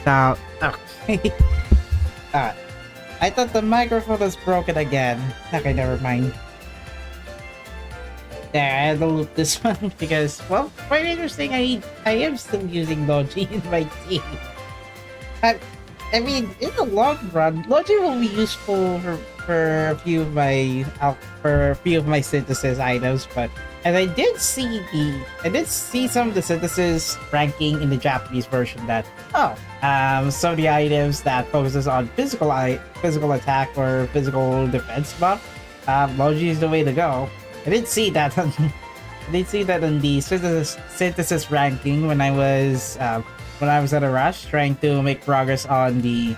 So, okay. uh, I thought the microphone was broken again. Okay, never mind. Yeah, I had to loop this one because, well, quite interesting. I am still using Logi in my team. I, I mean, in the long run, Logi will be useful for a few of my synthesis items, but and I did see some of the synthesis ranking in the Japanese version that some of the items that focuses on physical attack or physical defense buff, Logi is the way to go. I did see that on the synthesis ranking when I was at a rush trying to make progress on the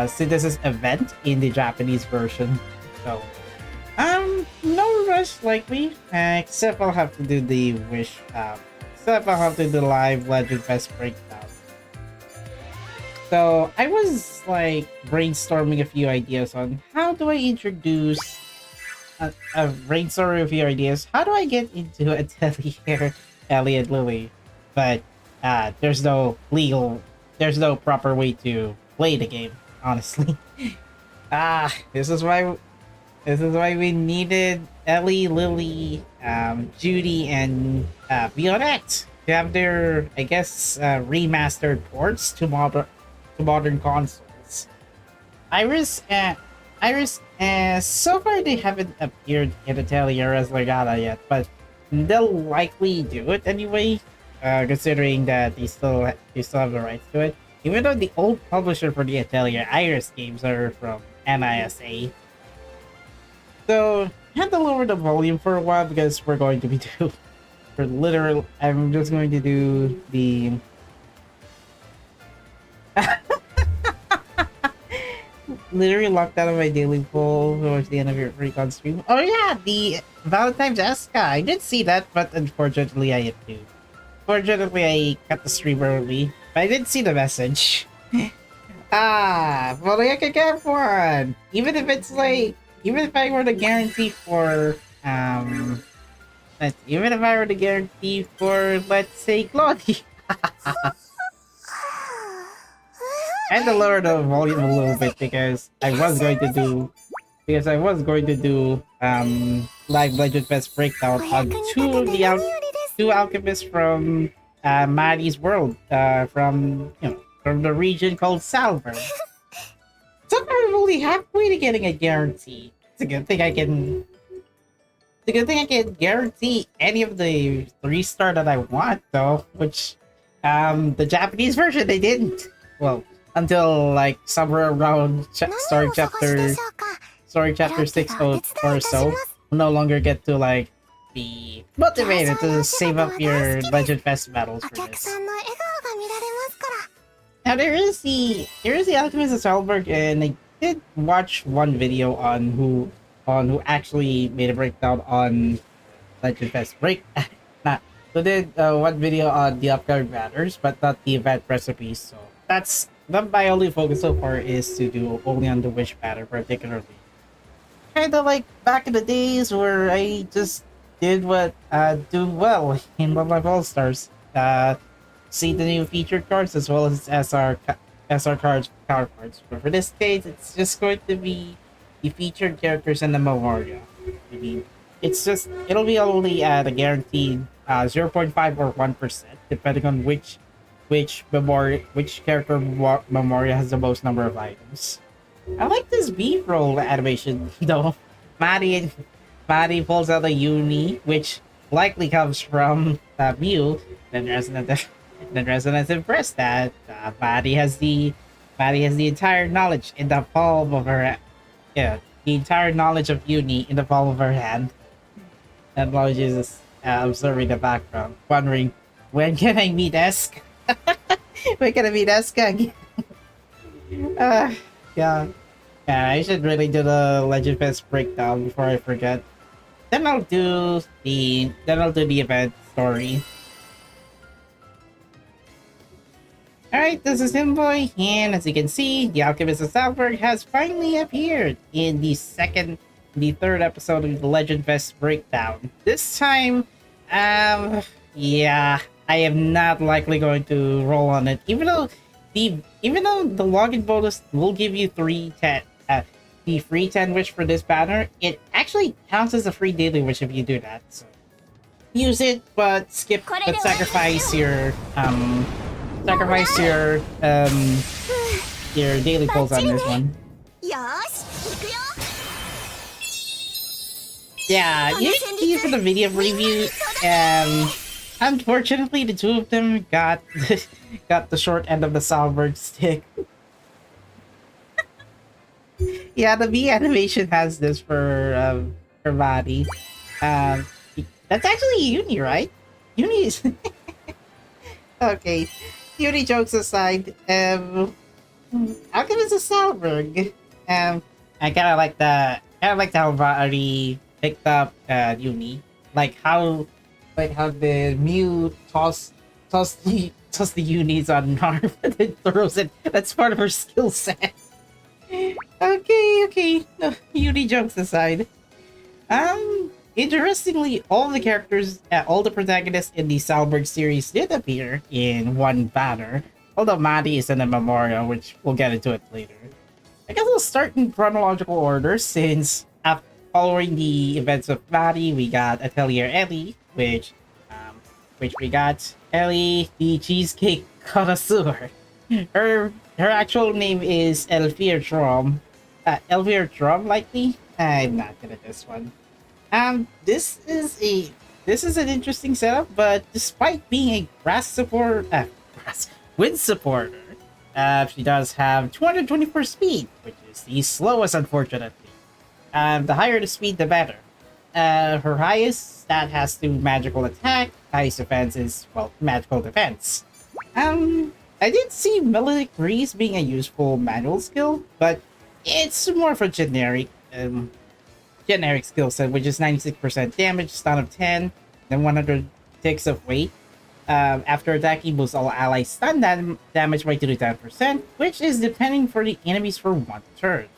synthesis event in the Japanese version. So no rush likely, except I'll have to do the live Legend Fest breakdown. So I was like brainstorming a few ideas on how do I introduce brainstorming a few ideas. How do I get into Atelier Elie and Lilie? But there's no proper way to play the game, honestly. This is why we needed Elie, Lilie, Judy, and Violette to have their, I guess, remastered ports to modern consoles. Iris, so far they haven't appeared in Atelier Resna yet, but they'll likely do it anyway, considering that they still have the rights to it. Even though the old publisher for the Atelier Iris games are from NISA. So I had to lower the volume for a while because we're going to be I'm just going to do the literally locked out of my daily poll towards the end of your recon stream. Oh yeah, the Valentine's Eska. I did see that, but unfortunately I hit 2. Fortunately I cut the stream early, but I did see the message. Well I could get one. Even if I were to guarantee for let's say Claudie. I had to lower the volume a little bit because I was going to do live Legend Fest breakdown on two alchemists from Maddie's world, from the region called Salburg. So I'm only halfway to getting a guarantee. It's a good thing I can guarantee any of the 3-star that I want though, which the Japanese version they didn't. Well, until like somewhere around story chapter 6 or so, no longer get to like be motivated to save up your Legend Fest battles for this. Now there is the Alchemist of Salburg, and I did watch one video on who actually made a breakdown on Legend Fest so did one video on the upcoming batters, but not the event recipes. So that's my only focus so far is to do only on the Wish batter particularly. Kinda like back in the days where I just did what do well in Love Live All Stars. See the new featured cards as well as SR cards, power cards. But for this case, it's just going to be the featured characters and the memorial. I mean, it'll be only at a guaranteed 0.5 or 1%, depending on which character memorial has the most number of items. I like this beef roll animation though. Maddie pulls out a uni, which likely comes from Mew. Then Resna's impressed that Maddie has the entire knowledge in the palm of her. Yeah, the entire knowledge of uni in the palm of her hand. And Lloyd is observing the background, wondering when can I meet Esk? When can I meet Eska again? Yeah, I should really do the Legend Fest breakdown before I forget. Then I'll do the event story. Alright, this is Himboy, and as you can see, the Alchemist of Salburg has finally appeared in the third episode of the Legend Fest breakdown. This time, yeah, I am not likely going to roll on it, even though even though the login bonus will give you the free 10 wish for this banner, it actually counts as a free daily wish if you do that. So use it, but sacrifice your sacrifice your daily pulls on this one. Yeah, you see for the video review, unfortunately the two of them got got the short end of the Salburg stick. Yeah, the V animation has this for body. That's actually Uni, right? Uni is okay. Uni jokes aside, Alchemist of Salburg. I kind of like how Vari picked up Uni, like how the Mew tossed the Unis on Narv and then throws it. That's part of her skill set. Okay. No, Uni jokes aside. Interestingly, all the characters, all the protagonists in the Salburg series did appear in one banner, although Maddie is in a memorial, which we'll get into it later. I guess we'll start in chronological order, since following the events of Maddie, we got Atelier Elie, which we got Elie, the cheesecake connoisseur. Her actual name is Elvira Trom. Likely. I'm not good at this one. This is an interesting setup, but despite being a wind supporter, she does have 224 speed, which is the slowest, unfortunately. The higher the speed, the better. Her highest stat has to magical attack. Highest defense is, well, magical defense. I did see Melodic Breeze being a useful manual skill, but it's more of a generic skill set, which is 96% damage, stun of 10, then 100 ticks of weight. After attacking, boosts all allies stun damage by 2 to 10%, which is depending for the enemies for 1 turn.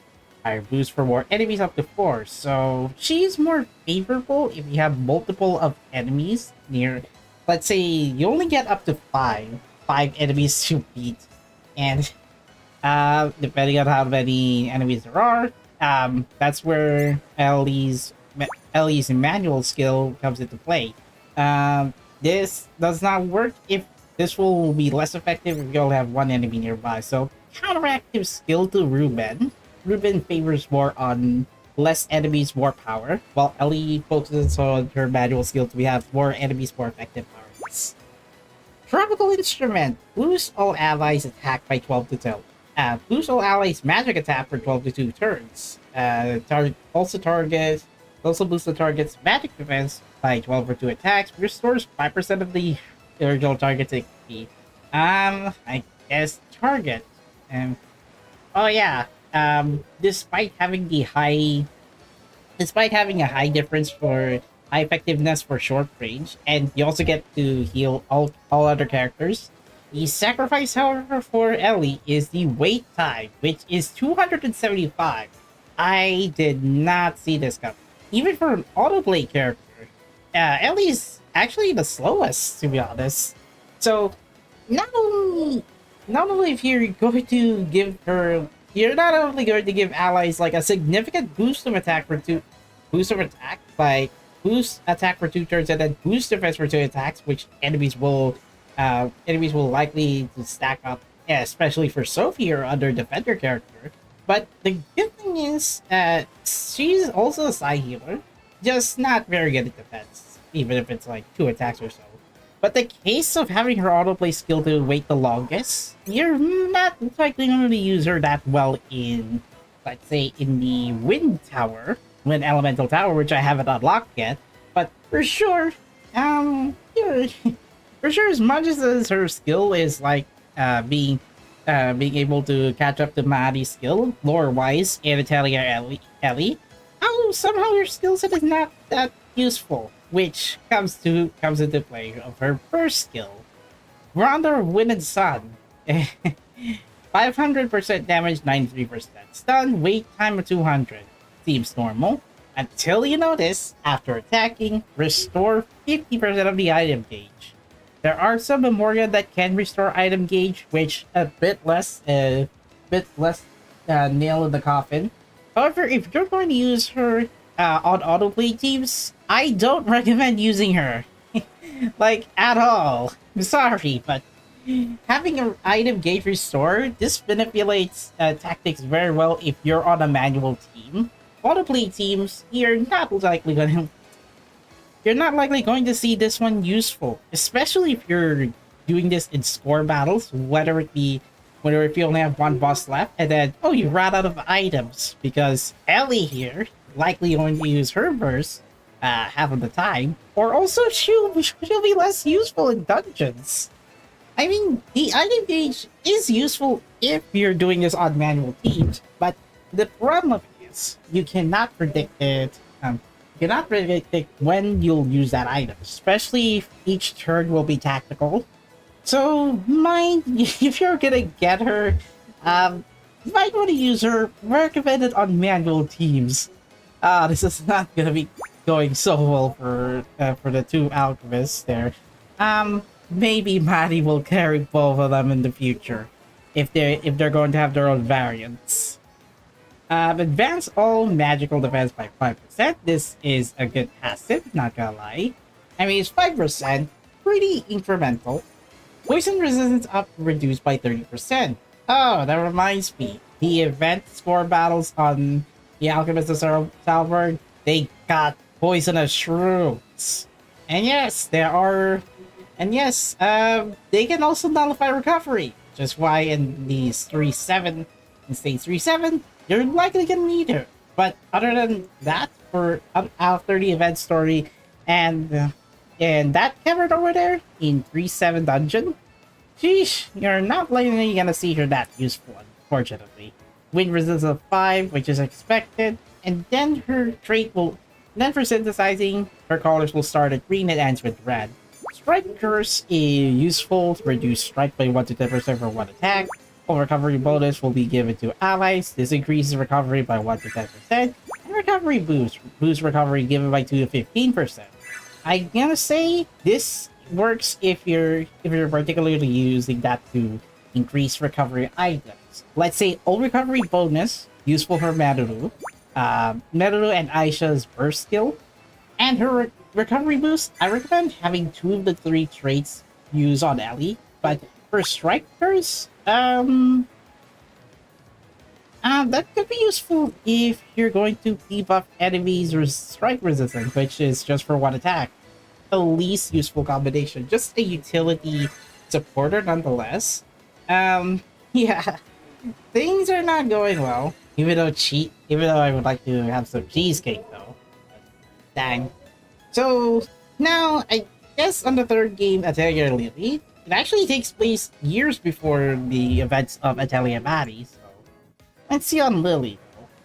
Higher boost for more enemies up to 4, so she's more favorable if you have multiple of enemies near. Let's say you only get up to 5 enemies to beat, and depending on how many enemies there are, that's where Elie's manual skill comes into play. This does not work if this will be less effective if you only have 1 enemy nearby. So counteractive skill to Ruben. Ruben favors more on less enemies, more power, while Elie focuses on her manual skill to have more enemies, more effective powers. Tropical Instrument. Boost all allies attack by 12 to 12. Boost all allies magic attack for 12 to 2 turns. Also boosts the target's magic defense by 12 or 2 attacks. Restores 5% of the original target's HP. I guess target. Oh yeah. Despite having a high difference for high effectiveness for short range, and you also get to heal all other characters. The sacrifice, however, for Elie is the wait time, which is 275. I did not see this coming. Even for an autoplay character, Ellie's actually the slowest, to be honest. So, not only if you're going to give her, you're not only going to give allies like a significant boost of attack for 2 turns, and then boost defense for 2 attacks, which enemies will likely to stack up, especially for Sophie or other defender character. But the good thing is, she's also a side healer, just not very good at defense, even if it's like 2 attacks or so. But the case of having her autoplay skill to wait the longest, you're not likely going to use her that well in, let's say, in the Wind Elemental Tower, which I haven't unlocked yet. But for sure, as much as her skill is like being able to catch up to Maddie's skill lore-wise in Atelier Elie, somehow her skill set is not that useful, which comes into play of her first skill, Wonder of Wind and Sun. 500% damage, 93% stun, wait time of 200. Seems normal until you notice after attacking, restore 50% of the item gauge. There are some memoria that can restore item gauge, which a bit less nail in the coffin. However, if you're going to use her on autoplay teams, I don't recommend using her, like at all. I'm sorry, but having an item gauge restore, this manipulates tactics very well if you're on a manual team. Autoplay teams, you're not likely going to see this one useful, especially if you're doing this in score battles, whether if you only have one boss left, and then, oh, you ran out of items, because Elie here, likely going to use her burst half of the time, or also she'll be less useful in dungeons. I mean, the item gauge is useful if you're doing this on manual teams, but the problem is you cannot predict it. You cannot predict when you'll use that item, especially if each turn will be tactical. So, mind if you're gonna get her, you might want to use her recommended on manual teams. This is not gonna be going so well for the two alchemists there. Maybe Maddie will carry both of them in the future if they're going to have their own variants. Advance all magical defense by 5%. This is a good passive, not gonna lie. I mean, it's 5%, pretty incremental. Poison resistance up reduced by 30%. Oh, that reminds me. The event score battles on the Alchemist of Salburg, they got poisonous shrooms. And yes, they can also nullify recovery. Just why in these 3-7, in stage 3-7, you're likely gonna need her. But other than that, after the event story and that covered over there in 3-7 dungeon, sheesh, you're not likely gonna see her that useful, unfortunately. Wind resistance of 5, which is expected, and then her trait will. Then for synthesizing, her colors will start at green and ends with red. Strike Curse is useful to reduce strike by 1 to 10% for one attack. Full recovery bonus will be given to allies. This increases recovery by 1 to 10%. And recovery boost recovery given by 2 to 15%. I'm gonna say this works if you're particularly using that to increase recovery items. Let's say all recovery bonus useful for Meru and Aisha's burst skill, and her recovery boost. I recommend having 2 of the 3 traits used on Elie, but for Strike Curse, that could be useful if you're going to debuff enemies' strike resistance, which is just for one attack. The least useful combination, just a utility supporter nonetheless. Yeah, things are not going well. Even though I would like to have some cheesecake though. Dang. So now I guess on the third game, Atelier Lilie, it actually takes place years before the events of Atelier Rorona. So let's see on Lilie.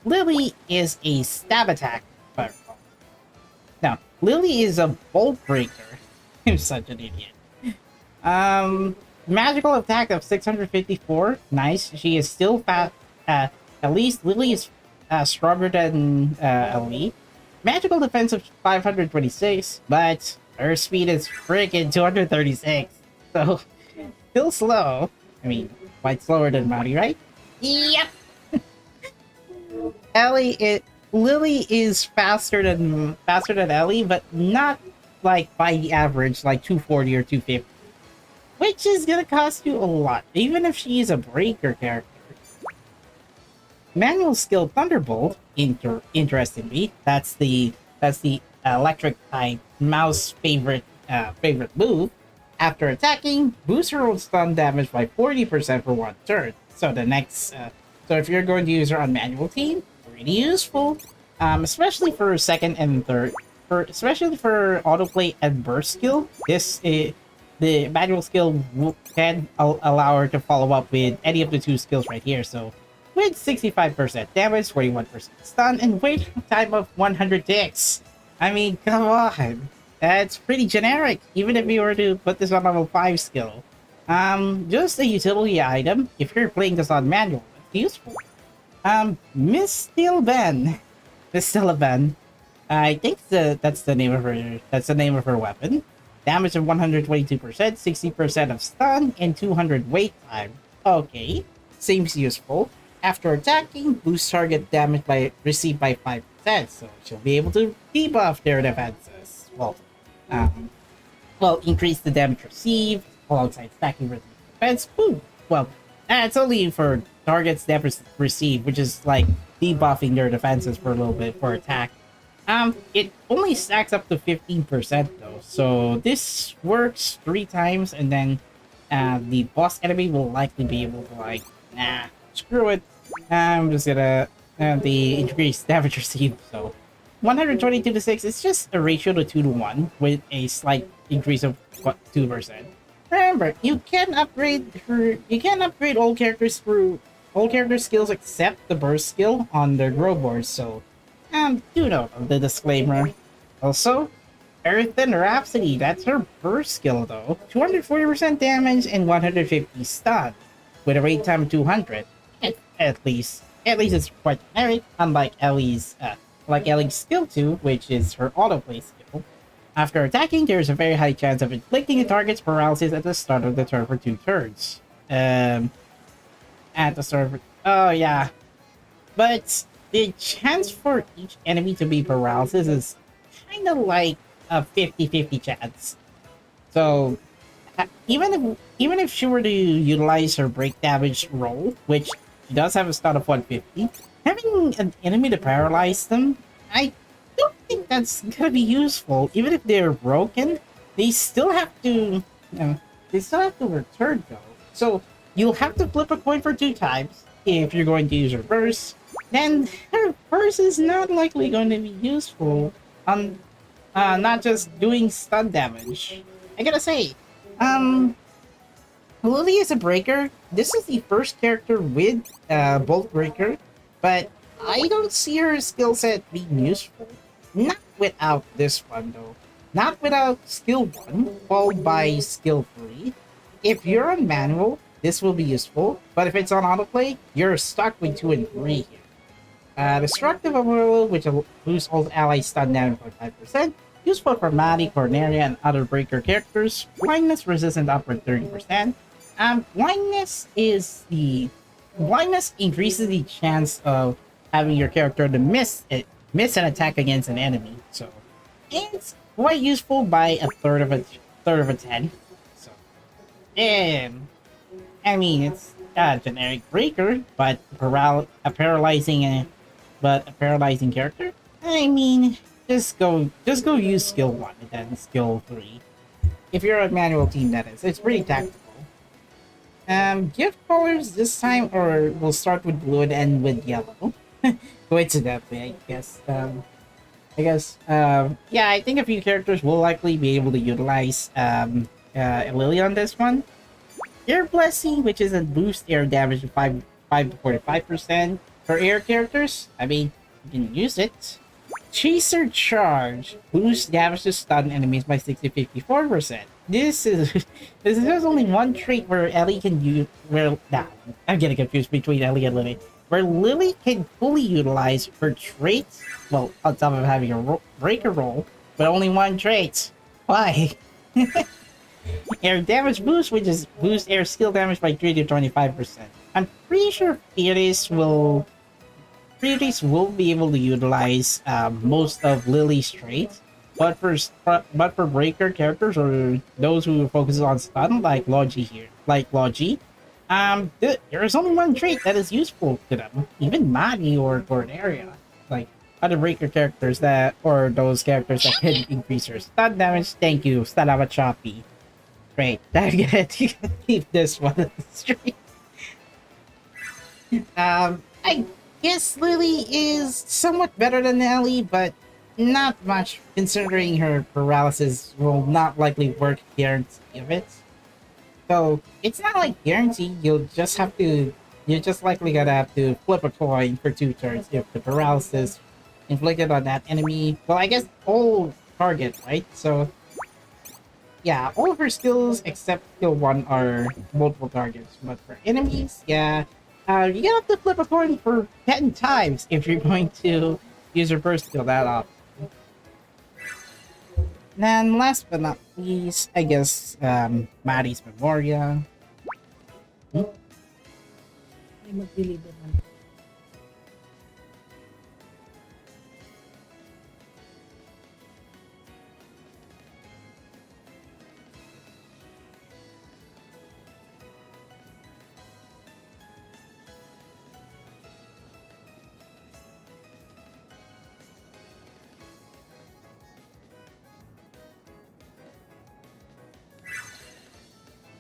Lilie is a stab attack fireball. Now, Lilie is a bolt breaker. I'm such an idiot. Magical attack of 654. Nice. She is still fast. At least Lilie is stronger than Elie. Magical defense of 526, but her speed is freaking 236. So, still slow. I mean, quite slower than Maddie, right? Yep. Lilie is faster than Elie, but not like by the average, like 240 or 250, which is gonna cost you a lot, even if she's a breaker character. Manual skill Thunderbolt, interestingly, that's the electric type mouse favorite move. After attacking, boosts her own stun damage by 40% for one turn. So so if you're going to use her on manual team, really useful, especially for second and third, especially for autoplay and burst skill. The manual skill can allow her to follow up with any of the 2 skills right here. So with 65% damage, 41% stun, and wait time of 100 ticks. I mean, come on. That's pretty generic, even if you were to put this on level 5 skill. Just a utility item, if you're playing this on manual, it's useful. Miss Stilben. I think that's the name of her weapon. damage of 122%, 60% of stun, and 200 wait time. Okay, seems useful. After attacking, boost target damage by received by 5%, so she'll be able to debuff their defenses. Um, increase the damage received alongside stacking with defense. Boom. Well, it's only for targets never received, which is like debuffing their defenses for a little bit for attack. It only stacks up to 15% though, so this works 3 times, and then the boss enemy will likely be able to like, nah, screw it. I'm just gonna the increased damage received. So 122 to 6, it's just a ratio to 2 to 1 with a slight increase of 2%. Remember, you can upgrade all characters through all character skills except the burst skill on their grow boards, so do note of the disclaimer. Also, Earthen Rhapsody, that's her burst skill though. 240% damage and 150 stun, with a wait time of 200. At least it's quite generic, unlike Elie's skill 2, which is her autoplay skill. After attacking, there is a very high chance of inflicting a target's paralysis at the start of the turn for 2 turns. At the start of... Oh, yeah. But the chance for each enemy to be paralysis is kind of like a 50-50 chance. So, even if she were to utilize her break damage roll, which she does have a stun of 150, having an enemy to paralyze them, I don't think that's gonna be useful. Even if they're broken, they still have to return though. So you'll have to flip a coin for 2 times if you're going to use her burst. Then her burst is not likely going to be useful on not just doing stun damage. I gotta say, Lilie is a breaker. This is the first character with Bolt Breaker, but I don't see her skill set being useful. Not without this one though. Not without skill 1, followed by skill 3. If you're on manual, this will be useful, but if it's on autoplay, you're stuck with 2 and 3 here. Destructive Overload, which will boost all allies stun down by 5%. Useful for Maddie, Corneria, and other breaker characters. Blindness resistant upward 30%. Blindness increases the chance of having your character to miss an attack against an enemy. So it's quite useful by a third of a 10. So I mean, it's a generic breaker, but a paralyzing character. I mean, just go use skill 1 and then skill 3. If you're a manual team, that is. It's pretty tactical. Gift colors this time, or we'll start with blue and end with yellow. Coincidentally, I guess. Yeah, I think a few characters will likely be able to utilize Lilie on this one. Air Blessing, which is a boost air damage of 5 to 45% for air characters. I mean, you can use it. Chaser Charge, boost damage to stun enemies by 60-54%. This is there's only one trait where Elie can use. Well, nah, I'm getting confused between Elie and Lilie. Where Lilie can fully utilize her traits, well, on top of having a breaker roll, but only one trait. Why? Air damage boost, which is boost air skill damage by 3 to 25%. I'm pretty sure Furious will be able to utilize most of Lilie's traits, but for breaker characters or those who focus on stun, like Logi, there is only one trait that is useful to them. Even Maddie or Corneria, like other breaker characters or those characters that can increase your stun damage. Thank you, Stalawa Choppy. Great, I get you can keep this one straight. I guess Lilie is somewhat better than Elie, but not much, considering her paralysis will not likely work guarantee of it. So it's not like guaranteed. You're just likely gonna have to flip a coin for 2 turns if the paralysis inflicted on that enemy. Well, I guess all target, right? So yeah, all of her skills except skill 1 are multiple targets, but for enemies, yeah, you gotta have to flip a coin for 10 times if you're going to use her burst skill that often. then last but not least, I guess, Maddie's Memoria. Hmm? Ay, magpili ba naman?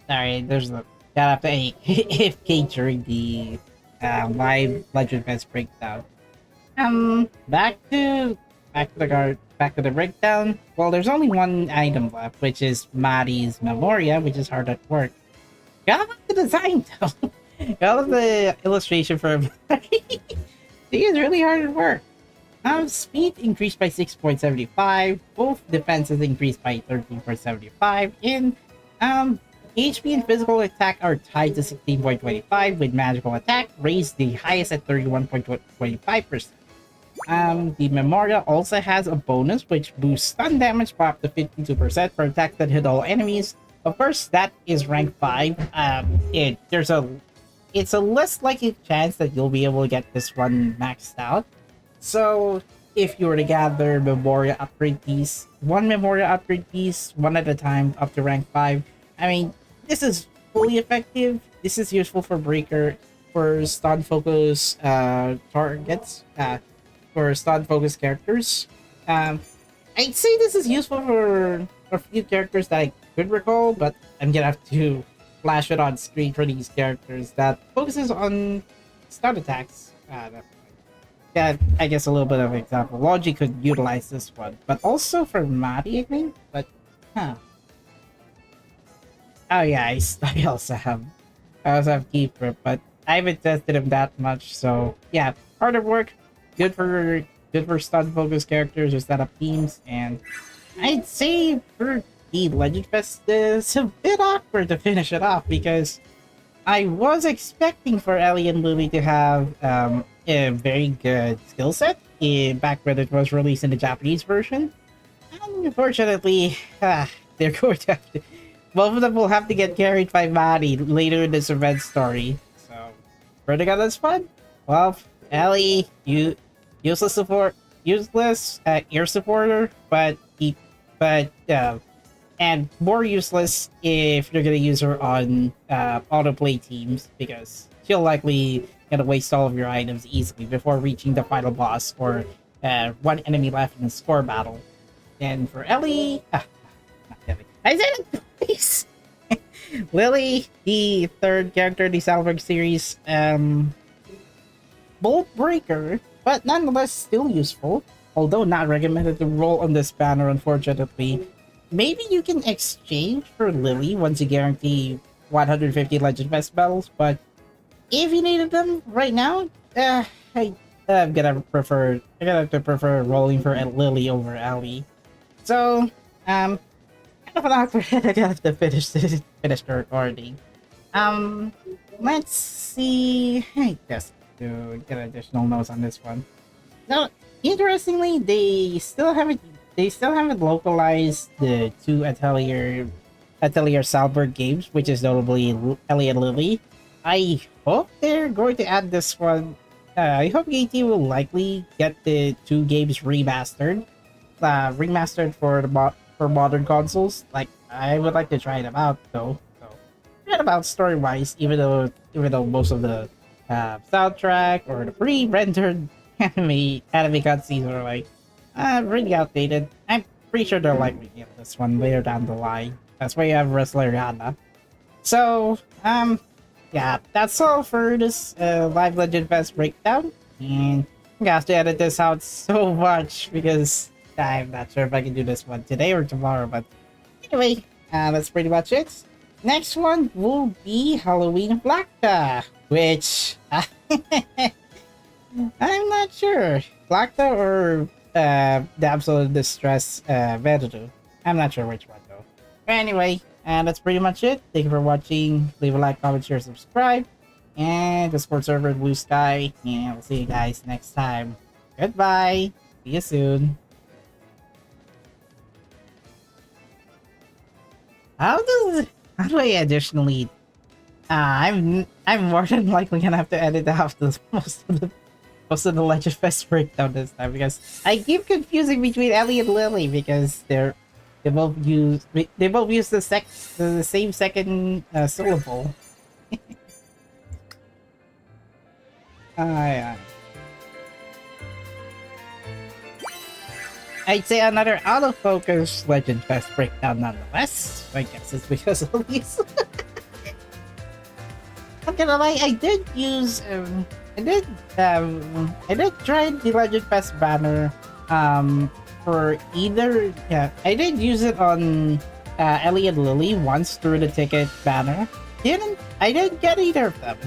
Sorry, there's a gotta have to AFK during the live Legend Fest breakdown. Back to the breakdown. Well, there's only one item left, which is Maddie's Memoria, which is hard at work. Gotta love the design though. Gotta love the illustration for Maddie. She is really hard at work. Speed increased by 6.75. Both defenses increased by 13.75. And HP and physical attack are tied to 16.25, with magical attack raised the highest at 31.25%. The Memoria also has a bonus which boosts stun damage by up to 52% for attacks that hit all enemies. Of course, that is rank 5. It's a less likely chance that you'll be able to get this one maxed out. So if you were to gather Memoria upgrade piece, one Memoria upgrade piece, one at a time, up to rank 5, I mean, this is fully effective. This is useful for stun focus targets, for stun focus characters. I'd say this is useful for a few characters that I could recall, but I'm gonna have to flash it on screen for these characters that focuses on stun attacks. Yeah, I guess a little bit of an example. Logi could utilize this one, but also for Maddie, I think. But oh yeah, I also have Keeper, but I haven't tested him that much. So yeah, hard at work, good for stun focus characters or setup teams, and I'd say for the Legend Fest, it's a bit awkward to finish it off because I was expecting for Elie and Lilie to have a very good skill set back when it was released in the Japanese version. Unfortunately, they're going to have to. Both of them will have to get carried by Maddie later in this event story. So, where to go this fun? Well, Elie, useless ear supporter, and more useless if you're gonna use her on autoplay teams, because she'll likely gonna waste all of your items easily before reaching the final boss or one enemy left in the score battle. And for Elie, not Elie. I said it twice. Lilie, the third character in the Salburg series, bolt breaker, but nonetheless still useful, although not recommended to roll on this banner, unfortunately. Maybe you can exchange for Lilie once you guarantee 150 Legend Fest medals, but if you needed them right now, I'm gonna have to prefer rolling for Lilie over Elie. So, kind of an awkward head. I gotta have to finish the recording. Let's see. I guess to get additional notes on this one. Now, interestingly, they still haven't localized the two Atelier Salburg games, which is notably Elie and Lilie. I hope they're going to add this one. I hope AT will likely get the two games remastered for modern consoles. Like, I would like to try them out though. So, forget about story wise, even though most of the soundtrack or the pre-rendered anime cutscenes are like really outdated. I'm pretty sure they'll likely get this one later down the line. That's why you have Resleriana. So, yeah, that's all for this live Legend Fest breakdown. And I'm gonna have to edit this out so much because I'm not sure if I can do this one today or tomorrow. But anyway, that's pretty much it. Next one will be Halloween Flacta, which I'm not sure. Flacta or Damsel in Distress Veru. I'm not sure which one though. But anyway, that's pretty much it. Thank you for watching. Leave a like, comment, share, subscribe. And Discord server Blue Sky. And we'll see you guys next time. Goodbye. See you soon. How do I additionally? I'm more than likely gonna have to edit out most of the Legend Fest breakdown this time because I keep confusing between Elie and Lilie because they both use the same second syllable. Yeah. I'd say another autofocus Legend Fest breakdown nonetheless. I guess it's because of these. Not gonna lie, I did use I did try the Legend Fest banner for either I did use it on Elie and Lilie once through the ticket banner. I didn't get either of them.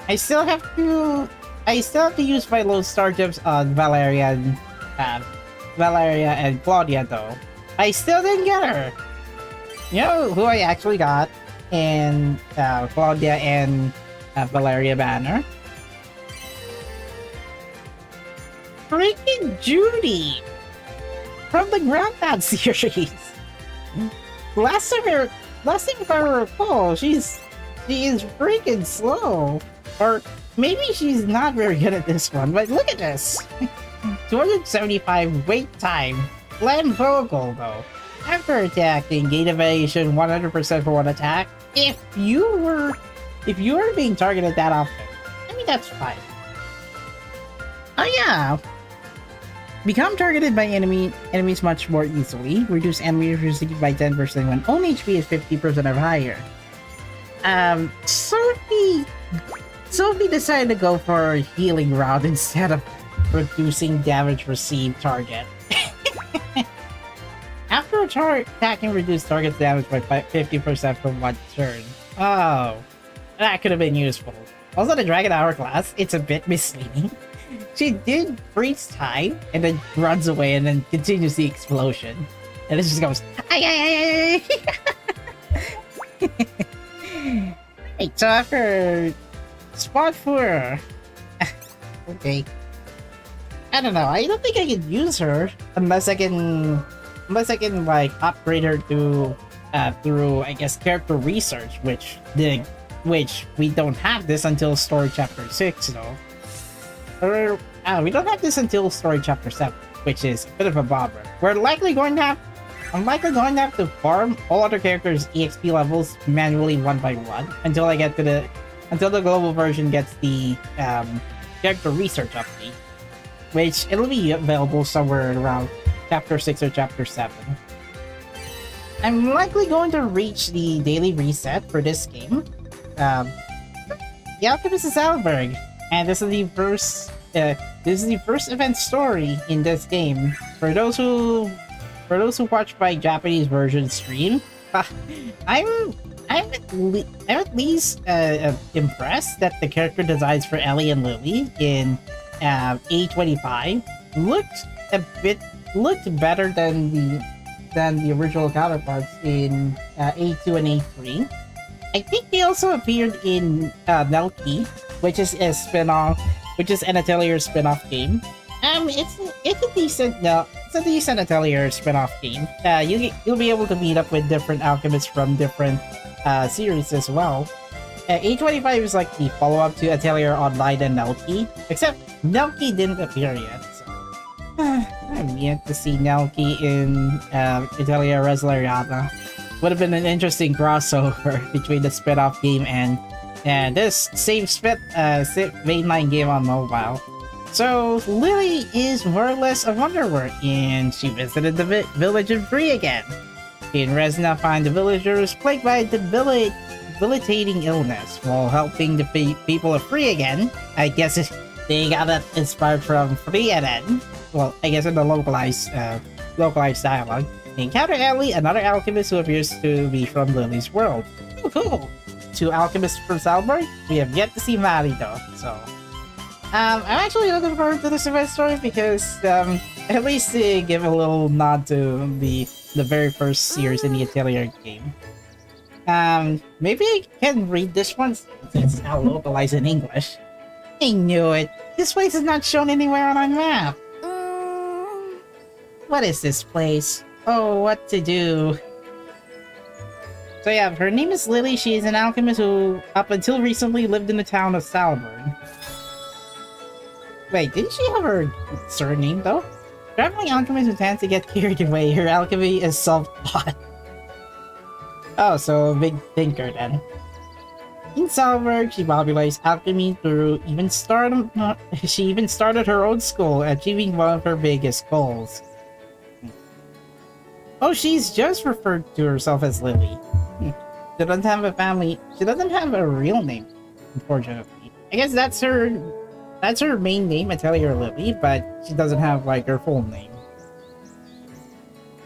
I still have to use my low star gems on Valeria and Claudia though. I still didn't get her. You know who I actually got in Claudia and Valeria banner? Freaking Judy from the Groundhog series. Last time if I recall, she is freaking slow. Or maybe she's not very good at this one, but look at this. 275 wait time. Land vocal though. After attacking, gain evasion 100% for one attack. If you were being targeted that often, I mean that's fine. Oh yeah. Become targeted by enemies much more easily. Reduce enemy received by 10% when own HP is 50% or higher. Sophie decided to go for a healing route instead of reducing damage received target. After attacking, reduce target's damage by 50% for one turn. Oh, that could have been useful. Also, the Dragon Hourglass, it's a bit misleading. She did freeze time and then runs away and then continues the explosion. And it just goes, ay, ay, ay, ay. Hey, so after Spot 4. Okay. I don't know. I don't think I can use her unless I can like upgrade her to through I guess character research, which we don't have this until story chapter 6 though. Or we don't have this until story chapter 7, which is a bit of a bobber. I'm likely going to have to farm all other characters' EXP levels manually one by one until the global version gets the character research update, which it'll be available somewhere around chapter 6 or chapter 7. I'm likely going to reach the daily reset for this game. The Alchemist of Salburg, and this is the first event story in this game. For those who watch my Japanese version stream, I'm at least impressed that the character designs for Elie and Lilie in A25 looked better than the original counterparts in A2 and A3. I think they also appeared in Nelki, which is a spin-off, which is an Atelier spin-off game. It's a decent Atelier spin-off game. You'll be able to meet up with different alchemists from different series as well. A25 is like the follow-up to Atelier Online and Nelki, except Nelki didn't appear yet. So I'm yet to see Nelki in Atelier Resleriana. Would have been an interesting crossover between the spin-off game and this same mainline game on mobile. So Lilie is more or less a wanderer, and she visited the village of Free again. In Resna, find the villagers plagued by debilitating illness while helping the people of Free again. I guess they got that inspired from Free again. Well, I guess in the localized dialogue. Encounter Elie, another alchemist who appears to be from Lilie's world. Oh, cool! To Alchemist from Salburg, we have yet to see Mari though, so... I'm actually looking forward to this event story because, at least to give a little nod to the very first series in the Atelier game. Maybe I can read this one since it's now localized in English. I knew it! This place is not shown anywhere on our map! What is this place? Oh, what to do? So yeah, her name is Lilie. She is an alchemist who, up until recently, lived in the town of Salburg. Wait, didn't she have her surname, though? Traveling alchemist who tends to get carried away. Her alchemy is self-taught. Oh, so a big thinker, then. In Salburg, she popularized alchemy through she even started her own school, achieving one of her biggest goals. Oh, she's just referred to herself as Lilie. She doesn't have a family. She doesn't have a real name, unfortunately. I guess that's her main name, Atelier Lilie, but she doesn't have like her full name.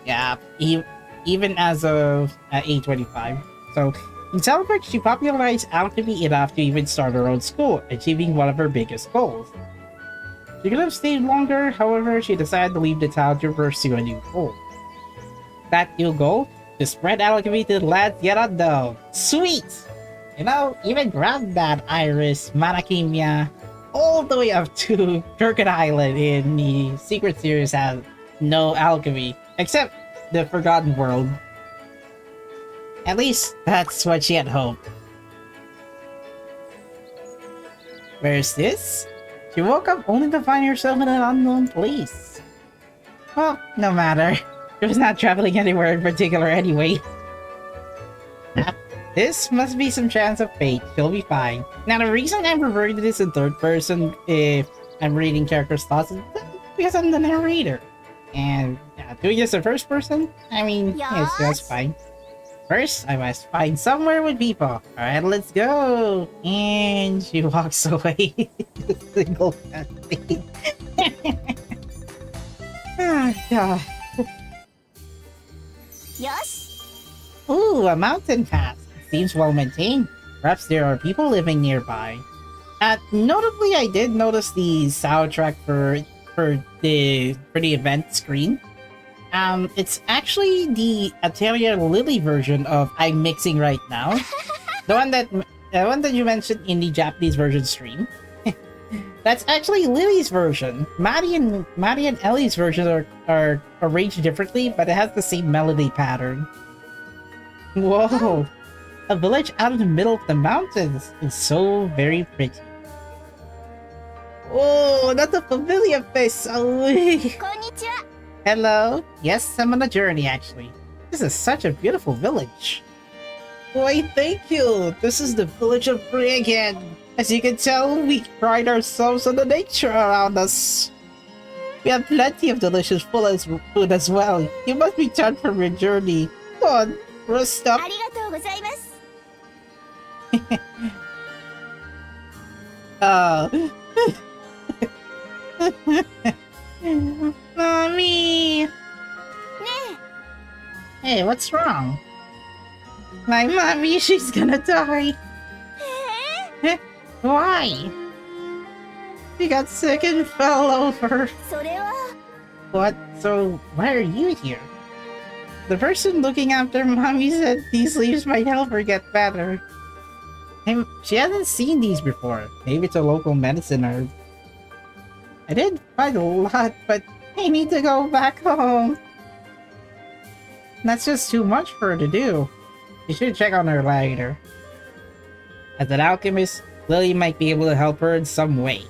Yeah, even as of age 25. So in Salburg, she popularized alchemy enough to even start her own school, achieving one of her biggest goals. She could have stayed longer, however, she decided to leave the town to pursue a new goal. That new goal? To spread alchemy to the lands yet unknown. Sweet! You know, even grab that Iris, Manakimia, all the way up to Turkot Island in the Secret Series has no alchemy, except the Forgotten World. At least, that's what she had hoped. Where's this? She woke up only to find herself in an unknown place. Well, no matter. She was not traveling anywhere in particular anyway. This must be some chance of fate. She'll be fine. Now, the reason I'm referring to this in third person if I'm reading characters' thoughts is because I'm the narrator. And doing this in first person, I mean, it's just fine. First, I must find somewhere with people. Alright, let's go! And she walks away. Single cutscene. Oh, God. Yes. Ooh, a mountain pass. Seems well maintained. Perhaps there are people living nearby. Notably, I did notice the soundtrack for the event screen. It's actually the Atelier Lilie version of I'm mixing right now. the one that you mentioned in the Japanese version stream. That's actually Lilie's version. Maddie and Ellie's versions are arranged differently, but it has the same melody pattern. Whoa! A village out in the middle of the mountains is so very pretty. Oh, not a familiar face! Konnichiwa. Hello? Yes, I'm on a journey actually. This is such a beautiful village. Why, thank you! This is the village of Bree again. As you can tell, we pride ourselves on the nature around us. We have plenty of delicious food as well. You must return from your journey. Come on, rest up. ありがとうございます。Mommy! Hey, what's wrong? My mommy, she's gonna die. Why? She got sick and fell over. それは What? So, why are you here? The person looking after mommy said these leaves might help her get better. She hasn't seen these before. Maybe it's a local medicine herb. I did find a lot, but I need to go back home. That's just too much for her to do. You should check on her later. As an alchemist, Lilie might be able to help her in some way.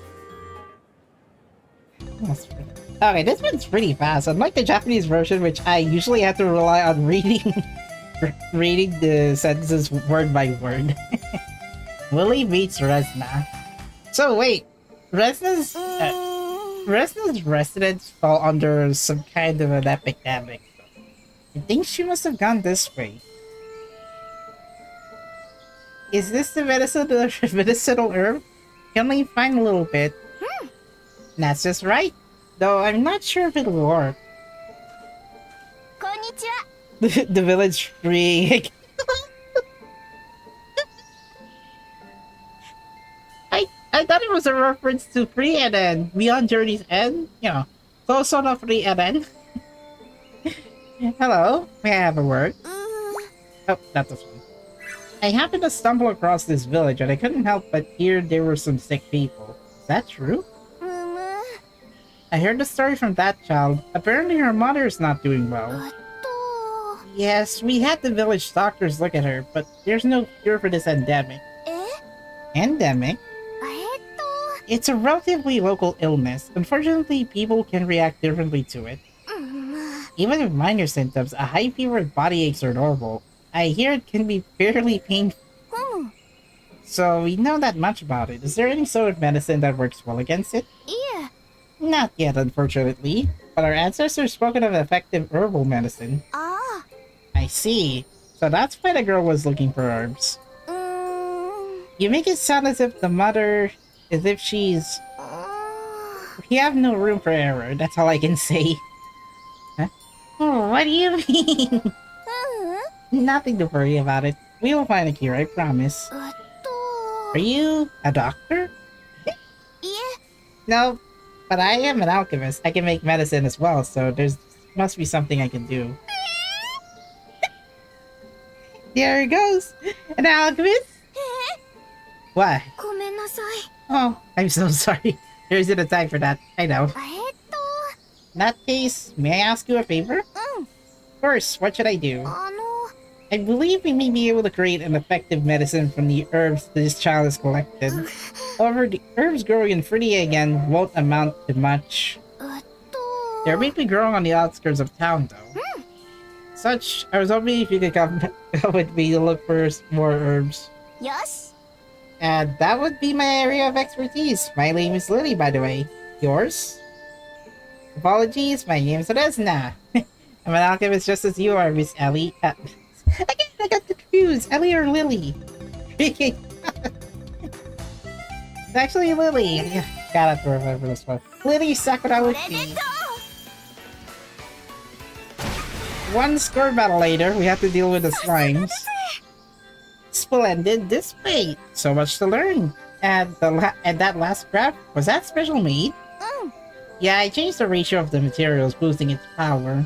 Okay, this one's pretty fast. Unlike the Japanese version, which I usually have to rely on reading the sentences word by word. Lilie meets Resna. So wait, Resna's residence fell under some kind of an epidemic. I think she must have gone this way. Is this the medicinal herb? Can we find a little bit? That's just right. Though I'm not sure if it'll work. こんにちは。The village tree. I thought it was a reference to Free Eden, Beyond Journey's End. You know, so no Free Eden. Hello, may I have a word? Oh, not this one. I happened to stumble across this village and I couldn't help but hear there were some sick people. Is that true? I heard the story from that child. Apparently her mother is not doing well. Yes, we had the village doctors look at her, but there's no cure for this endemic. え Endemic? It's a relatively local illness. Unfortunately, people can react differently to it. まあ Even with minor symptoms, a high fever and body aches are normal. I hear it can be fairly painful. ふむ So we know that much about it. Is there any sort of medicine that works well against it? いえ Not yet, unfortunately. But our ancestors spoken of effective herbal medicine. あ I see. So that's why the girl was looking for herbs. あYou make it sound as if the mother... as if she's... We have no room for error, that's all I can say. Huh? Oh, what do you mean? う Nothing to worry about it. We will find a cure, I promise. ん Are you a doctor? いえ No, but I am an alchemist. I can make medicine as well, so there's must be something I can do. There he goes! An alchemist? What? ごめんなさい Oh, I'm so sorry. There isn't a time for that. I know. え In that case, may I ask you a favor? うん First, what should I do? あの I believe we may be able to create an effective medicine from the herbs this child has collected. However, the herbs growing in Fridia again won't amount to much. えっと They're mainly growing on the outskirts of town, though. Such, I was hoping if you could come with me to look for more herbs. よし And that would be my area of expertise. My name is Lilie, by the way. Yours? Apologies, my name is Resna. I'm an alchemist just as you are, Miss Elie. I got confused. Elie or Lilie? It's actually Lilie. Yeah, gotta have to remember this one. Lilie Sakurawuchi. One score battle later, we have to deal with the slimes. Splendid display. So much to learn. And that last graph, was that special made? うん Yeah, I changed the ratio of the materials, boosting its power.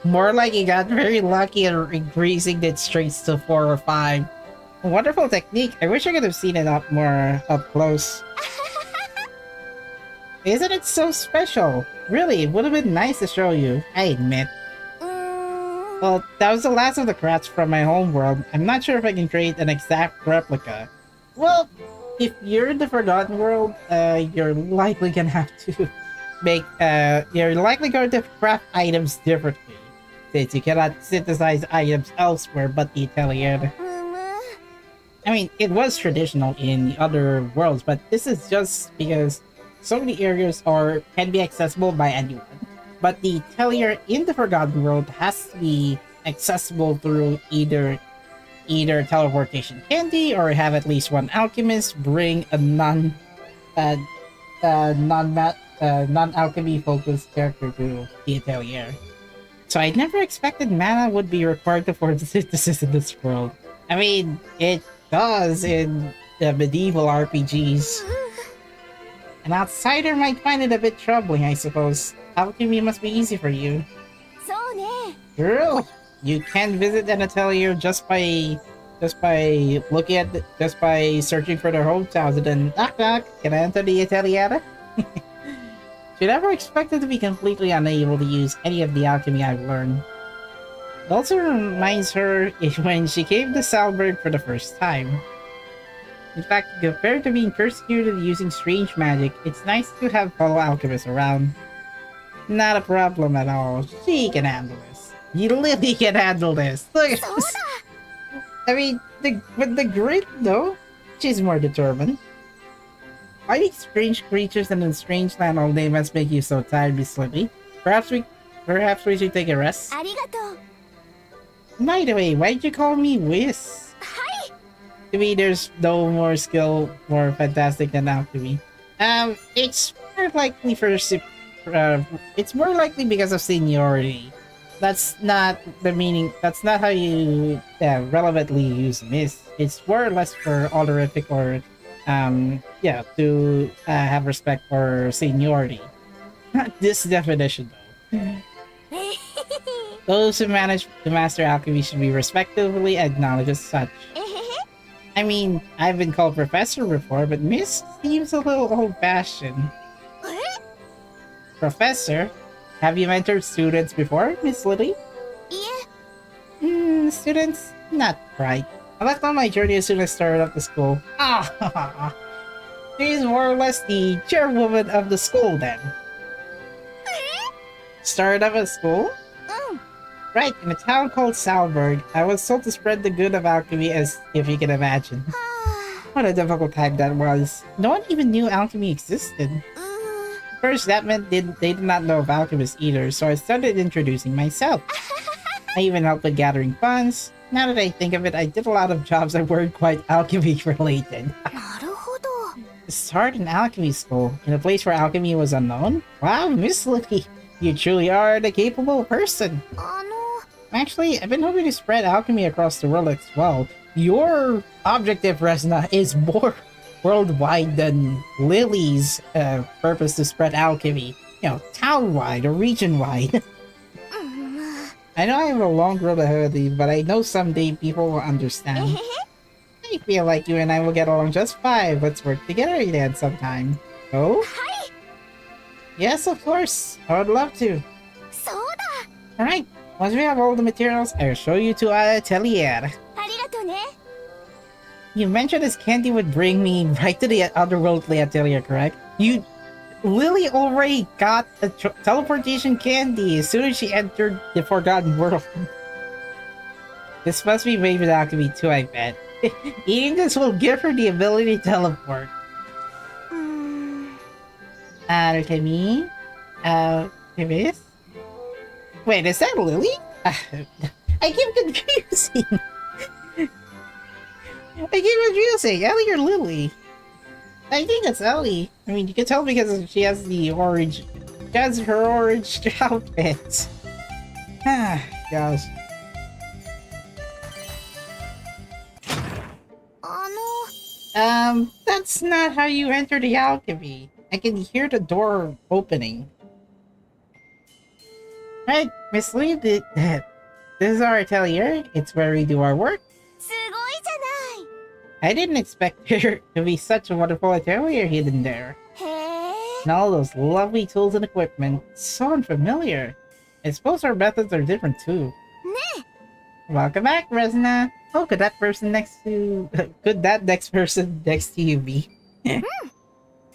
More like it got very lucky and increasing its strengths to 4 or 5. A wonderful technique. I wish I could have seen it up more up close. Isn't it so special? Really, it would have been nice to show you, I admit. うーん Well, that was the last of the crafts from my home world. I'm not sure if I can create an exact replica. Well, if you're in the Forgotten World, you're likely gonna have to you're likely going to craft items differently, since you cannot synthesize items elsewhere but the Atelier. むむ I mean, it was traditional in the other worlds, but this is just because so many areas can be accessible by anyone. But the Atelier in the Forgotten World has to be accessible through either teleportation candy or have at least one alchemist bring a non-alchemy focused character to the Atelier. So I never expected mana would be required to photosynthesis in this world. I mean, it does in the medieval RPGs. An outsider might find it a bit troubling, I suppose. Alchemy must be easy for you. そうね Girl, you can visit an atelier just by searching for their hometowns and then knock knock. Can I enter the atelier? She never expected to be completely unable to use any of the alchemy I've learned. It also reminds her when she came to Salburg for the first time. In fact, compared to being persecuted using strange magic, it's nice to have fellow alchemists around. Not a problem at all. She can handle this. Lilie can handle this. Look at そう this. だ I mean, with the grit, though, she's more determined. Fighting strange creatures in a strange land all day must make you so tired, Miss Lilie. Perhaps we should take a rest. ありがとう By the way, why did you call me Whis? はい To me, there's no more skill more fantastic than alchemy. It's more likely it's more likely because of seniority. That's not the meaning. That's not how you relevantly use miss. It's more or less for honorific or to have respect for seniority. Not this definition though. Those who manage to master alchemy should be respectively acknowledged as such. えへへ I mean, I've been called professor before, but Miss seems a little old-fashioned. え Professor? Have you mentored students before, Miss Lilie? いえ students? Not quite. I left on my journey as soon as I started up the school. Ah, she's more or less the chairwoman of the school then. Started up a school? Right, in a town called Salburg. I was told to spread the good of alchemy, as if you can imagine. What a difficult time that was. No one even knew alchemy existed. First, that meant they did not know of alchemists either, so I started introducing myself. I even helped with gathering funds. Now that I think of it, I did a lot of jobs that weren't quite alchemy related. Start an alchemy school in a place where alchemy was unknown? Wow, Miss Lilie, you truly are the capable person. Actually, I've been hoping to spread alchemy across the world as well. Your objective, Resna, is more worldwide than Lilie's purpose to spread alchemy. You know, town-wide or region-wide. I know I have a long road ahead of me, but I know someday people will understand. I feel like you and I will get along just fine. Let's work together again sometime. Oh? Yes, of course. I would love to. Alright, once we have all the materials, I'll show you to our atelier. You mentioned this candy would bring me right to the otherworldly atelier, correct? Lilie already got a teleportation candy as soon as she entered the Forgotten World. This must be made with alchemy too, I bet. Eating this will give her the ability to teleport. Alchemy? Alchemist? Wait, is that Lilie? I keep confusing. Elie or Lilie? I think it's Elie. I mean, you can tell because she has the orange... She has her orange outfit. Ah, gosh. That's not how you enter the alchemy. I can hear the door opening. Right, Miss Lilie, this is our atelier. It's where we do our work. I didn't expect there to be such a wonderful atelier hidden there. And all those lovely tools and equipment. So unfamiliar. I suppose our methods are different too. Welcome back, Resna. Oh, could that next person next to you be?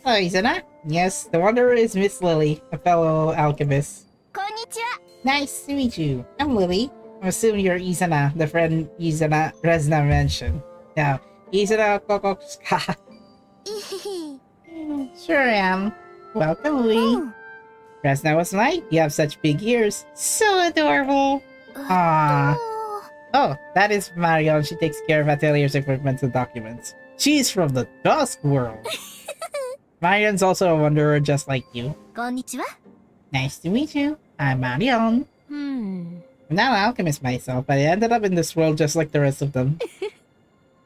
Oh, Izana? Yes, the wanderer is Miss Lilie, a fellow alchemist. Nice to meet you. I'm Lilie. I'm assuming you're Izana, the friend Resna mentioned. Now, Izana Kokokska. Sure am. Welcome, Lilie. Resna was right. You have such big ears. So adorable. Ah. Oh, that is Marion. She takes care of Atelier's equipment and documents. She's from the Dusk World. Marion's also a wanderer just like you. Nice to meet you. I'm Marion. I'm not an alchemist myself, but I ended up in this world just like the rest of them.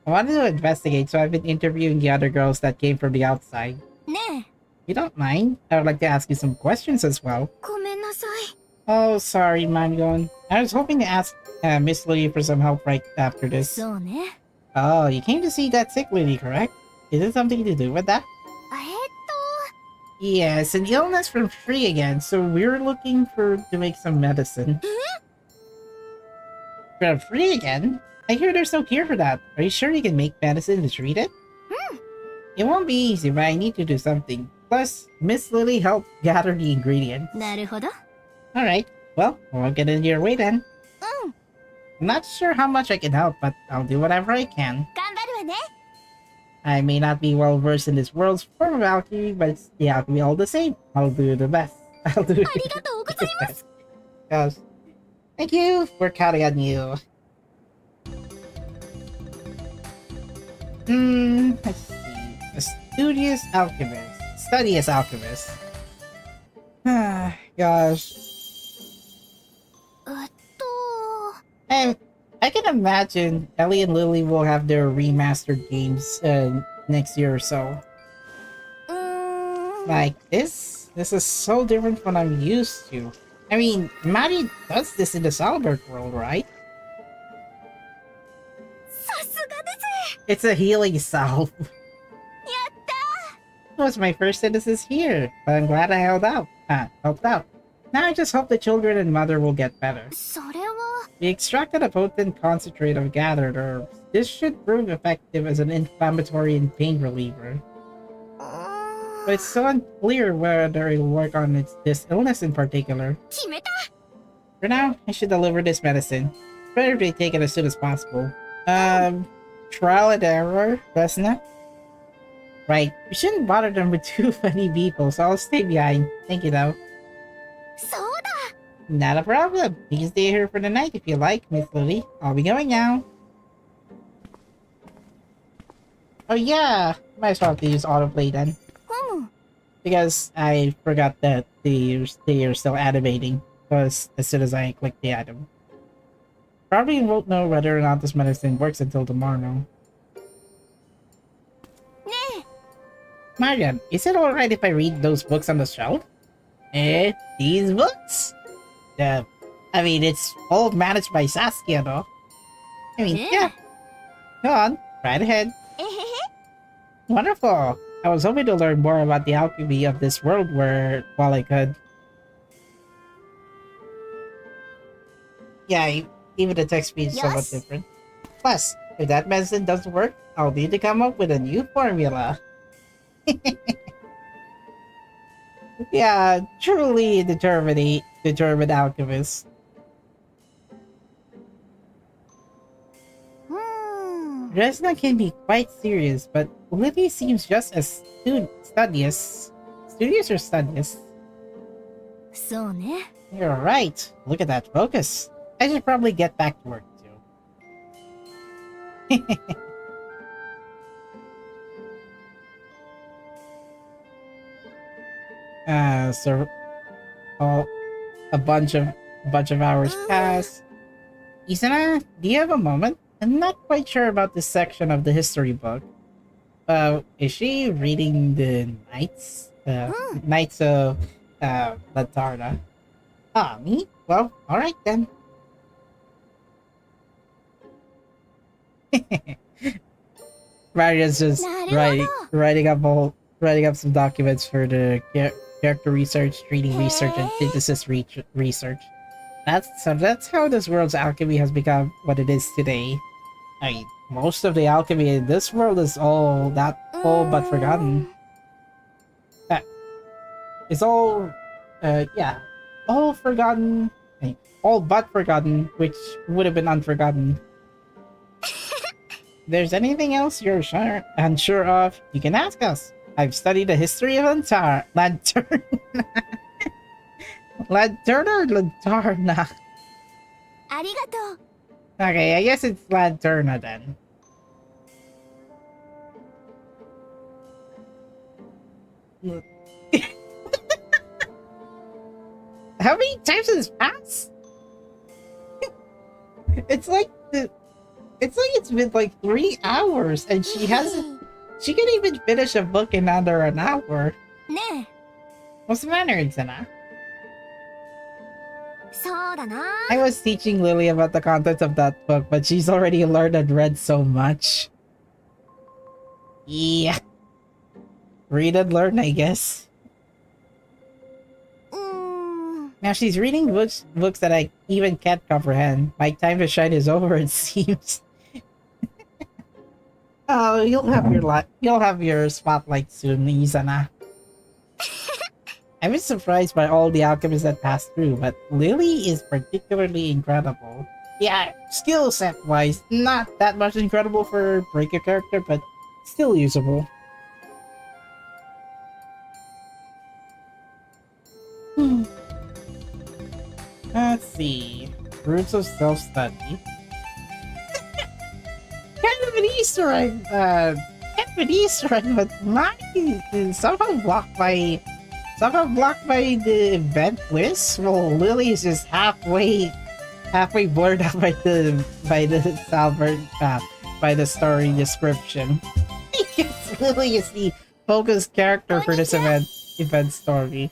I wanted to investigate, so I've been interviewing the other girls that came from the outside. You don't mind? I would like to ask you some questions as well. Oh, sorry, Marion. I was hoping to ask Miss Lilie for some help right after this. Oh, you came to see that sick lady, correct? Is it something to do with that? Yes, an illness from free again, so we're looking to make some medicine. From free again? I hear there's no cure for that. Are you sure you can make medicine to treat it? It won't be easy, but I need to do something. Plus, Miss Lilie helped gather the ingredients. Alright, well, I won't get in your way then. I'm not sure how much I can help, but I'll do whatever I can. I may not be well versed in this world's form of alchemy, but it's the alchemy all the same. I'll do the best. I'll do the best. Gosh. Thank you. We're counting on you. Let's see. A studious alchemist. Ah, gosh. I can imagine Elie and Lilie will have their remastered games next year or so. Like, this is so different from what I'm used to. I mean, Mari does this in the Salburg world, right? It's a healing salve. It was my first citizens here, but I'm glad I helped out. Now I just hope the children and mother will get better. He extracted a potent concentrate of gathered herbs. This should prove effective as an inflammatory and pain reliever. But it's so unclear whether it'll work on this illness in particular. For now, I should deliver this medicine. Better to take it as soon as possible. Trial and error, Resna? Right, we shouldn't bother them with too many people, so I'll stay behind. Thank you, though. Not a problem. You can stay here for the night if you like, Miss Lilie. I'll be going now. Oh yeah, might as well have to use autoplay then. Because I forgot that they are still animating. Because as soon as I click the item. Probably won't know whether or not this medicine works until tomorrow. Marian, is it alright if I read those books on the shelf? These books? I mean, it's all managed by Saskia, though. I mean, yeah. Go on, right ahead. Wonderful. I was hoping to learn more about the alchemy of this world while I could. Yeah, even the text speech is somewhat different. Plus, if that medicine doesn't work, I'll need to come up with a new formula. Yeah, truly determined alchemist. Resna can be quite serious, but Lilie seems just as studious. Studious or studious? You're right. Look at that focus. I should probably get back to work too. So a bunch of hours pass. Isana, do you have a moment? I'm not quite sure about this section of the history book. Is she reading the Knights? Knights of Lantarna? Ah, me? Well, alright then. Maria's just writing up some documents for the character research, treating research, and synthesis research. That's how this world's alchemy has become what it is today. I mean, most of the alchemy in this world is all but forgotten. It's all forgotten. All but forgotten, which would have been unforgotten. If there's anything else you're unsure of, you can ask us. I've studied the history of Lantarna. Lantarna. Okay, I guess it's Lantarna then. How many times has this passed? It's like it's been like 3 hours and she can't even finish a book in under an hour. What's the matter, Zena? I was teaching Lilie about the contents of that book, but she's already learned and read so much. Yeah. Read and learn, I guess. Now she's reading books that I even can't comprehend. My time to shine is over, it seems. Oh, you'll have your spotlight soon, Izana. I've been surprised by all the alchemists that passed through, but Lilie is particularly incredible. Yeah, skill set wise, not that much incredible for breaker character, but still usable. Let's see. Roots of self-study. Kind of an Easter egg, but mine is somehow blocked by the event list. Well, Lilie is just halfway blurred out by the Salburg by the story description. Yes, Lilie is the focused character for this event story.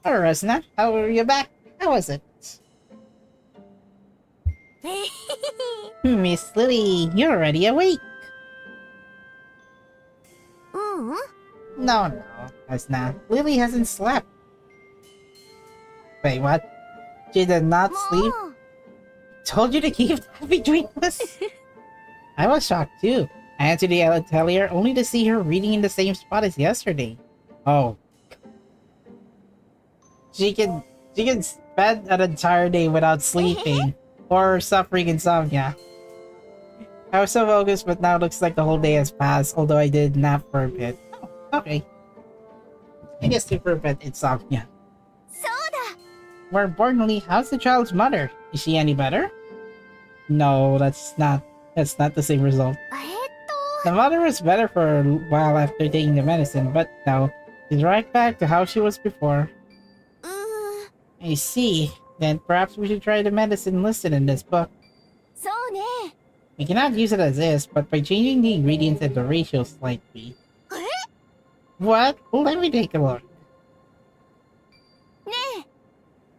Hello, Resna. How are you back? How was it? Miss Lilie, you're already awake. No, Resna. Lilie hasn't slept. Wait, what? She did not sleep? told you to keep that between us? I was shocked too. I went to the Atelier only to see her reading in the same spot as yesterday. Oh. She can spend an entire day without sleeping or suffering insomnia. I was so focused, but now it looks like the whole day has passed, although I did nap for a bit. Oh, okay. I guess to prevent insomnia. More importantly, how's the child's mother? Is she any better? No, that's not the same result. The mother was better for a while after taking the medicine, but no, she's right back to how she was before. I see. Then perhaps we should try the medicine listed in this book. We cannot use it as is, but by changing the ingredients and the ratio slightly. What? Let me take a look.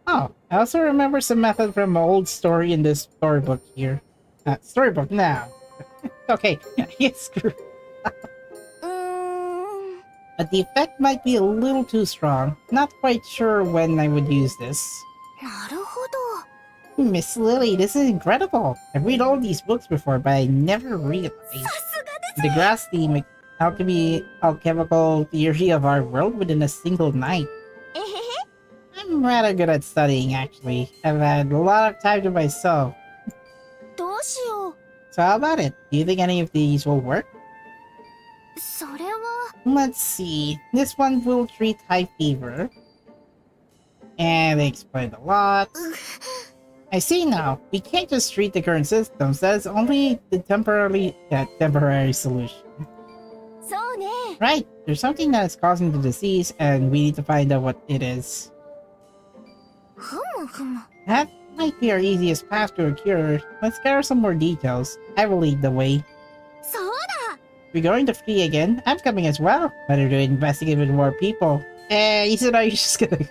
Oh, I also remember some method from an old story in this storybook here. Storybook now. Okay, get screwed. But the effect might be a little too strong. Not quite sure when I would use this. Miss Lilie, this is incredible. I've read all these books before, but I never realized the grasp the alchemical theory of our world within a single night. I'm rather good at studying, actually. I've had a lot of time to myself. So how about it? Do you think any of these will work? Let's see. This one will treat high fever. And they explained a lot. I see now. We can't just treat the current symptoms. That is only the temporary solution. Right. There's something that is causing the disease, and we need to find out what it is. That might be our easiest path to a cure. Let's gather some more details. I will lead the way. We're going to flee again? I'm coming as well. Better to investigate with more people. Isn't are you just gonna...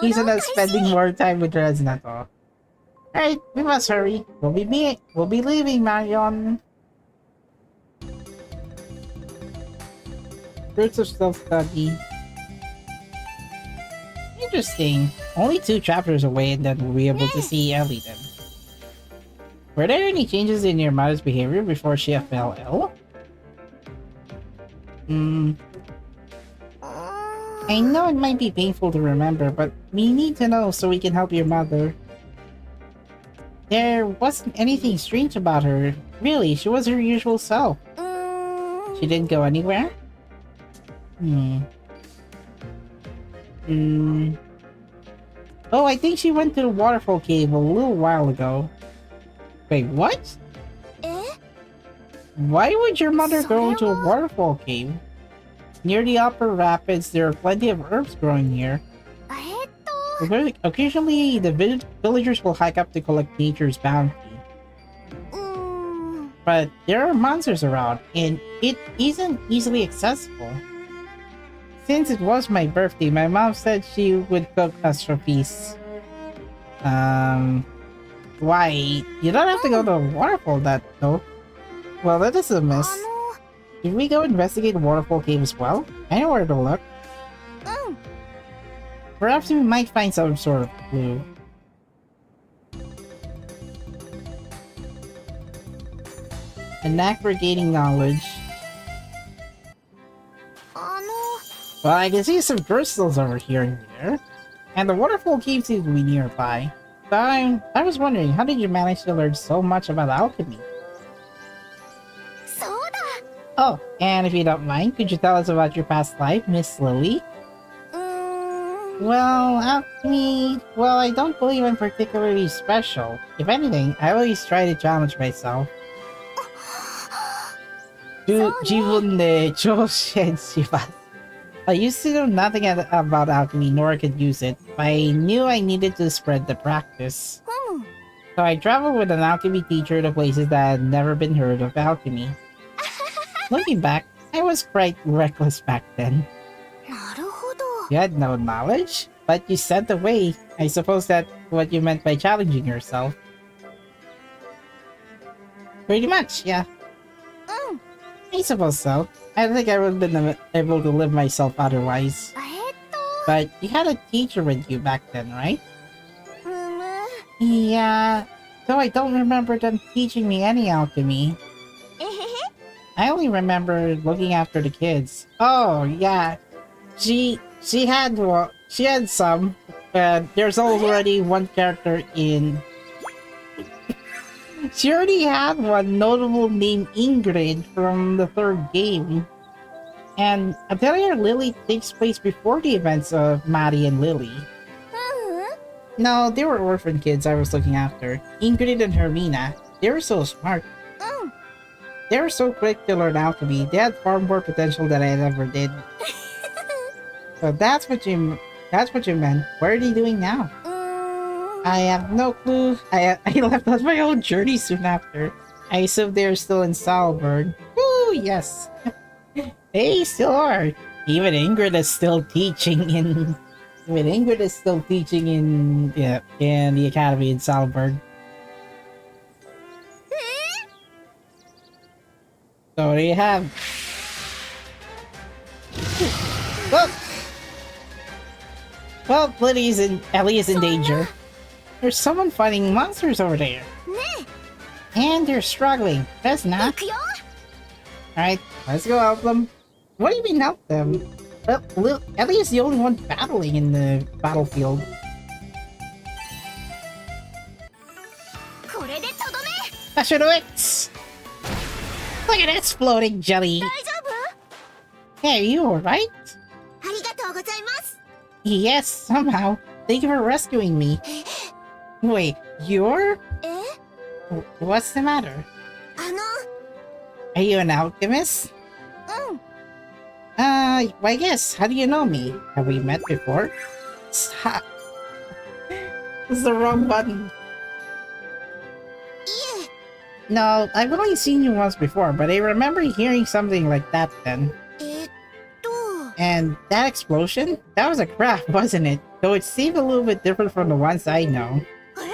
Isn't that spending more time with Resna to? Alright, we must hurry. We'll be leaving, Marion. Fruits of self-study. Interesting. Only 2 chapters away and then we'll be able to see Elie then. Were there any changes in your mother's behavior before she fell ill? I know it might be painful to remember, but we need to know so we can help your mother. There wasn't anything strange about her. Really, she was her usual self. She didn't go anywhere? Oh, I think she went to the waterfall cave a little while ago. Wait, what? Why would your mother go to a waterfall cave? Near the upper rapids, there are plenty of herbs growing here. Occasionally, the villagers will hike up to collect nature's bounty. But there are monsters around, and it isn't easily accessible. Since it was my birthday, my mom said she would cook us for feasts. Why? You don't have to go to a waterfall though. Well, that is a miss. Should we go investigate the waterfall cave as well? I know where to look. Perhaps we might find some sort of clue. A knack for gaining knowledge. Well, I can see some crystals over here and there. And the waterfall cave seems to be nearby. So I was wondering, how did you manage to learn so much about alchemy? Oh, and if you don't mind, could you tell us about your past life, Miss Lilie? Well, alchemy... Well, I don't believe I'm particularly special. If anything, I always try to challenge myself. I used to know nothing about alchemy, nor could use it, but I knew I needed to spread the practice. So I traveled with an alchemy teacher to places that had never been heard of alchemy. Looking back, I was quite reckless back then. You had no knowledge, but you sent away. I suppose that's what you meant by challenging yourself. Pretty much, yeah. I suppose so. I don't think I would have been able to live myself otherwise. But you had a teacher with you back then, right? Yeah. Though I don't remember them teaching me any alchemy. えへへ I only remember looking after the kids. Oh, yeah. She had some. There's already one character in... She already had one notable named Ingrid from the third game. And Atelier Lilie takes place before the events of Maddie and Lilie. うん No, they were orphan kids I was looking after. Ingrid and Hermina. They were so smart. うん They were so quick to learn alchemy. They had far more potential than I ever did. So that's what you meant. What are they doing now? うーん I have no clue. I left on my own journey soon after. I assume they're still in Salburg. Woo, yes. They still are. Even Ingrid is still teaching in the academy in Salburg. So they have. Well, Elie is in danger. There's someone fighting monsters over there. ね And they're struggling. Resna. え行くよ Alright, let's go help them. What do you mean help them? Well, Elie is the only one battling in the battlefield. これでとどめ That should do it! Look at exploding jelly! 大丈夫 Hey, are you alright? ありがとうございます Yes, somehow. Thank you for rescuing me. Wait, you're? え What's the matter? あの Are you an alchemist? うん Well, I guess. How do you know me? Have we met before? Stop. This is the wrong button. いえ No, I've only seen you once before, but I remember hearing something like that then. と And that explosion? That was a craft, wasn't it? Though it seemed a little bit different from the ones I know. あれ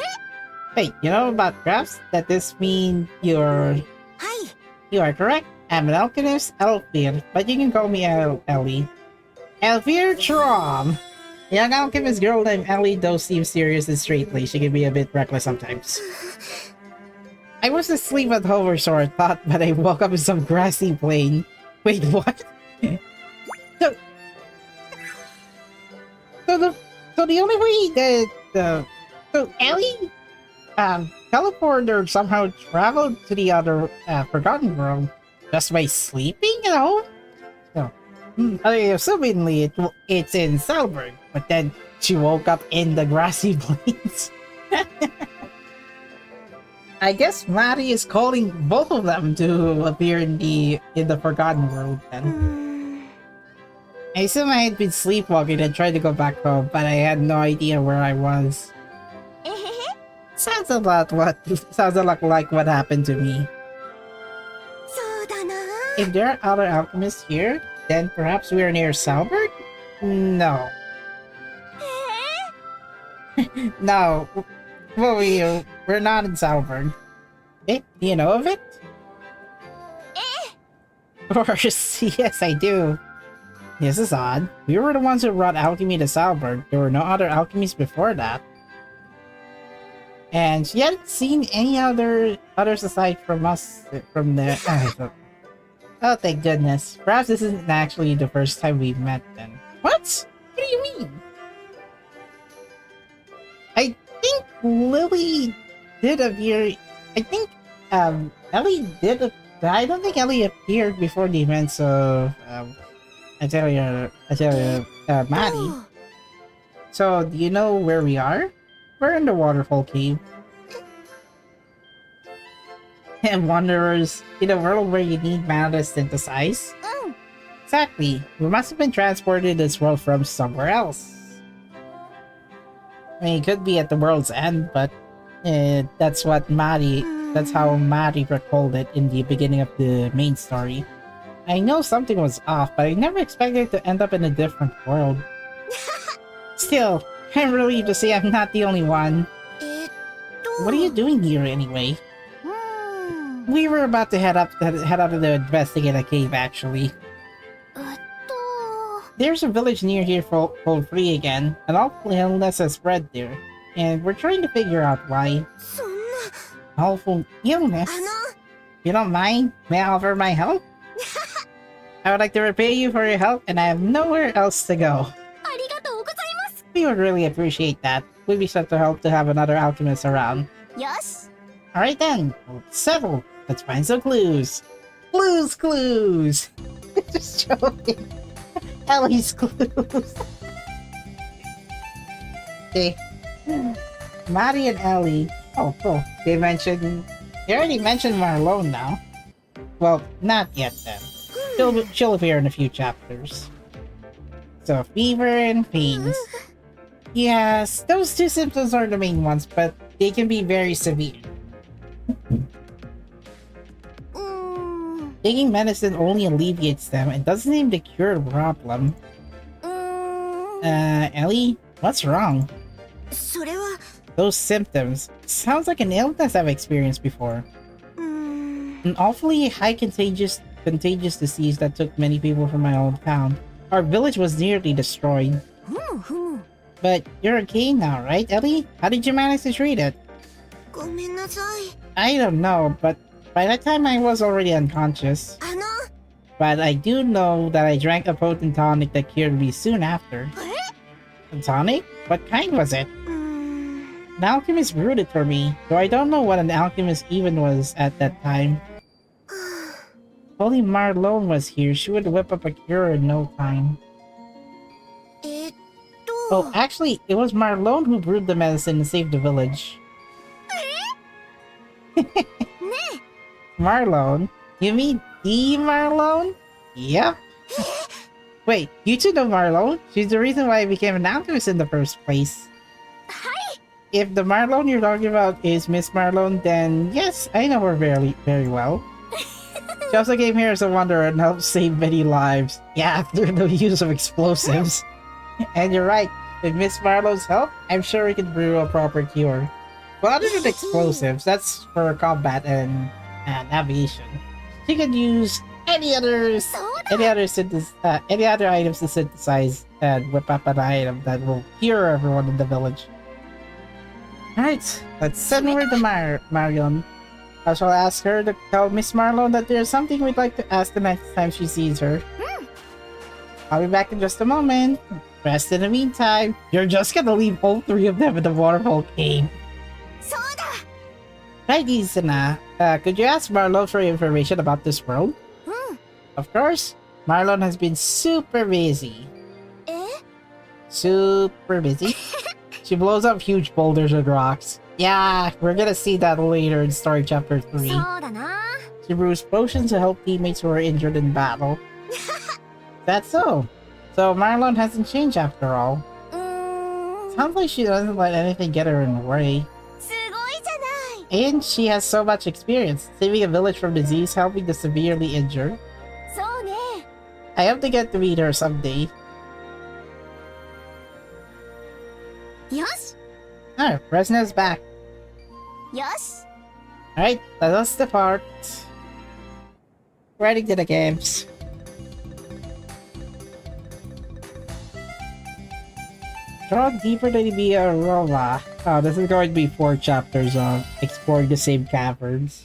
Hey, you know about crafts? That this mean you're... はい You are correct. I'm an alchemist, Elfir, but you can call me Elie. Elfir Trom! A young alchemist girl named Elie, though seems serious and straightly, she can be a bit reckless sometimes. I was asleep at home or so I thought, but I woke up in some grassy plain. Wait, what? So the only way that so Elie teleported or somehow traveled to the other forgotten world just by sleeping at home? No. Assumingly it's in Salburg, but then she woke up in the grassy plains. I guess Maddie is calling both of them to appear in the Forgotten World then. うーん I assume I had been sleepwalking and tried to go back home, but I had no idea where I was. えへへ Sounds a lot like what happened to me. そうだな If there are other alchemists here, then perhaps we are near Salburg? No. え No. Well, we're not in Salburg. Eh? Do you know of it? Of course, yes I do. This is odd. We were the ones who brought alchemy to Salburg. There were no other alchemies before that. And she hadn't seen any others aside from us from there. Oh, thank goodness. Perhaps this isn't actually the first time we've met then. What? What do you mean? I think Lilie did appear. I think Elie did. I don't think Elie appeared before the events of Atelier Maddie. と So, do you know where we are? We're in the waterfall cave. And wanderers in a world where you need mana to synthesize? うん Exactly. We must have been transported this world from somewhere else. I mean, it could be at the world's end, but that's how Maddie recalled it in the beginning of the main story. I know something was off, but I never expected it to end up in a different world. Still, I'm relieved to see I'm not the only one. と What are you doing here anyway? うーん We were about to head out to investigate a cave, actually. と There's a village near here called Free again, and awful illness has spread there, and we're trying to figure out why. そんな awful illness. You don't mind? May I offer my help? I would like to repay you for your help, and I have nowhere else to go. We would really appreciate that. We'd be such a help to have another alchemist around. Yes. Alright then, settle. Let's find some clues. Clues! Just joking. Elie's clues. Okay. Maddie and Elie. Oh, cool. They already mentioned Marlone now. Well, not yet then. She'll appear in a few chapters. So, fever and pains. Yes, those two symptoms are the main ones, but they can be very severe. Taking medicine only alleviates them and doesn't seem to cure the problem. Elie, what's wrong? Those symptoms. Sounds like an illness I've experienced before. An awfully high contagious disease that took many people from my hometown. Our village was nearly destroyed. But you're okay now, right, Elie? How did you manage to treat it? I don't know, but by that time I was already unconscious. But I do know that I drank a potent tonic that cured me soon after. A tonic? What kind was it? An alchemist brewed it for me, though I don't know what an alchemist even was at that time. If only Marlone was here, she would whip up a cure in no time. Oh, actually, it was Marlone who brewed the medicine and saved the village. Marlone? You mean the Marlone? Yep. Wait, you two know Marlone? She's the reason why I became an alchemist in the first place. If the Marlone you're talking about is Miss Marlone, then yes, I know her very, very well. She also came here as a wanderer and helped save many lives. Yeah, through the use of explosives. And you're right, with Miss Marlowe's help, I'm sure we can brew a proper cure. But other than explosives, that's for combat and navigation. She could use any other items to synthesize and whip up an item that will cure everyone in the village. Alright, let's send word to Marion. I shall ask her to tell Miss Marlone that there's something we'd like to ask the next time she sees her. I'll be back in just a moment. Rest in the meantime. You're just gonna leave all three of them in the waterfall cave. Right, Resna. Could you ask Marlone for information about this world? Of course. Marlone has been super busy. Super busy? She blows up huge boulders and rocks. Yeah, we're gonna see that later in story chapter 3. She brews potions to help teammates who are injured in battle. That's so. So Marlone hasn't changed after all. Sounds like she doesn't let anything get her in the way. And she has so much experience, saving a village from disease, helping the severely injured. I hope to get to meet her someday. Oh, Resna's back. Alright, let us depart. Ready to the games. Draw deeper to the Aurora. Oh, this is going to be 4 chapters of exploring the same caverns.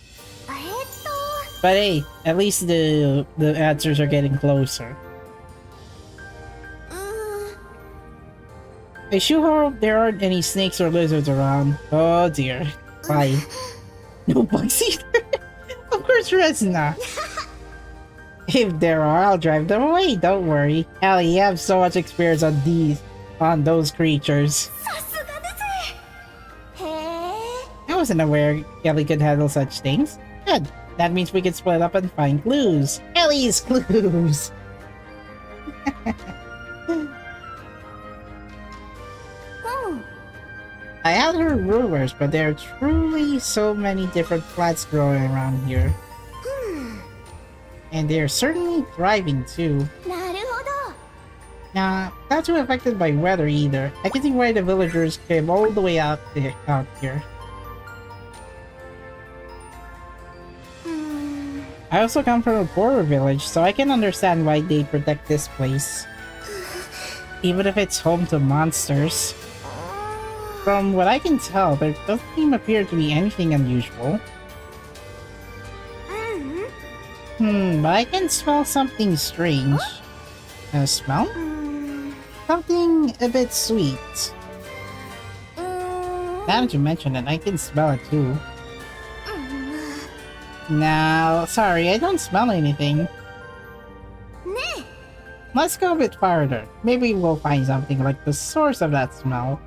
But hey, at least the answers are getting closer. I sure hope there aren't any snakes or lizards around. Oh dear. Bye. No bugs either. Of course, Resna. If there are, I'll drive them away. Don't worry. Elie, you have so much experience on those creatures. I wasn't aware Elie could handle such things. Good. That means we can split up and find clues. Elie's clues! I had heard rumors, but there are truly so many different plants growing around here. And they're certainly thriving too. Nah, not too affected by weather either. I can see why the villagers came all the way out here. I also come from a poorer village, so I can understand why they protect this place. Even if it's home to monsters. from what I can tell, there doesn't appear to be anything unusual. But I can smell something strange. Smell? Something a bit sweet. Now that you mention it, I can smell it too. No, sorry, I don't smell anything. Let's go a bit farther. Maybe we'll find something like the source of that smell.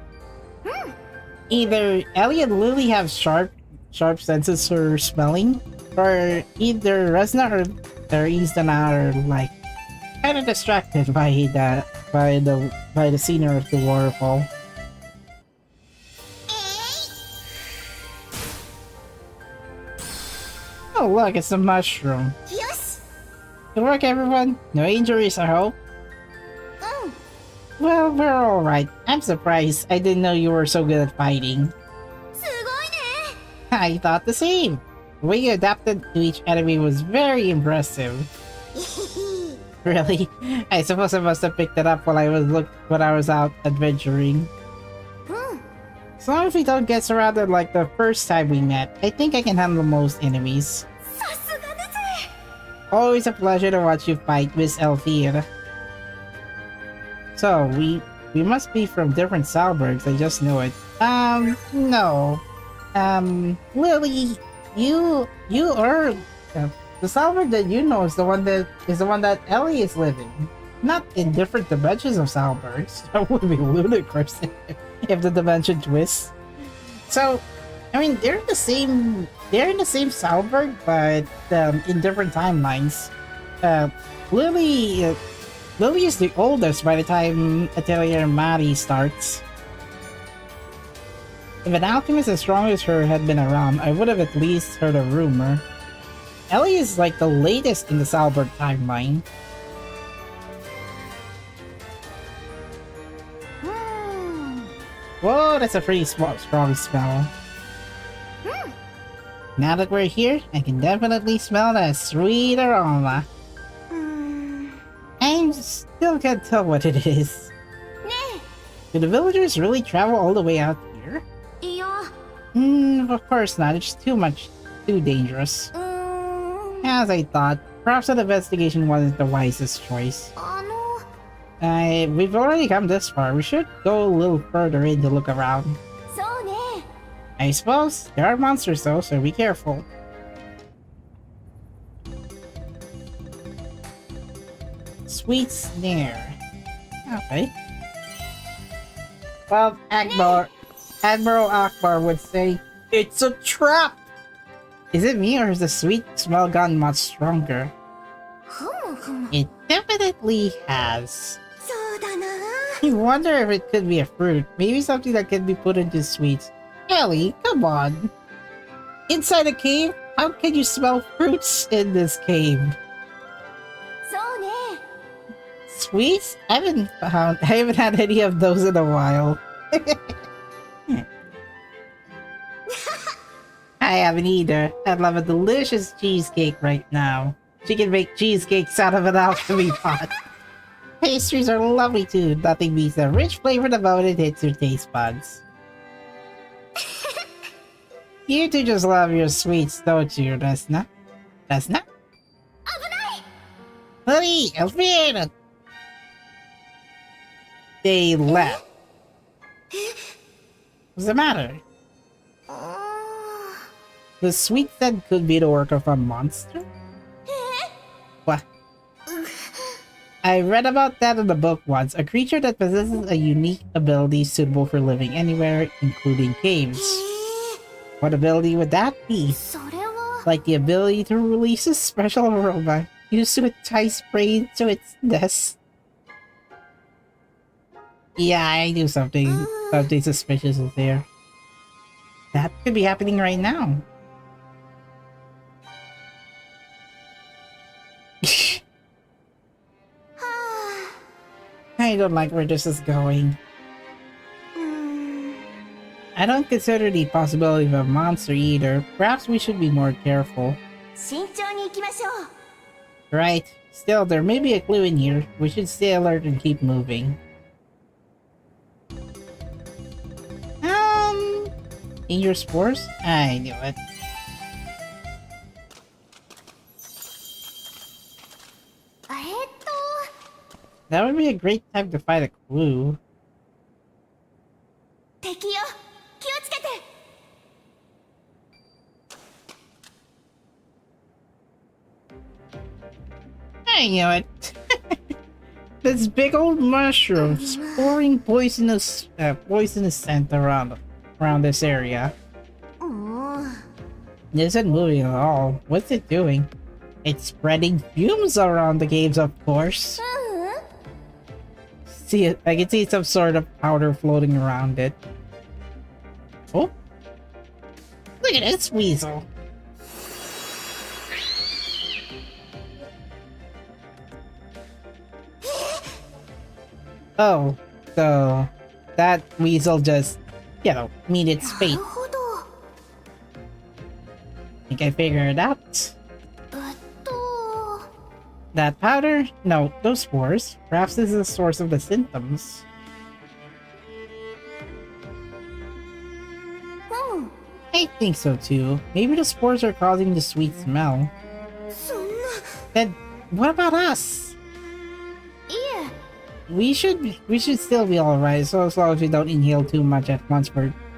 Either Elie and Lilie have sharp senses for smelling, or either Resna or Isdana are like kind of distracted by the scenery of the waterfall. Oh look, it's a mushroom. Good work, everyone. No injuries, I hope. Well, we're alright. I'm surprised. I didn't know you were so good at fighting. I thought the same. The way you adapted to each enemy was very impressive. Really? I suppose I must have picked it up while I was out adventuring. As long as we don't get surrounded like the first time we met, I think I can handle most enemies. Always a pleasure to watch you fight, Miss Elvira. So, we must be from different Salburgs, I just know it. No. Lilie, you are... the Salburg that you know is the one that Elie is living. Not in different dimensions of Salburgs. That would be ludicrous if the dimension twists. So, I mean, they're in the same Salburg, but in different timelines. Lilie is the oldest by the time Atelier Rorona starts. If an alchemist as strong as her had been around, I would have at least heard a rumor. Elie is like the latest in the Salburg timeline. Whoa, that's a pretty strong smell. Now that we're here, I can definitely smell that sweet aroma. I still can't tell what it is. Do the villagers really travel all the way out here? Of course not. It's too dangerous. As I thought, perhaps an investigation wasn't the wisest choice. We've already come this far. We should go a little further in to look around. I suppose. There are monsters though, so be careful. Sweet snare. Okay. Well, Admiral Akbar would say, it's a trap! Is it me or has the sweet smell gotten much stronger? It definitely has. I wonder if it could be a fruit. Maybe something that can be put into sweets. Elie, come on. Inside a cave? How can you smell fruits in this cave? Sweets? I haven't had any of those in a while. I haven't either. I'd love a delicious cheesecake right now. She can make cheesecakes out of an alchemy pot. Pastries are lovely too. Nothing beats the rich flavor the moment it hits your taste buds. You two just love your sweets, don't you, Resna? Resna? Hurry, Elvira! They left. What's the matter? The sweet scent could be the work of a monster? What? I read about that in the book once. A creature that possesses a unique ability suitable for living anywhere, including caves. What ability would that be? Like the ability to release a special aroma used to entice prey to its nest. Yeah, I knew something suspicious is there. That could be happening right now. I don't like where this is going. I don't consider the possibility of a monster either. Perhaps we should be more careful. Right. Still, there may be a clue in here. We should stay alert and keep moving. Dangerous spores? I knew it. That would be a great time to find a clue. I knew it. This big old mushroom pouring poisonous scent around this area. It isn't moving at all. What's it doing? It's spreading fumes around the caves, of course. See it? I can see some sort of powder floating around it. Oh! Look at this weasel! Oh, so that weasel just, you know, meet its fate. Think I figured it out. That powder? No, those spores. Perhaps this is the source of the symptoms. I think so too. Maybe the spores are causing the sweet smell. Then what about us? We should still be alright, so as long as we don't inhale too much at once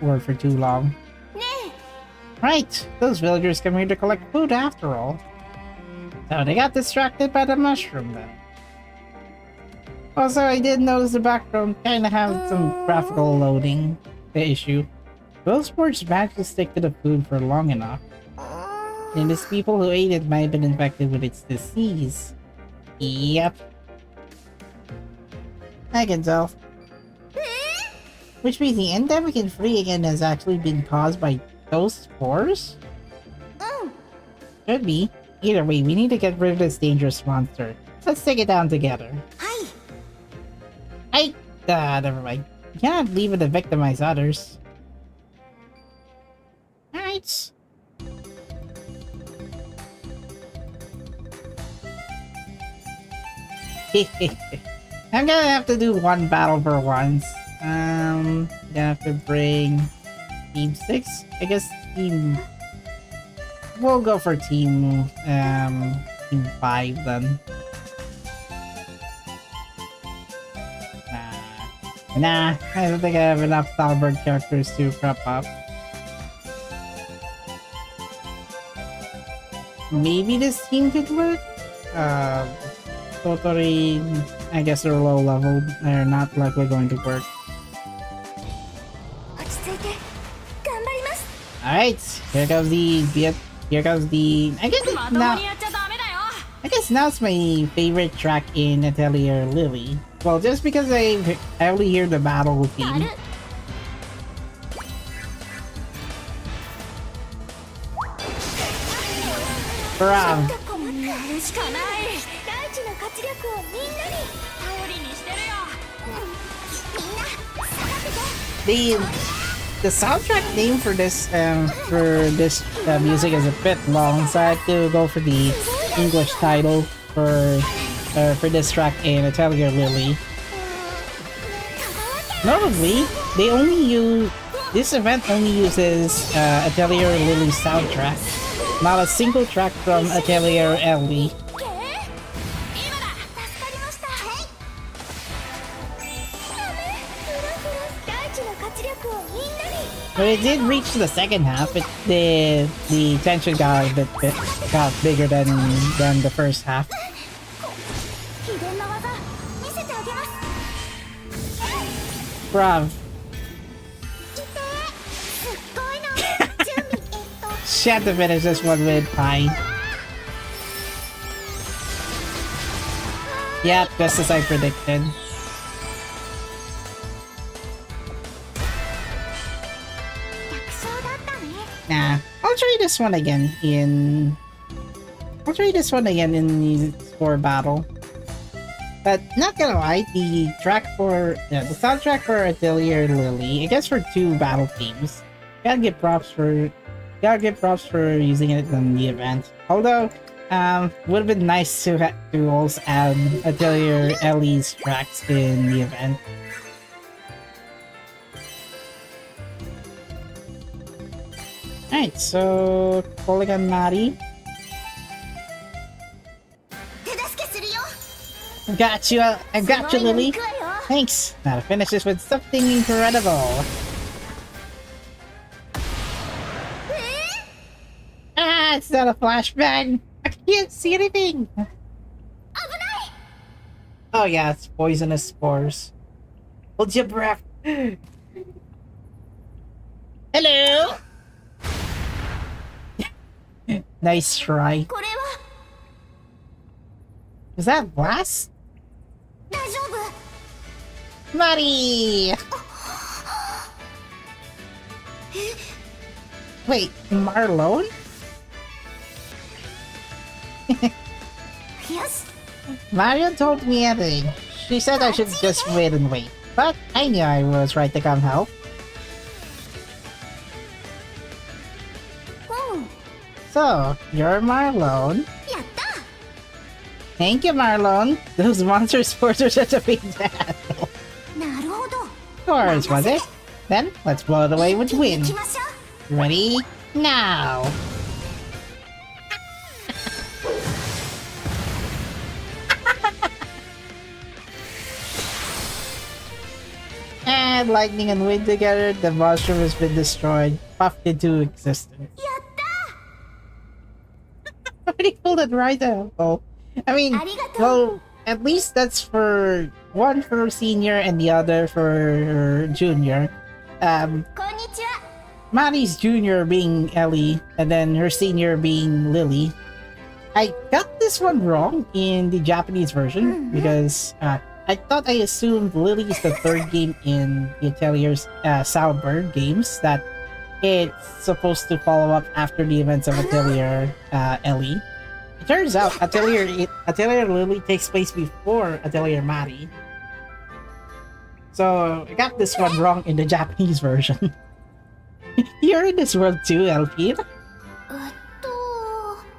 or for too long. Right, those villagers come here to collect food after all. So they got distracted by the mushroom then. Also, I did notice the background kinda have some graphical loading issue. Those spores managed to stick to the food for long enough. And these people who ate it might have been infected with its disease. Yep. I can tell. Which means the endemic in Free again has actually been caused by those spores? Could be. Either way, we need to get rid of this dangerous monster. Let's take it down together. Never mind. You cannot leave it to victimize others. Alright. I'm gonna have to do one battle for once. Gonna have to bring Team 6. I guess we'll go for Team 5 then. Nah, I don't think I have enough Salburg characters to prep up. Maybe this team could work? Totally, I guess they're low level. They're not likely going to work. Alright, here comes I guess now it's my favorite track in Atelier Lilie. Well, just because I only hear the battle theme. Bruh. The soundtrack name for this music is a bit long, so I had to go for the English title for this track in Atelier Lilie. Notably, this event only uses Atelier Lilie's soundtrack, not a single track from Atelier Elie. When it did reach the second half, the tension got a bit bigger than the first half. Bruv. She had to finish this one with Pine. Yep, just as I predicted. Nah, I'll try this one again in the score battle. But not gonna lie, the soundtrack for Atelier Lilie, I guess for 2 battle themes, gotta give props for using it in the event. Although, would have been nice to also add Atelier Elie's tracks in the event. Alright, so calling on Mari. Got you, I got you, Lilie. Thanks. Now to finish this with something incredible. Ah, it's not a flashbang. I can't see anything. Oh yeah, it's poisonous spores. Hold your breath. Hello. Nice try. Is that blast? Mari! Wait, Marlone? Yes. Marion told me everything. She said I should just wait and wait. But I knew I was right to come help. So, you're Marlone. Thank you, Marlone. Those monster sports are such a big battle. Of course, was it? Then, let's blow it away with wind. Ready? Now! And lightning and wind together, the monster has been destroyed, puffed into existence. Pretty cool that right there. Oh, I mean, well, at least that's for one for senior and the other for junior. Mari's junior being Elie, and then her senior being Lilie. I got this one wrong in the Japanese version because I thought I assumed Lilie is the third game in the Atelier Salburg games, that it's supposed to follow up after the events of Atelier Elie. It turns out Atelier Lilie takes place before Atelier Mari. So I got this one wrong in the Japanese version. You're in this world too, Alpine.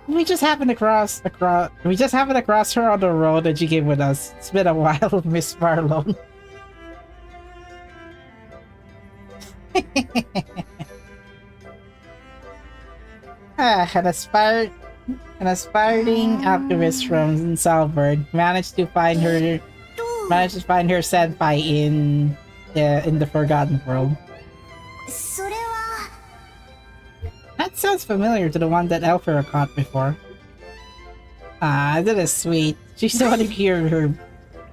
We just happened across her on the road and she came with us. It's been a while, Miss Marlone. An aspiring alchemist from Salburg managed to find her senpai in the Forgotten World. That sounds familiar to the one that Elfira caught before. Ah, that is sweet. She's the one who cured her.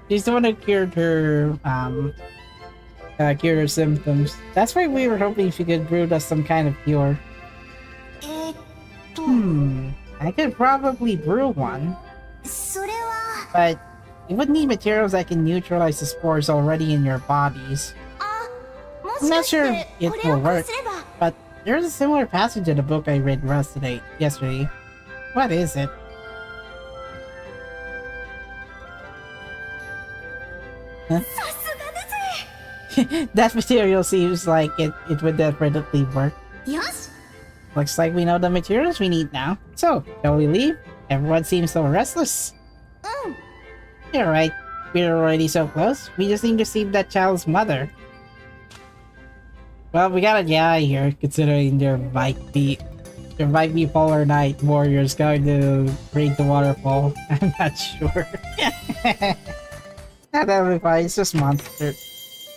She's the one who cured her symptoms. That's why we were hoping she could brew us some kind of cure. I could probably brew one. But you would need materials that can neutralize the spores already in your bodies. I'm not sure if it will work, but there's a similar passage in the book I read yesterday. What is it? Huh? That material seems like it would definitely work. Yes. Looks like we know the materials we need now. So, shall we leave? Everyone seems so restless. You're right. We're already so close. We just need to save that child's mother. Well, we gotta get out of here, considering there might be Polar Knight warriors going to raid the waterfall. I'm not sure. That'll be fine. It's just monsters.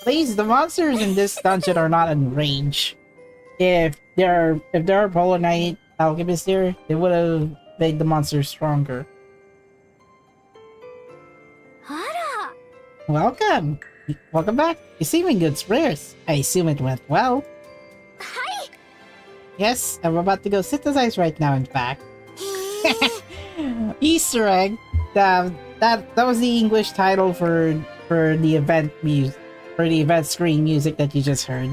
Please, the monsters in this dungeon are not in range. If there are Polar Knight alchemists here, they would have made the monsters stronger. Welcome! Welcome back. You seem in good spirits. I assume it went well. Hi. Yes, I'm about to go synthesize right now, in fact. Easter egg. That was the English title for the event music, for the event screen music that you just heard.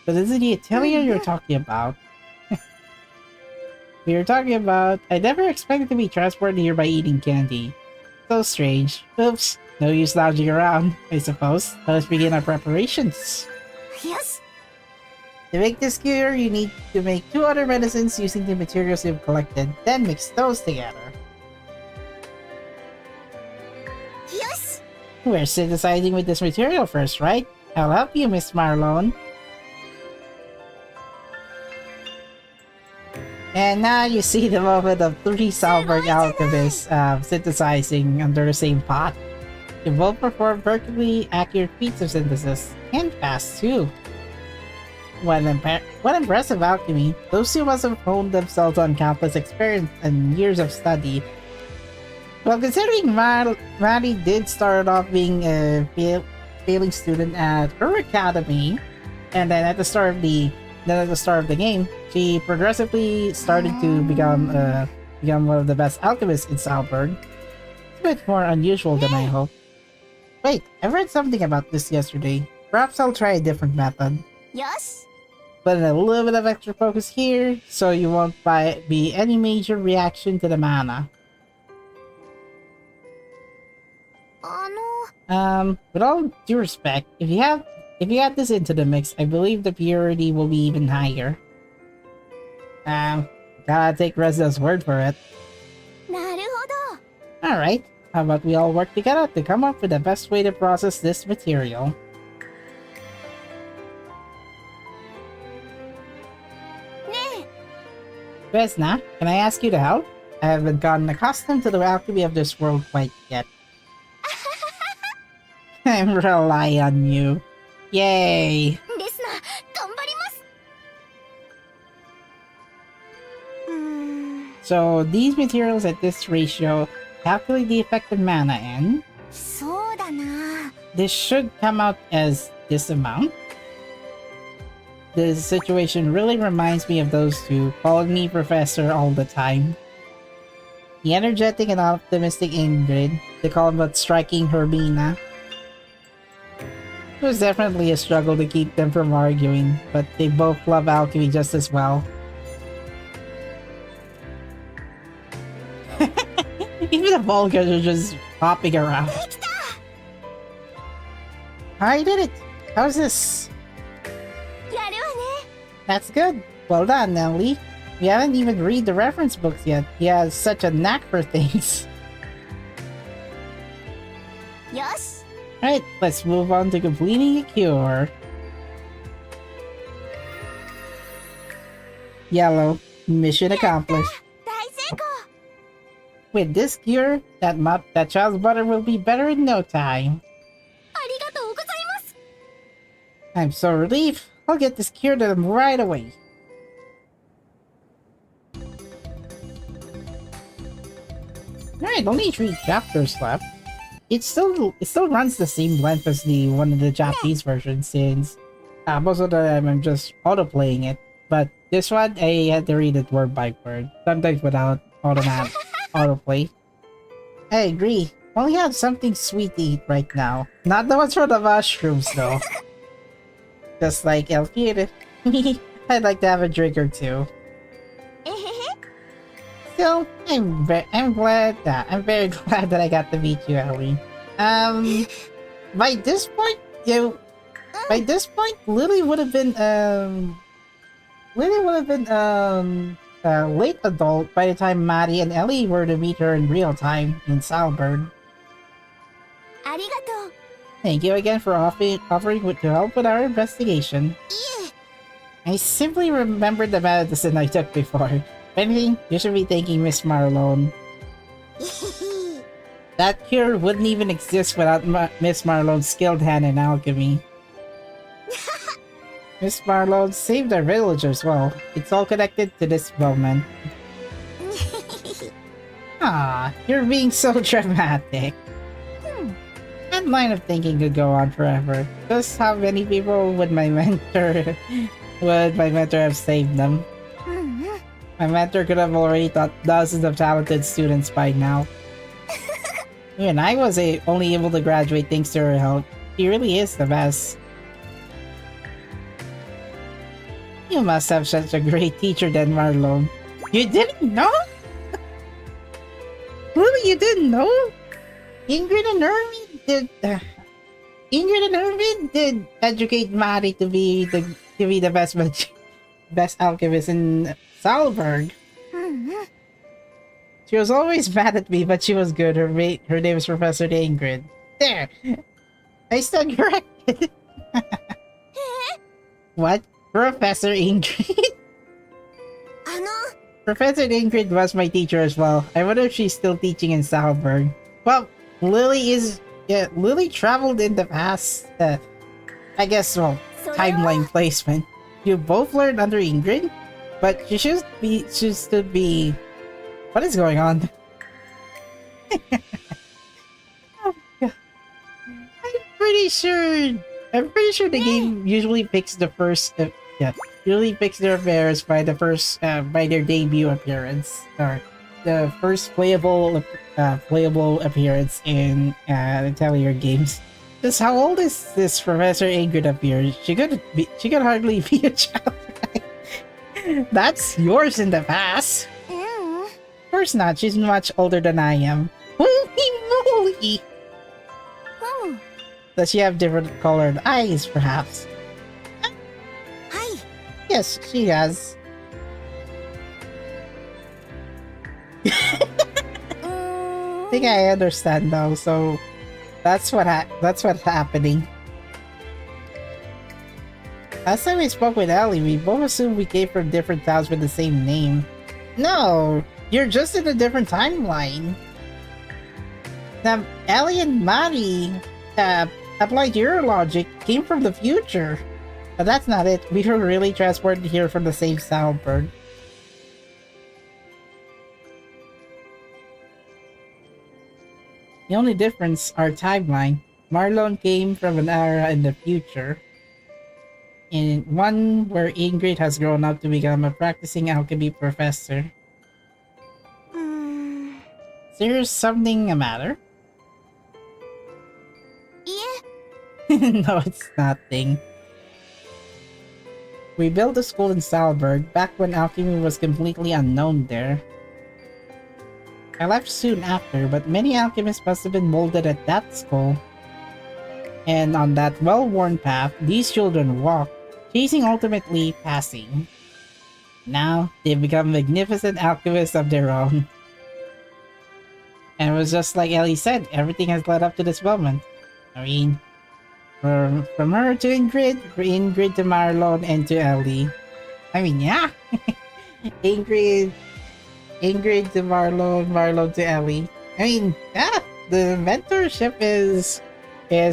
But is it the Atelier you're talking about? We were talking about... I never expected to be transported here by eating candy. So strange. Oops. No use lounging around, I suppose. Let's begin our preparations. Yes. To make this cure, you need to make 2 other medicines using the materials you've collected, then mix those together. Yes. We're synthesizing with this material first, right? I'll help you, Miss Marlone. And now you see the moment of three Salburg alchemists synthesizing under the same pot. They both perform perfectly accurate feats of synthesis, and fast too. What impressive alchemy. Those two must have honed themselves on countless experience and years of study. Well, considering Maddie did start off being a failing student at her academy, and then at the start of the game, she progressively started to become one of the best alchemists in Salburg. It's a bit more unusual than I hoped. Wait, I read something about this yesterday. Perhaps I'll try a different method. Yes. Put in a little bit of extra focus here, so you won't be any major reaction to the mana. With all due respect, if you add this into the mix, I believe the purity will be even higher. Gotta take Resna's word for it. なるほど。 Alright, how about we all work together to come up with the best way to process this material? Resna, can I ask you to help? I haven't gotten accustomed to the alchemy of this world quite yet. I'm relying on you. Yay! レスナ、頑張ります。So these materials at this ratio calculate the effective mana and そうだな。 this should come out as this amount. This situation really reminds me of those two, calling me professor all the time. The energetic and optimistic Ingrid, they call him but striking Herbina. It was definitely a struggle to keep them from arguing, but they both love alchemy just as well. Even the Vulgars are just hopping around. I did it! How's this? やるわね。 That's good. Well done, Elie. We haven't even read the reference books yet. He has such a knack for things. よし。 Alright, let's move on to completing a cure. Yellow. Mission accomplished. 大成功。 With this cure, that child's butter will be better in no time. ありがとうございます。 I'm so relieved. I'll get this cure to them right away. Alright, only 3 chapters left. It still runs the same length as the one of the Japanese versions, since most of the time I'm just auto-playing it. But this one, I had to read it word by word, sometimes without autoplay. I agree. Only have something sweet to eat right now. Not the ones from the mushrooms, though. Just like Elfie. I'd like to have a drink or two. Still, I'm very glad that I got to meet you, Elie. By this point, Lilie would have been late adult by the time Maddie and Elie were to meet her in real time in Salburg. ありがとう。 Thank you again for offering to help with our investigation. いえ。 I simply remembered the medicine I took before. If anything, you should be thanking Miss Marlone. That cure wouldn't even exist without Miss Marlone's skilled hand in alchemy. Miss Marlone saved our village as well. It's all connected to this moment. Ah, you're being so dramatic. That line of thinking could go on forever. Just how many people would my mentor have saved them? My mentor could have already taught dozens of talented students by now. Even I was only able to graduate thanks to her help. She really is the best. You must have such a great teacher then, Marlone. You didn't know? Really, you didn't know? Ingrid and Irvin did educate Maddie to be the best alchemist in Salburg. She was always mad at me, but she was good. Her name is Professor Ingrid. There! I stood corrected. What? Professor Ingrid? Professor Ingrid was my teacher as well. I wonder if she's still teaching in Salburg. Well, Lilie traveled in the past. I guess, well, timeline placement. You both learned under Ingrid, but she should still be. What is going on? Oh, God. I'm pretty sure the game usually picks the first. Usually picks their players by by their debut appearance or the first playable appearance in Atelier games. Just how old is this Professor Ingrid appears? She could hardly be a child. That's yours in the past. Of course not. She's much older than I am. Holy moly! Does she have different colored eyes, perhaps? Yes, she has. I think I understand now. So that's what's happening. Last time we spoke with Elie, we both assumed we came from different towns with the same name. No, you're just in a different timeline. Now, Elie and Mari, applied to your logic, came from the future. But that's not it. We were really transported here from the same Salburg. The only difference, our timeline. Marlon came from an era in the future. In one where Ingrid has grown up to become a practicing alchemy professor. Is there something a matter? Yeah. No, it's nothing. We built a school in Salburg back when alchemy was completely unknown there. I left soon after, but many alchemists must have been molded at that school. And on that well-worn path, these children walk, chasing ultimately passing. Now, they've become magnificent alchemists of their own. And it was just like Elie said, everything has led up to this moment. I mean, from her to Ingrid, Ingrid to Marlon, and to Elie. I mean, yeah. Ingrid to Marlon, Marlon to Elie. I mean, yeah. The mentorship is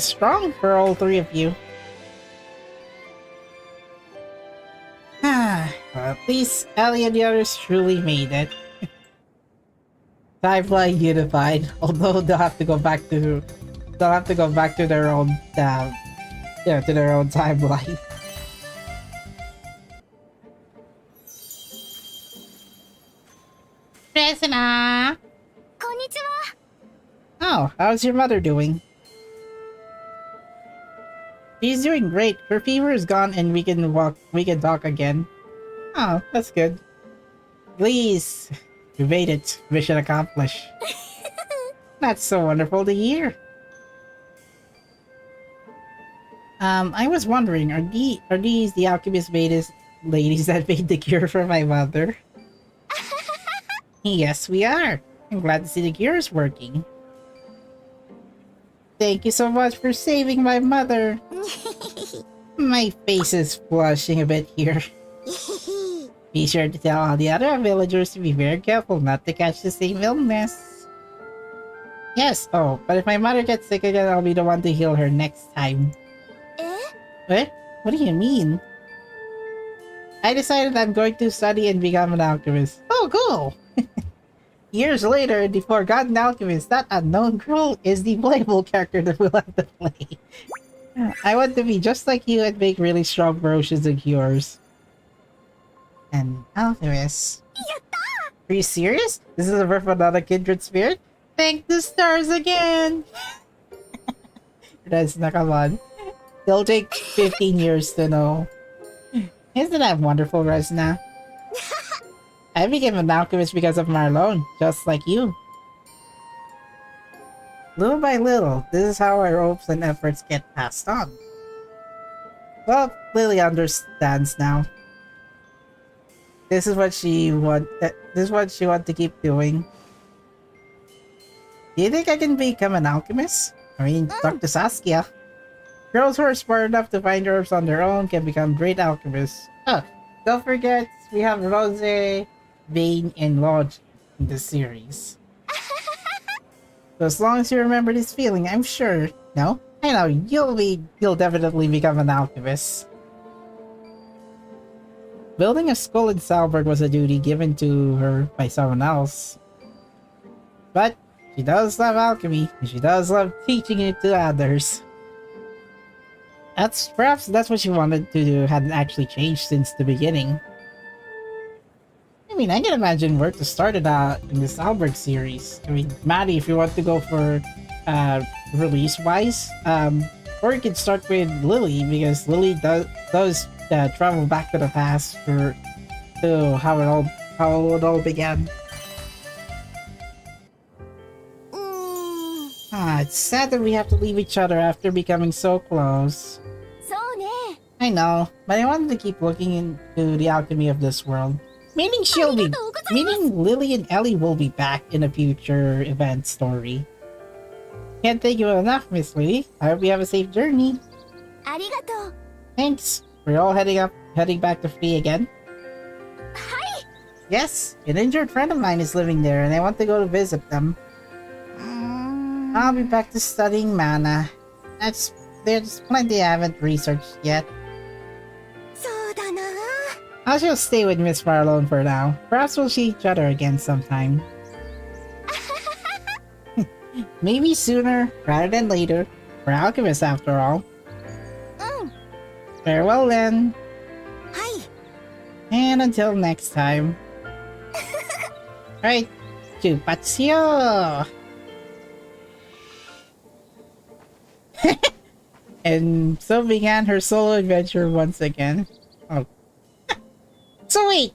strong for all three of you. Well, at least Elie and the others truly made it. Timeline unified, although they'll have to go back to their own to their own timeline. Resna! Konnichiwa! Oh, how's your mother doing? She's doing great. Her fever is gone and we can talk again. Oh, that's good. Please, we made it. Mission accomplished. That's so wonderful to hear. I was wondering, are these the alchemist ladies that made the cure for my mother? Yes, we are. I'm glad to see the cure is working. Thank you so much for saving my mother. My face is flushing a bit here. Be sure to tell all the other villagers to be very careful not to catch the same illness. Yes, oh, but if my mother gets sick again, I'll be the one to heal her next time. What? What do you mean? I decided I'm going to study and become an alchemist. Oh, cool! Years later, the forgotten alchemist, that unknown girl, is the playable character that we'll have to play. I want to be just like you and make really strong potions and cures. An alchemist. Are you serious? This is a birth of another kindred spirit? Thank the stars again! Resna, come on. It'll take 15 years to know. Isn't that wonderful, Resna? I became an alchemist because of Marlon, just like you. Little by little, this is how our hopes and efforts get passed on. Well, Lilie understands now. This is what she want to keep doing. Do you think I can become an alchemist? I mean, talk to Saskia. Girls who are smart enough to find herbs on their own can become great alchemists. Oh, don't forget, we have Rose, Vane and Logi in this series. So as long as you remember this feeling, I'm sure, no? I know, you'll definitely become an alchemist. Building a school in Salburg was a duty given to her by someone else. But she does love alchemy, and she does love teaching it to others. Perhaps that's what she wanted to do hadn't actually changed since the beginning. I mean, I can imagine where to start it in the Salburg series. I mean, Maddie, if you want to go for release-wise, or you can start with Lilie, because Lilie does travel back to the past to how it all began. It's sad that we have to leave each other after becoming so close. I know, but I wanted to keep looking into the alchemy of this world. Meaning Lilie and Elie will be back in a future event story. Can't thank you enough, Miss Lilie. I hope you have a safe journey. Thanks. We're all heading back to Flee again. Yes, an injured friend of mine is living there, and I want to go to visit them. I'll be back to studying mana. There's plenty I haven't researched yet. I shall stay with Miss Marlone for now. Perhaps we'll see each other again sometime. Maybe sooner rather than later. We're alchemists after all. Farewell then. And until next time. Alright, Chupaccio! And so began her solo adventure once again. Oh. So wait!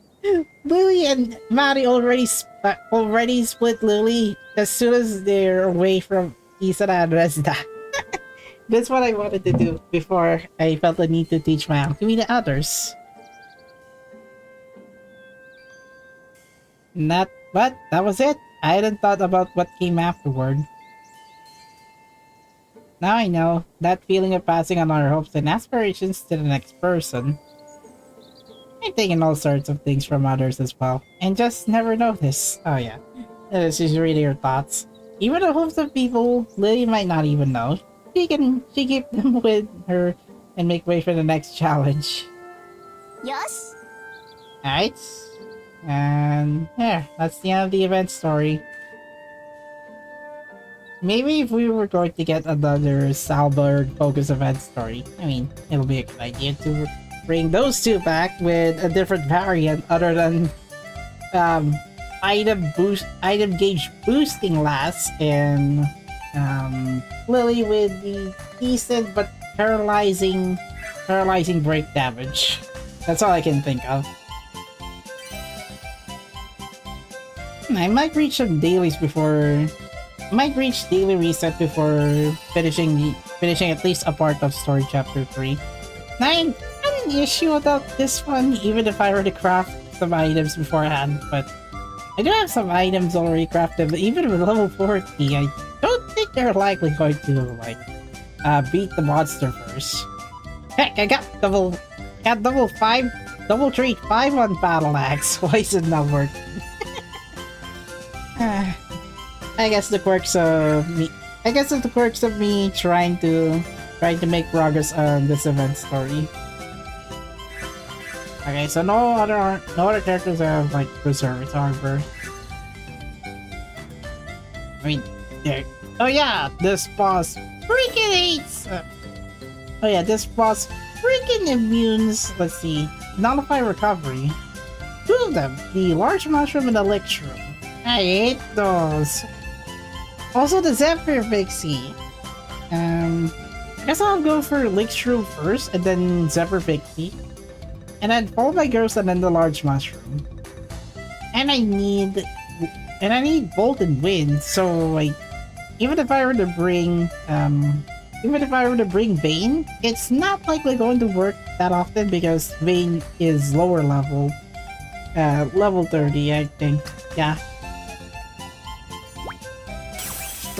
Lilie and Mari already split Lilie as soon as they're away from Isara and Resna. That's what I wanted to do before I felt the need to teach my alchemy to others. But that was it. I hadn't thought about what came afterward. Now I know, that feeling of passing on our hopes and aspirations to the next person. I've taken all sorts of things from others as well, and just never notice. Oh yeah, this is reading your thoughts. Even the hopes of people Lilie might not even know. She keep them with her and make way for the next challenge. Yes. Alright. And there, that's the end of the event story. Maybe if we were going to get another Salburg focus event story, I mean, it'll be a good idea to bring those two back with a different variant other than item gauge boosting last, and Lilie with the decent but paralyzing break damage. That's all I can think of. I might reach some dailies before. Might reach daily reset before finishing at least a part of story chapter 3. Now, I had an issue about this one, even if I were to craft some items beforehand, but I do have some items already crafted, but even with level 40, I don't think they're likely going to, like, beat the monster first. Heck, I got double 3 5 on Battle Axe. Why is it not working? I guess the quirks of me. I guess it's the quirks of me trying to make progress on this event story. Okay, so no other characters have like preserved harbor. I mean, there. Oh yeah, this boss freaking hates. Oh yeah, this boss freaking immunes. Let's see, nullify recovery. 2 of them, the large mushroom and the lich room. I hate those. Also the Zephyr Pixie. I guess I'll go for Lich Room first, and then Zephyr Pixie. And then followed by Girls, and then the Large Mushroom. And I need Bolt and Wind, so like, even if I were to bring Vane, it's not likely going to work that often because Vane is lower level. Level 30, I think. Yeah.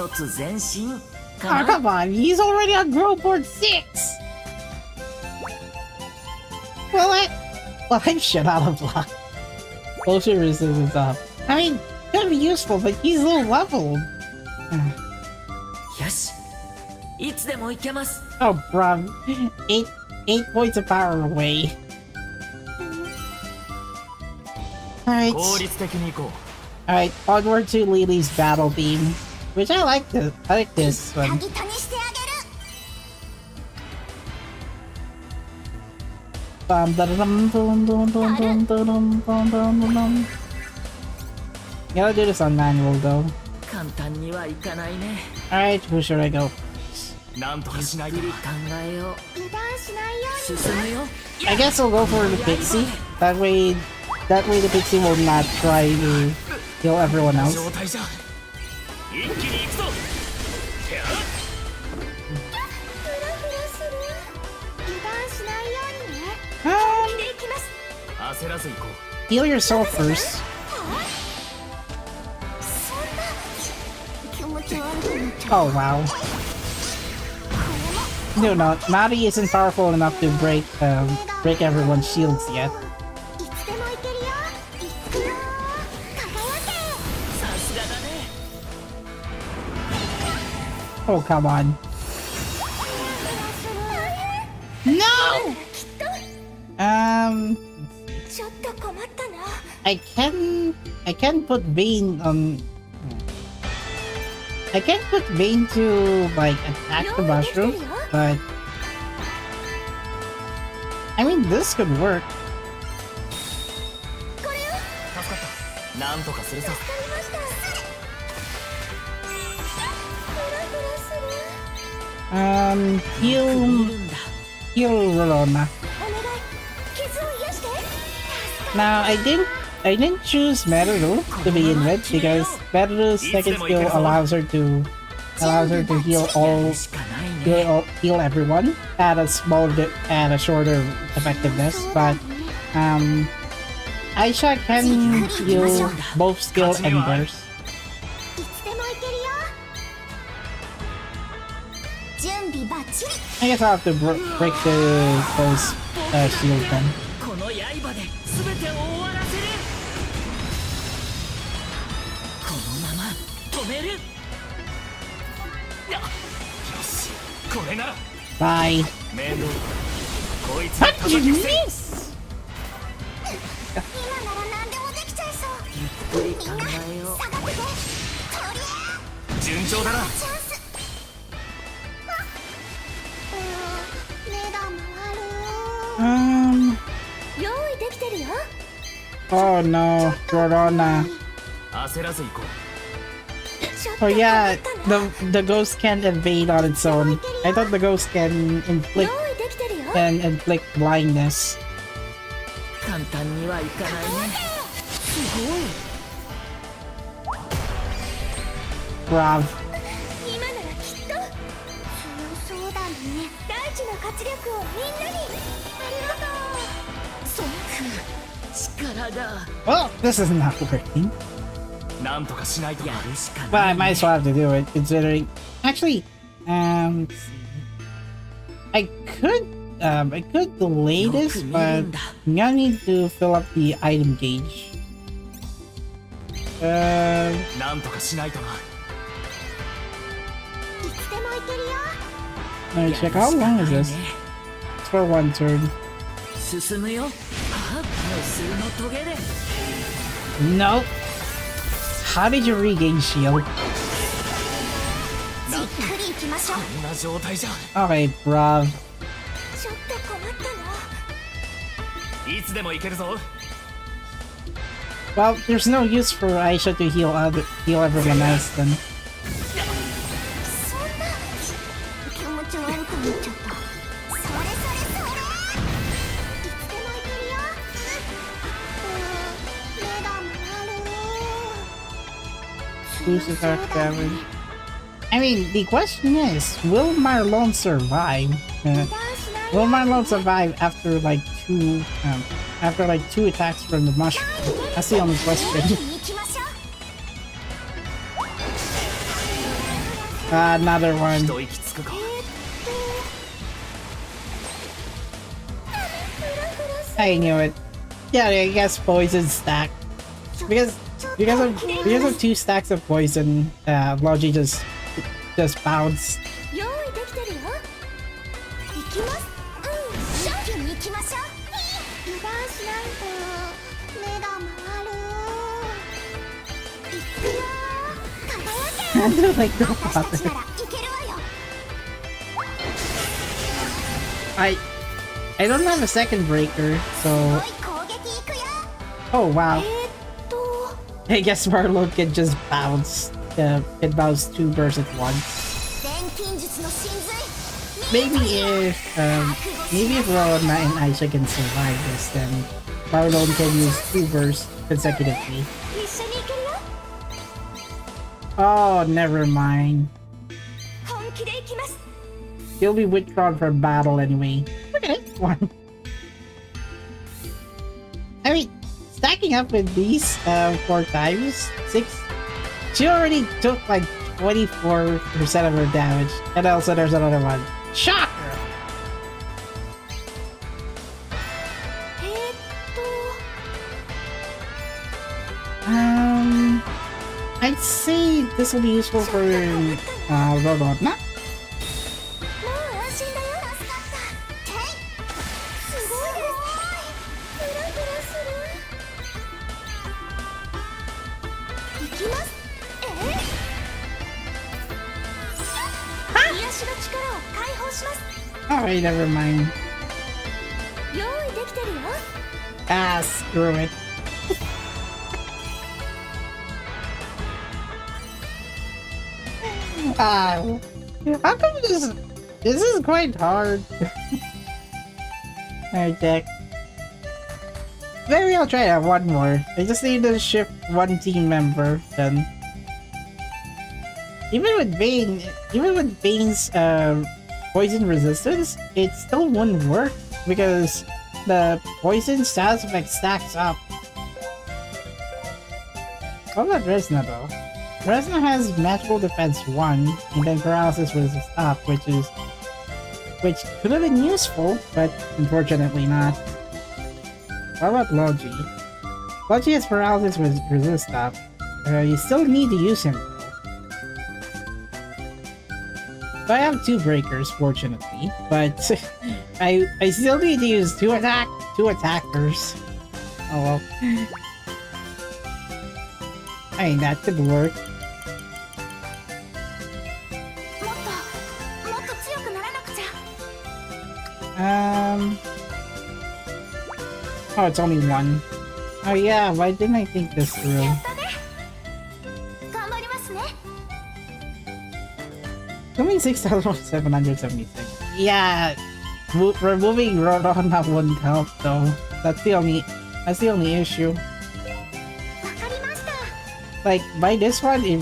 Oh, come on, he's already on Grow Board 6! Well, I'm shit out of luck. Potion resistance up. I mean, could be useful, but he's low level. よし、いつでも行けます。 Oh, bruv. Eight points of power away. Alright. 効率的に行こ Alright, onward to Lilie's battle theme. Which I like this. I like this one. タギタにしてあげる Gotta do this on manual though. う。簡単にはいかないね。 Alright, who should I go? なんとかしないと。考えよう。油断しないように進むよ。 I guess I'll go for the pixie. That way the pixie will not try to kill everyone else. 状態じゃ。一気に行くぞ。フラフラする油断しないようにね Um, で行きます 焦らず行こ heal yourself first. そんな気持ち悪くなっちゃう Oh wow. No, Nari isn't powerful enough to break everyone's shields yet. いつでも行けるよ行くよ輝け う。さすがだね。 Oh come on. 大変 No! きっと ちょっと困ったな I can put Vayne on. I can put Vayne to like attack the mushroom, but I mean this could work. これよ助かった。なんとかするさ。助かりましたフラフラする Heal いるんだ。 Rorona. お願い傷を癒して Now I didn't choose Meru to begin with because Meru's second skill allows her to heal しかないね。 heal everyone at a shorter effectiveness, but Aisha can heal both skill and burst. いつでも行けるよ準備バッチリ I guess I'll have to break those shield then. この刃で全てを終わらせる。このまま止める。よし、これなら Bye. 面倒だ。こいつ How を did 叩 you き伏せ miss? 今なら何でもできちゃいそうゆっくり考えよう。下がってとりあ順調だな。えずチャンス目が回る 用意できてるよ Oh no, Rorona. 焦らず行こう。ちょっと Oh 困 yeah, ったな the ghost can't invade on its own. I thought the ghost can 用 inflict 意できてるよ inflict blindness. 簡単にはいかないね。すごい。 Brav. 今ならきっと強そうだね大地の活力をみんなにありがとう力だ。 Well, this is not working. なんとかしないとな。But I might as well have to do it, considering. Actually, let's see. I could delay this, but I'm gonna need to fill up the item gauge. なんとかしないとな。いつでも行けるよ Let me check. How long is this? It's for one turn. 進むよ。あ、無数のトゲで。 Nope. How did you regain shield? じっくり行きましょうこんな状態じゃ。 Okay, bruv. ちょっと困ったないつでも行けるぞ。 Well, there's no use for Aisha to heal everyone else then. そんな気持ち悪くなっちゃったそれそれそれいつでも行けるよ目が回る Boost attack damage. I mean, the question is, will Marlon survive? Will Marlon survive after like two attacks from the mushroom? That's the only question. 行きましょう Another one. 一息つくか。 I knew it. Yeah, I guess poison stack. because of 2 stacks of poison, Logi just bounced. 用意できてるよ。行きます。一気に行きましょう。油断しないと目が回る。行くよ。輝け。 I don't like the 私たちならいけるわよ。I don't have a second breaker, so 攻撃行くよ。 oh wow. I guess Marlo can just bounce. Can bounce 2 bursts at once. 錬金術の神髄。Maybe if Rorona and Aisha can survive this, then Marlon can use 2 bursts consecutively. 一緒に行けるよ。 Oh, never mind. 本気で行きます。 He'll be withdrawn from battle anyway. Look at it, 1. I mean, stacking up with these 4 times, 6. She already took like 24% of her damage, and also there's another one. Shocker! I'd say this will be useful for Rorona. もう安心だよ。助かった。てい。すごいです。フラフラする。行きます。癒しの力を解放します。 Alright, never mind. 用意できてるよ。 Ah, screw it. How come this is quite hard? Alright, deck. Maybe I'll try that one more. I just need to shift 1 team member then. Even with Bane's poison resistance, it still wouldn't work because the poison status effect stacks up. What about Resna though? Resna has magical defense 1 and then paralysis resist up, which could have been useful, but unfortunately not. What about Logi? Logi has paralysis resist up. You still need to use him. So I have 2 breakers, fortunately, but I still need to use 2 attackers. Oh well. I mean, that could work. もっと強くならなくちゃ。Oh, it's only 1. Oh yeah, why didn't I think this through? やったね。頑張りますね。 Only 6,776. Yeah, removing Rorona wouldn't help though. That's the only issue. わかりました。 Like by this one, the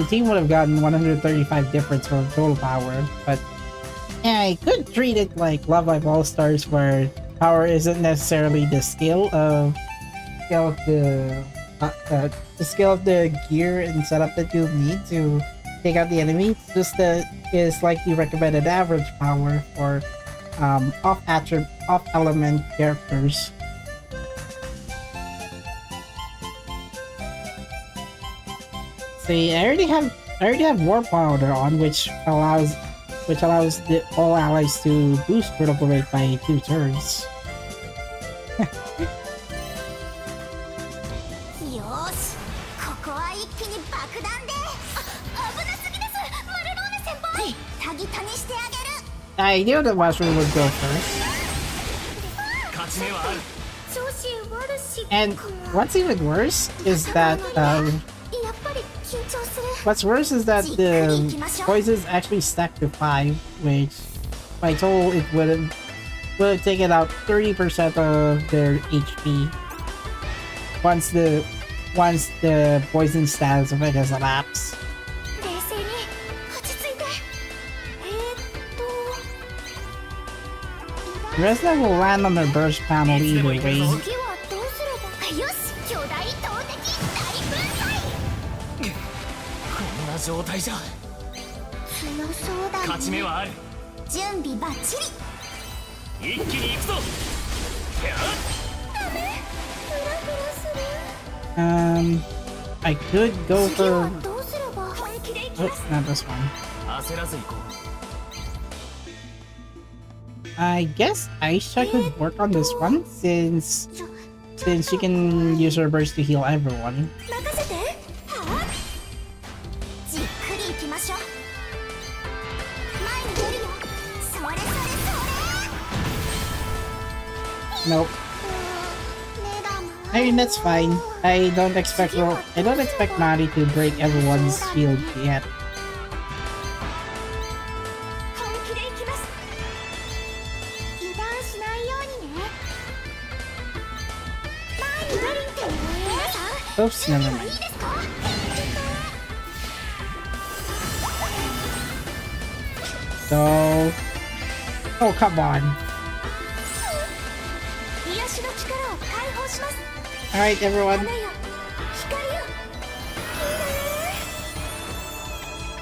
team would have gotten 135 difference from total power. But yeah, I could treat it like Love Live All Stars, where power isn't necessarily the skill of the gear and setup that you need to take out the enemy. It's just is like the recommended average power for off element characters. See, I already have War Powder on, which allows all allies to boost critical rate by 2 turns. よーし、ここは一気に爆弾で。危なすぎです。マルローネ先輩。タギタにしてあげる。 I knew the mushroom would go first. 勝ち目はある。調子悪し。 And what's even worse is that やっぱり緊張する。 what's worse is that the poisons actually stack to 5, which by total it would have taken out 30% of their HP once the poison status of it has elapsed. 冷静に落ち着いて。Resna will land on their burst panel either way. 次はどうすれば。よし、巨大投擲大粉砕。こんな状態じゃ強そうだね。勝ち目はある。準備バッチリ。一気に行くぞ。やっダメ。フラフラする。I could go 次は for. どうすれば本気でいき Oh, ます not this one. 焦らず行こ I guess Aisha could work on this one since ちょ since she can use her burst to heal everyone. 任せてはあじっくりいきましょう前に出るよそれそれそれ Nope. 目玉 I mean that's fine. I don't expect Mari to break everyone's shield yet. 本気でいきます油断しないようにね前に出るって皆さん Oops, never いい mind. ですか So, oh come on. 癒しの力を解放します All right, everyone. 花よ光よ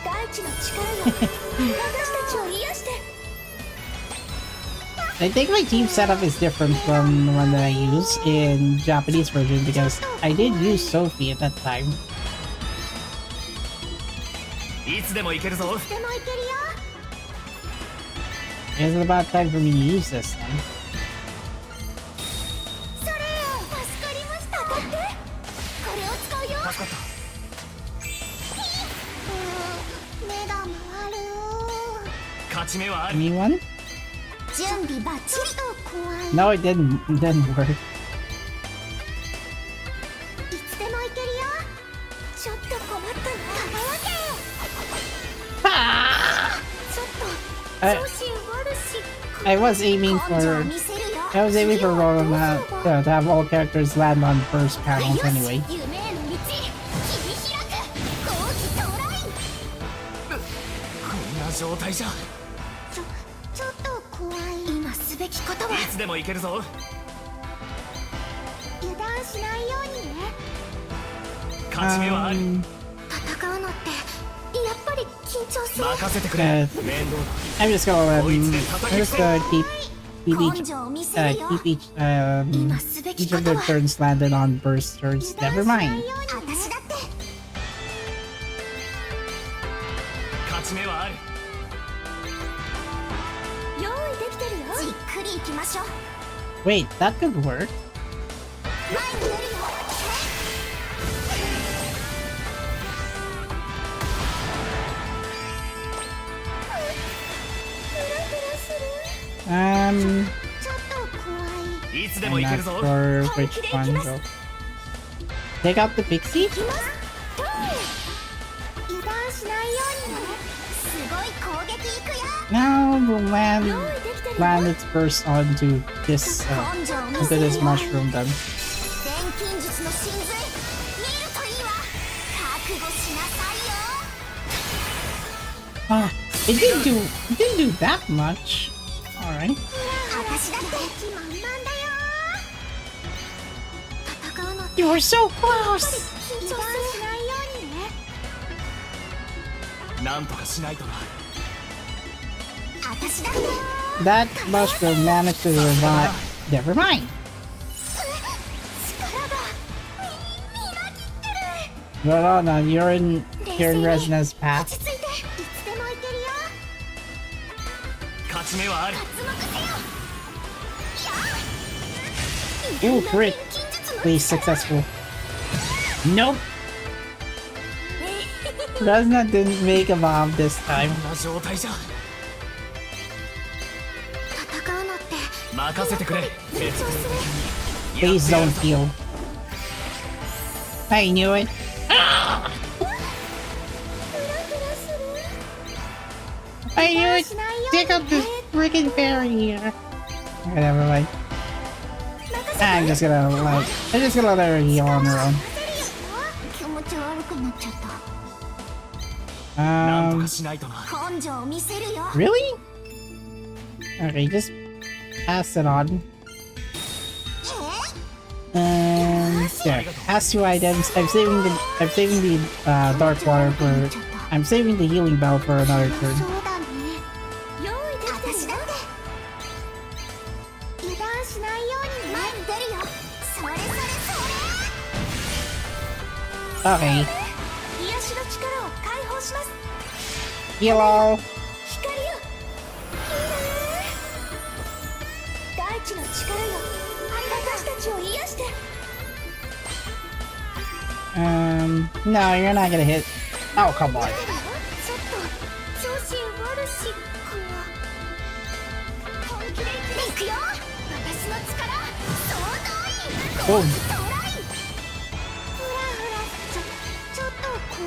大地の力よ私たちを癒して I think my team setup is different from the one that I use in Japanese version because I did use Sophie at that time. ういつでも行けるぞでもいけるよ It's about time for me to use this then. それよ助かりましたこれを使うよ助かった目が回る勝ち目はある Anyone? 準備バッチリ怖い No, it didn't work. いつでもいけるよちょっと困ったな輝けちょっと I, 調子悪し I was aiming 根性 for 見せるよ I was aiming for Rorona to have all characters land on first よ panels し anyway. 夢への道切り開く好機到来こんな状態じゃちょっと怖い今すべきことはいつでも行けるぞ油断しないようにね勝ち目はある 戦うのってやっぱり緊張する任せてくれ Uh, 面倒 I'm just gonna keep根 each 性を見せるよ keep今すべき each こ of と their は turns landed on burst turns. Never mind. 私だって勝ち目はある用意できてるよじっくり行きましょう Wait, that could work. 前に出るよフラフラする ちょっと怖いいつで I'm も行け not るぞ sure which one though. Take out the pixie? 行きます油断しないようにねすごい攻撃いくよ Now we'll 用 land 意できてるよ land its burst onto this 根性を見 into せる this よ mushroom then. 錬金術の神髄見るといいわ覚悟しなさいよ Ah, it didn't do that much. Alright. 私だって気満々だよ戦うのって You were so やっぱり close! 緊張しないようにねなんとかしないとな私だって That mushroom managed to revive. Never mind. 力がみなぎってる Rorona, you're in Resna's 落 path. ち着いていつでもいけるよ勝ち目はある脱獄せよ Ooh, crit. Please, successful. Nope. Resna didn't make a bomb this こ time. んな状態じゃ戦うのって任せてくれ緊張する Please don't heal. I knew it. フラフラする I knew it. Take out this freaking fairy here. Okay, never mind. I'm just gonna let her heal on her own. 気持ち悪くなっちゃった なんと Um, かしないとな 根性を見せるよ really? Okay, just pass it on. There. Pass 2 items. I'm saving the dark water for. I'm saving the healing bell for another turn. そうだね用意できてるよ油断しないように前に出るよそれそれそれ Okay. 癒しの力を解放します。 Hello. 光よ、きれい。大地の力よ、私たちを癒して。 No, you're not gonna hit. Oh, come on. ちょっと調子悪しか。本気でいくよ。私の力総動員。 Boom. トライ。フラフラちょっと怖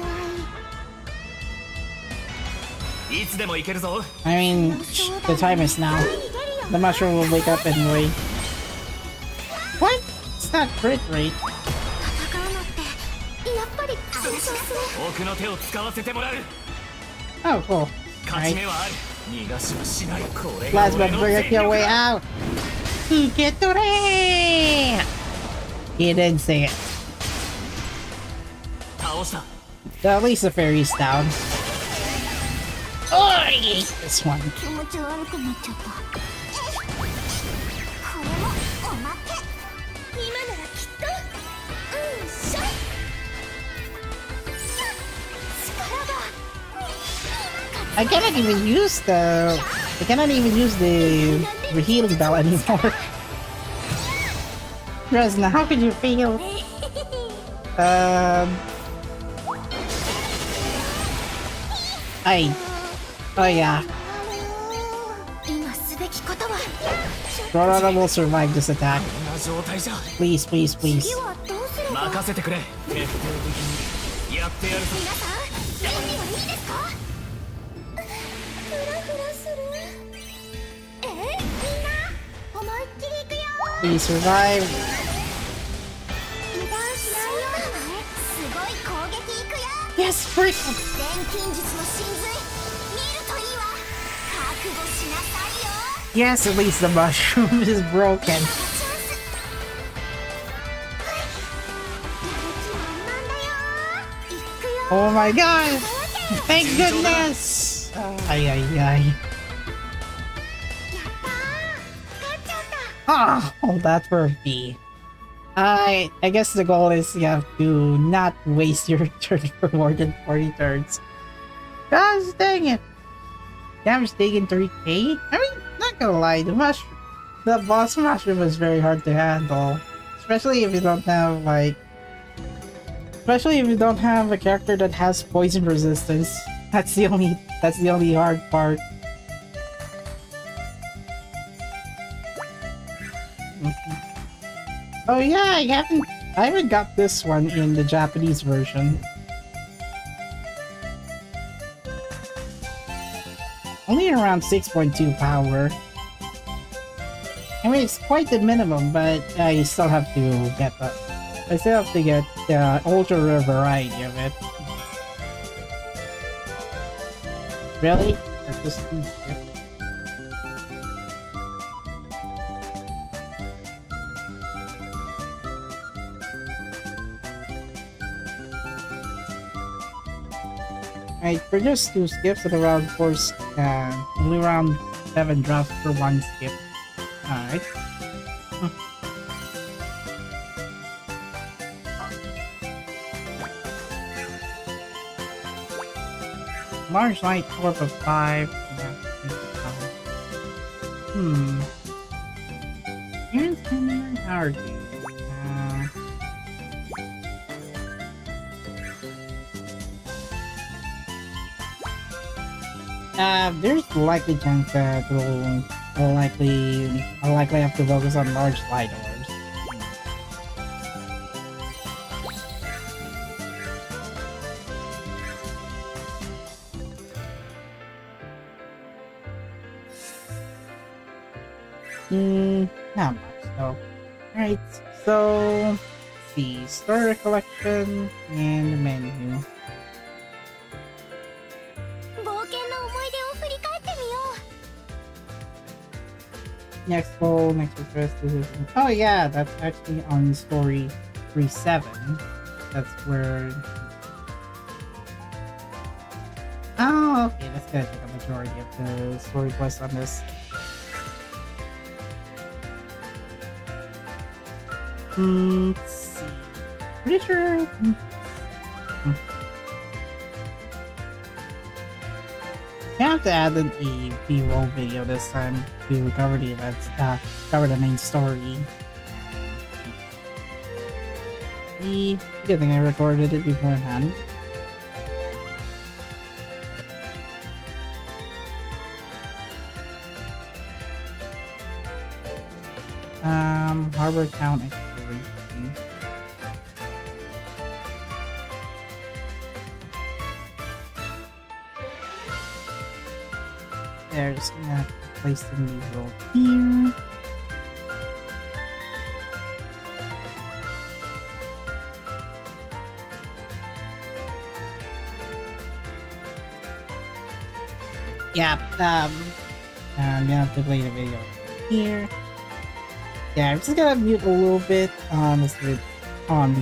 い。いつでも行けるぞ。 I mean, the time is now. The mushroom will wake up anyway. What? It's not crit rate. 戦うのってやっぱり緊張する。奥の手を使わせてもらう。 Oh, cool. 勝ち Alright. 目はある。逃がしはしない。これが Plasma 俺の break 全 your 力 way だ。 out. Iketore! He didn't say it. 倒した。 At least the fairy's down. Oh, I hate this one. 気持ち悪くなっちゃった。これもおまけ。今ならきっとしょい。力が I cannot even use the healing bell anymore. Resna, how could you fail? Oh yeah. 今すべきことは。 Rorona will survive this attack. こんな状態じゃ Please, please, please. 次はどうすれば。任せてくれ。徹底的にやってやるぞ。皆さん準備はいいですか。フラフラする。みんな思いっきりいくよ。 Please survive. 油断しないよ。すごい攻撃いくよ。 Yes, break. 錬金術の神髄見るといいわ。覚悟しなさいよ。 Yes, at least the mushroom is broken. チャンス。やる気満々だよ。いくよ。 Oh my god! Thank goodness! Ay, ay, ay. やったー。勝っちゃった。 Oh, that's for a B. I guess the goal is you have to not waste your turn for more than 40 turns. Gosh dang it! Damage taken 3k? I mean, not gonna lie, the boss mushroom is very hard to handle. Especially if you don't have a character that has poison resistance. That's the only hard part. Oh yeah, I haven't got this one in the Japanese version. Only around 6.2 power. I mean, it's quite the minimum, but you still have to get that. I still have to get the ultra rare variety of it. Really? That's just Alright, for just 2 skips at around 4, only around 7 drops for 1 skip. Alright. Large light torp of 5. Here's the power gauge. There's likely chance that I'll likely have to focus on large light orbs. Not much though. Alright, so let's see. Story collection and the menu. 冒険の思い出を振り返ってみよう。 Next goal, next request, decision. Oh yeah, that's actually on story 3.7. That's where... Oh, okay, that's gonna take a majority of the story quests on this. Let's see. Pretty sure You have to add in a B-roll video this time to cover the events, cover the main story. Good thing I recorded it beforehand. Harbor Town Exploration. There, just gonna place the new roll here. Yeah, I'm gonna have to play the video here. Yeah, I'm just gonna mute a little bit on the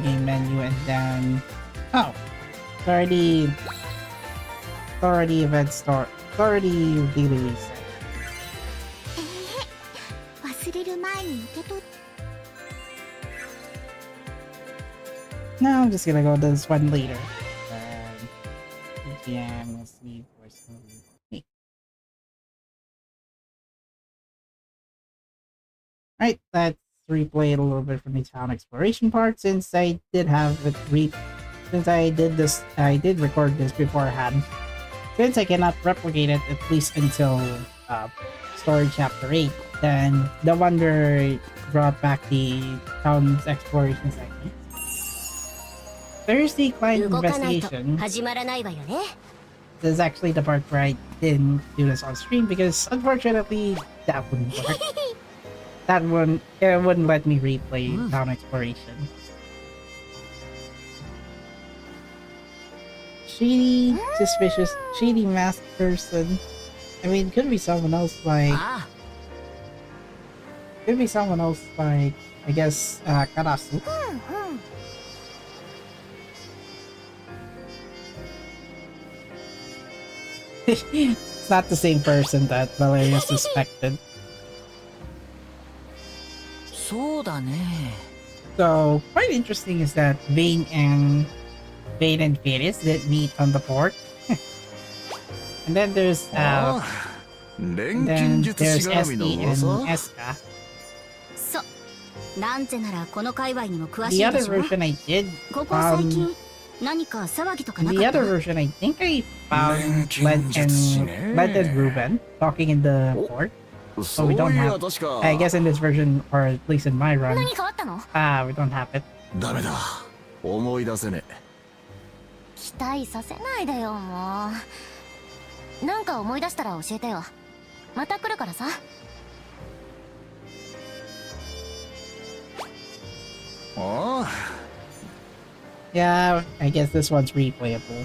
game menu and then it's already event start. It's already daily reset. 忘れる前に受け取っ No, I'm just gonna go to this one later. Yeah, we'll see for some. Right, let's replay it a little bit from the town exploration part since I did have it since I did record this beforehand. Since I cannot replicate it at least until story chapter 8, then no wonder brought back the town's exploration segment. Thursday client investigation. 始まらないわよね This is actually the part where I didn't do this on stream because unfortunately that wouldn't work. It wouldn't let me replay town exploration. Shady, suspicious, shady masked person. I mean, could be someone else like. Could be someone else like, I guess, Karasu. It's not the same person that Valeria suspected. So, quite interesting is that Vane and Phoenix did meet on the port. And then there's Estie and Eska. そうランチェならこの界隈にも詳し The いで other しょ version I did, ここ最近何か騒ぎとかな the かった other version I think I found Led and Ruben talking in the port. So we don't have, I guess in this version, or at least in my run, 何変わったの we don't have it. ダメだ思い出せね期待させないでよもうなんか思い出したら教えてよまた来るからさ Yeah, I guess this one's replayable.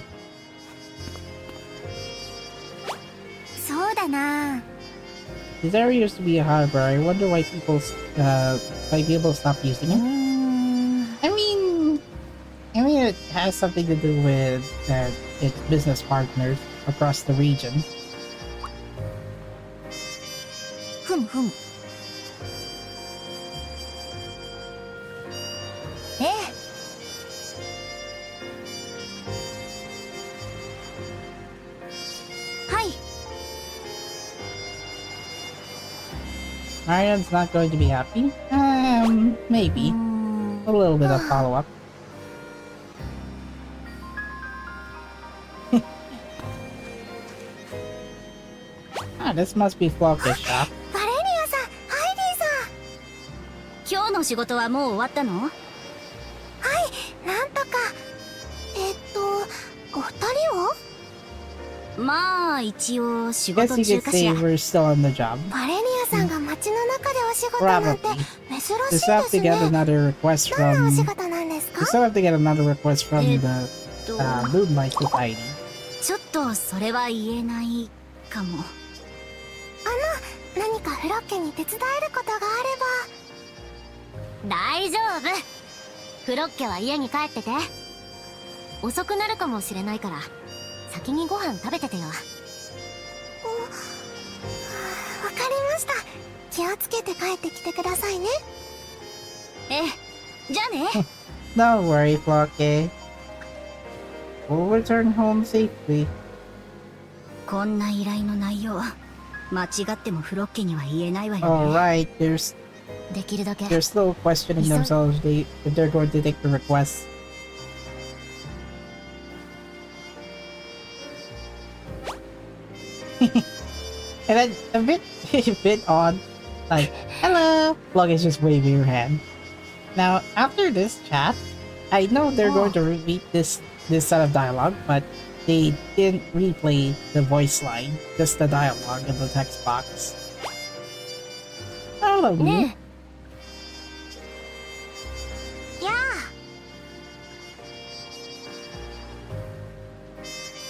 そうだな This area used to be a harbor. I wonder why people stopped using it. I mean, it has something to do with its business partners across the region. ふむふむええ Marian's not going to be happy? Maybe. A little bit of follow-up. This must be Flocke's shop. バレリアさん、ハイディさん。今日の仕事はもう終わったの？はい、なんとか。お二人は？まあ一応仕 Guess 事 you 中 could か say しら。 we're still on the job. バレリアさんが街の中でお仕事なんて Probably. 珍しい Just で have す to get ね。 another request どんなお from... 仕事なんですか？ We still have to get another request from the Moonlight Society. ちょっとそれは言えないかも。何かフロッケに手伝えることがあれば。大丈夫。フロッケは家に帰ってて。遅くなるかもしれないから先にご飯食べててよ。わかりました。気をつけて帰ってきてくださいね。ええ、じゃあね。Don't worry, Flocke. will return home safely. こんな依頼の内容、間違ってもフロッケには言えないわよね。Alright, they're できるだけ still questioning themselves if they're going to take the request. And then a bit odd, like, hello, Luggage just waving your hand. Now, after this chat, I know they're going to repeat this set of dialogue, but they didn't replay the voice line, just the dialogue in the text box. Hello, you. ねえ。や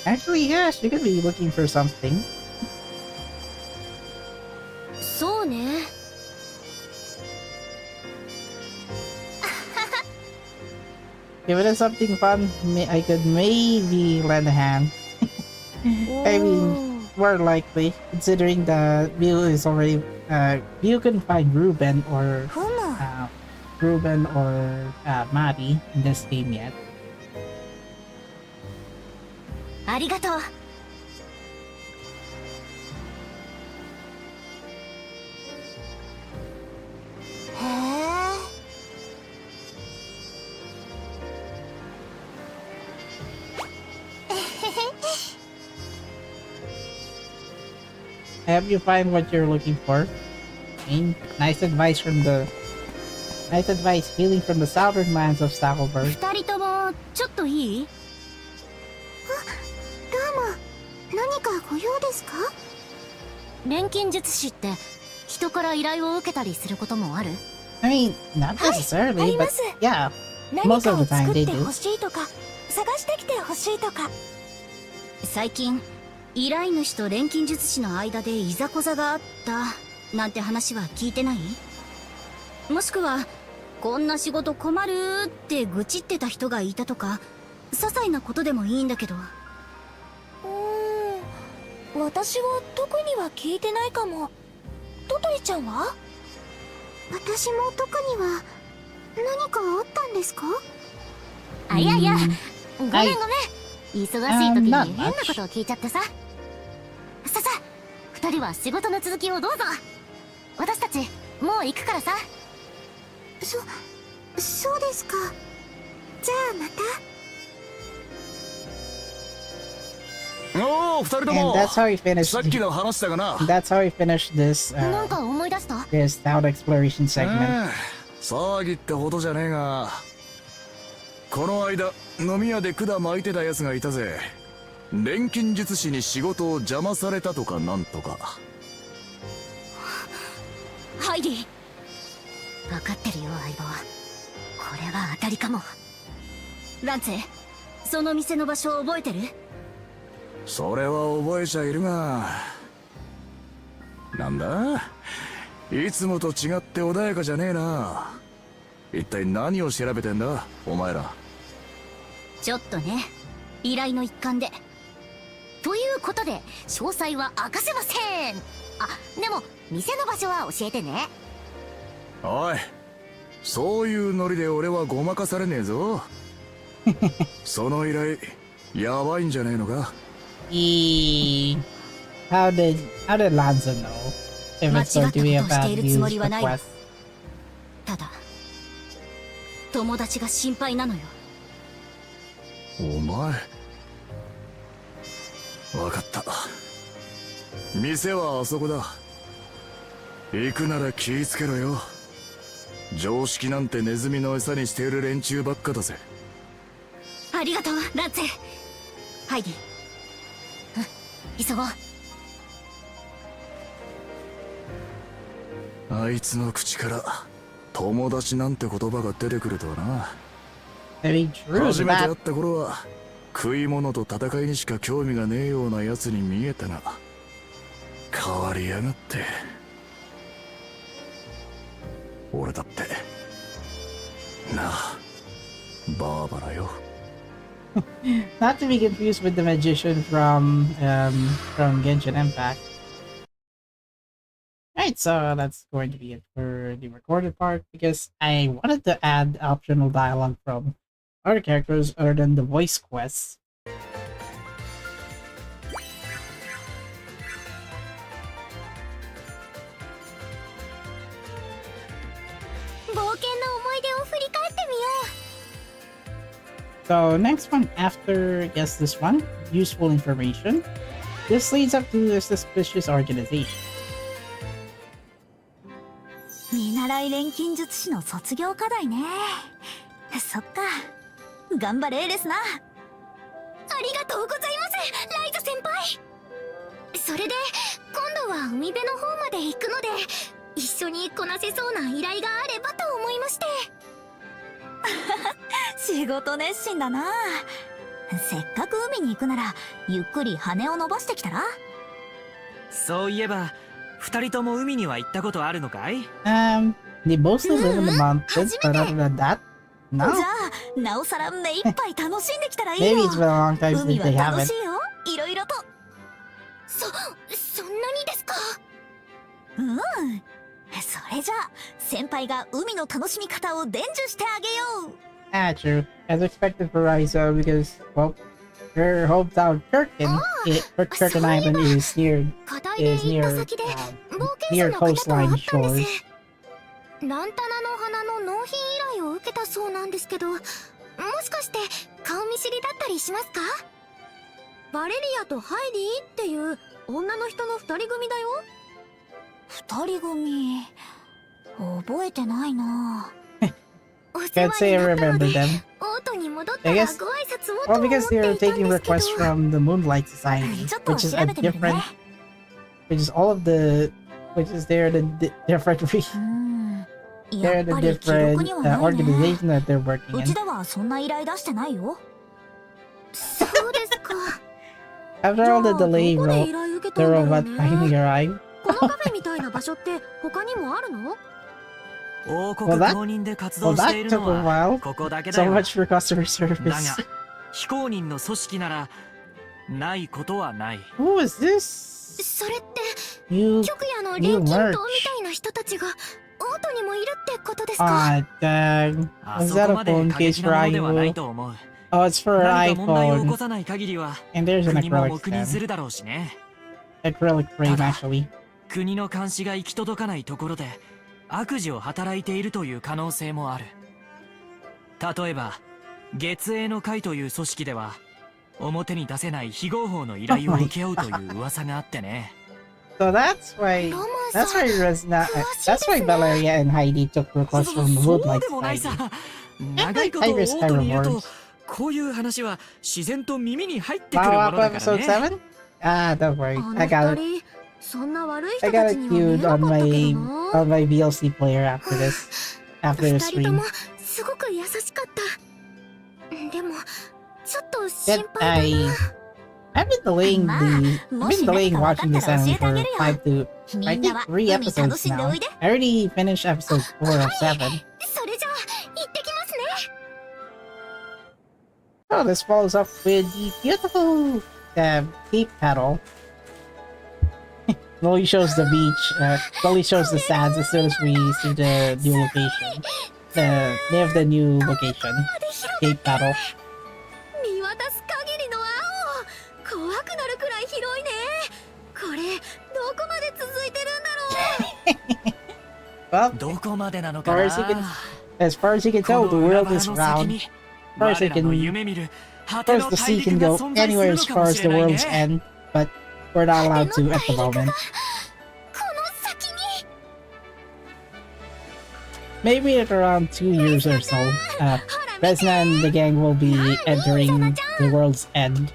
Actually, yeah, she could be looking for something. そうね。If it is something fun, I could maybe lend a hand. I mean, more likely, considering the view is already, you can find Ruben or Maddie in this game yet. ありがとう。へえ。I hope you find what you're looking for. Nice advice healing from the southern lands of Salburg. 二人ともちょっといい？どうも、何かご用ですか？錬金術師って人から依頼を受けたりすることもある？ I mean, not necessarily, but yeah, most of the time they do. 欲しいとか、探してきて欲しいとか。最近、依頼主と錬金術師の間でいざこざがあったなんて話は聞いてない？もしくはこんな仕事困るって愚痴ってた人がいたとか、些細なことでもいいんだけど。私は特には聞いてないかも。トトリちゃんは？私も特には何かあったんですか？あ、いやいや、ごめんごめん。忙しい時に変なことを聞いちゃってさ。ささ、二人は仕事の続きをどうぞ。私たちもう行くからさ。そうですか。じゃあまた。おお、二人と And も that's how he finished. さっきの話だがな。 That's how he finished this なんか思い出した？ this town exploration segment. 騒ぎってほどじゃねえが、この間飲み屋で管巻いてたやつがいたぜ。錬金術師に仕事を邪魔されたとかなんとか。ハイディ。分かってるよ相棒。これは当たりかも。ランツェ、その店の場所を覚えてる？それは覚えちゃいるが、なんだいつもと違って穏やかじゃねえな。一体何を調べてんだお前ら。ちょっとね、依頼の一環で。ということで詳細は明かせません。あ、でも店の場所は教えてね。おい、そういうノリで俺はごまかされねえぞ。その依頼やばいんじゃねえのか。How did Lanza know if it's going to be about news request? ただ、友達が心配なのよ。お前、わかった。店はあそこだ。行くなら気ぃつけろよ。常識なんてネズミの餌にしている連中ばっかだぜ。ありがとう、ランツェ。ハイディ。急ごう。あいつの口から友達なんて言葉が出てくるとはな。初めて会った頃は食い物と戦いにしか興味がねえようなやつに見えたが、変わりやがって。俺だってなあ、バーバラよ。Not to be confused with the magician from Genshin Impact. Alright, so that's going to be it for the recorded part, because I wanted to add optional dialogue from other characters other than the voice quests. 冒険の思い出を振り返ってみよう。 So next one after guess this one, useful information. This leads up to a suspicious organization. 見習い錬金術師の卒業課題ね。そっか。頑張れレスナ。ありがとうございますライザ先輩。それで今度は海辺の方まで行くので、一緒にこなせそうな依頼があればと思いまして。仕事熱心だな。せっかく海に行くならゆっくり羽を伸ばしてきたら。そういえば二人とも海には行ったことあるのかい？ They mostly live in the mountains, but other than that, じ no. ゃあなおさら目いっぱい楽しんできたらいいよ。 Maybe it's been a long time since 海は they 楽 haven't. しいよ、いろいろと。そんなにですか？うん。それじゃあ先輩が海の楽しみ方を伝授してあげよう。 Ah, true. As expected for Raizo, because, well, her hometown Kirkin Island is near 課題で行った先で冒険者 near の方と会 coastline ったんで shores. す。ランタナの花の納品依頼を受けたそうなんですけど、もしかして顔見知りだったりしますか？バレリアとハイリーっていう女の人の二人組だよ。二人組覚えてないな。お世 Can't 話 say に I なったの remember で、 them. オートに戻った I ら guess- ご挨拶をと Well, 思って because い they're たんですけ taking ど。 requests from the Moonlight Society, ちょっと which is 調 a べてみる different, ね。 which is all of the, which is they're the different, や they're っ the ぱり記 different 録にはないね。 organization that they're working う in. ちではそんな依頼出してないよ。そうですか。 After all the delay, どこで the 依頼受けたんだろう robot ね。 finally arrived. このカフェみたいな場所って他にもあるの？王国 Well, that- 公認で活 Well, 動してい that る took の a は while. ここだけだ So よ。 much for customer だが service. 非公認の組織ならないことはない。 Who is this? それって You 極夜の錬金塔みたいな人たちがオートにもいるってことですか？ Ah, dang. あ Is そ that こ a まで phone 過 case 激 for なものではない iPhone? と思う。 Oh, it's for 何か問題を起こ iPhone. さない限りは And there's an 国も acrylic 黙認す pen. るだろうしね。 Acrylic frame, Tada. actually. 国の監視が行き届かないところで悪事を働いているという可能性もある。例えば月影の会という組織では表に出せない非合法の依頼を請け負うという噂があってね。So that's why ロマン that's さん why Resna 詳しい that's です why ね。 Valeria and Heidi took requests そ from the そう Moonlight でもない Society. さ。長いことオ Tiger's ートにいる Skyrim と Wars. こういう話は自然と耳に入ってくるも Follow の up だから episode ね。 7? Ah, don't worry. あの I got 二 it. 人そんな悪い I 人た got ち it には見え queued なか on ったけ my どな。 on my VLC player after this. After 二 the 人と stream. もすごく優しかった。でもちょっと Yet 心配だな。 I've been delaying I've been delaying watching this anime for み 5 to み I んな think は 3 海楽 episodes しんで now. おいで。 I already finished episode 4 of 7. それじゃあ行ってきますね。 Oh, this follows up with the beautiful cape paddle. Slowly shows the beach, slowly shows the sands as soon as we see the new location. The name of the new location. Cape paddle. 見渡す限りの青。怖くなるくらい広いね。これどこまで続いてるんだろう。 Well, どこまでなの as か far な。 as you can, as far as you can こ tell, の the 裏 world 腹 is の round. 先に As far as 我 I らの can, 夢見る of 果て course, の the 大 sea can 陸が go 存在す anywhere る as のかも far し as れ the ない world's ね。 end, but we're not allowed to at the moment. この先に。 Maybe in around 2 years or so, Resna and the gang will be entering the world's end.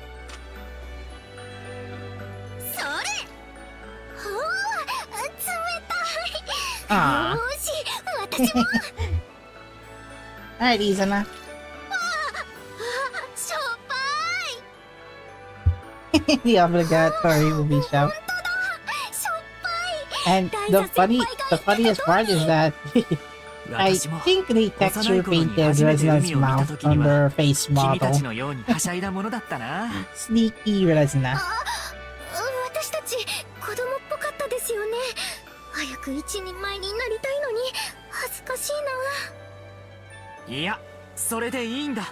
それ。ほう、冷たい。あーよーし、私も。 Alright, Izana. しょっぱい。 The obligatory will be shout. しょっぱい。 And the funniest part is that I 私も think they 幼 texture い頃に painted 初めて Resna's 海を見た mouth 時に on は their face 君たち model. のようにはしゃいだものだったな。 Sneaky Resna. 私たち子供っぽかったですよね。早く一人前になりたいのに恥ずかしいな。いや、それでいいんだ。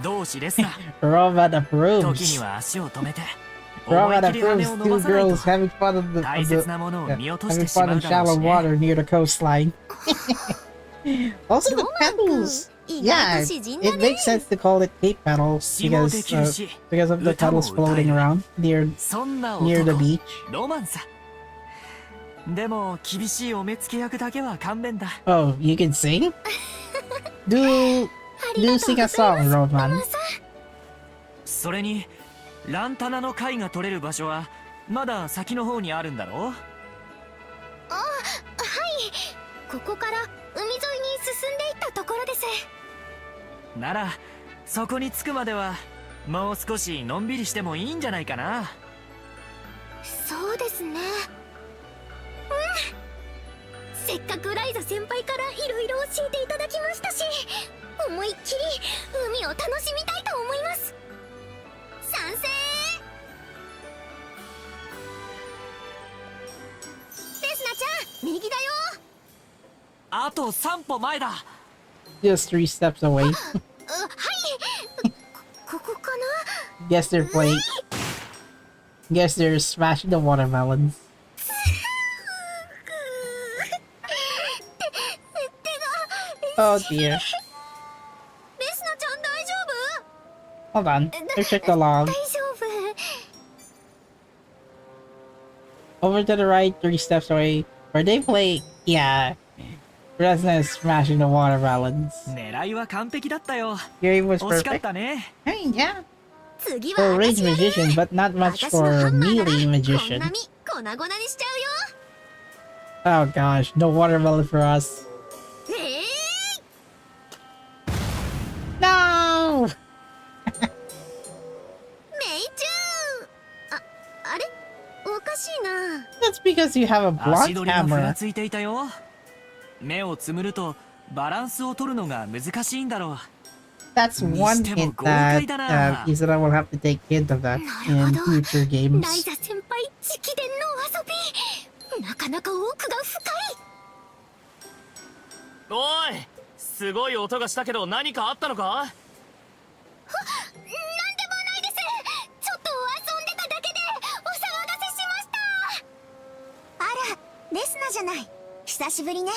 同志ですな。 Robot 時 approves. には足を止めて思 Robot い切り羽 approves を伸ば two さない girls と having fun of 大切なものを見落とし having てし fun ま in うだろう shallow しね。 water near the coastline. Also, the petals. Yeah, it makes sense to call it cape petals because of the petals floating around near the beach. ロマンさ。でも厳しいお目付け役だけは勘弁だ。Oh, you can sing? Do sing a song, Roman. それにランタナの貝が取れる場所はまだ先の方にあるんだろう？あ、はい。ここから海沿いに進んでいったところです。ならそこに着くまではもう少しのんびりしてもいいんじゃないかな。そうですね。せっかくライザ先輩からいろいろ教えていただきましたし、思いっきり海を楽しみたいと思います。賛成。レスナちゃん、右だよ。あと3歩前だ。Just 3 steps away. はい。ここかな。 Guess they're playing. Guess they're smashing the watermelons. Oh dear. レスナちゃん大丈 Hold on. Let's check the log. 夫？大丈夫。 Over to the right, 3 steps away. Where they play? Yeah. Resna is smashing the watermelons. 狙いは完璧だったよ。 Your aim was 惜しかっ perfect. たね。 Hey, yeah. 次 For は a 私 ranged やる。 magician, but not much 私の for ハ a ンマー melee でこん magician. な実粉々にしちゃうよ。 Oh gosh, no watermelon for us. No! メイチュー。あれおかしいな。 That's because you have a 足 block 取りがふら hammer. ついていたよ。目をつむるとバランスを取るのが難しいんだろう。 That's one hint that Isra will have to take hint of that in future ライ games. ザ先輩直伝の遊び。なかなか奥が深い。おい、すごい音がしたけど何かあったのか？なんでもないです。ちょっと遊んでただけでお騒がせしました。あら、レスナじゃない。久しぶりね。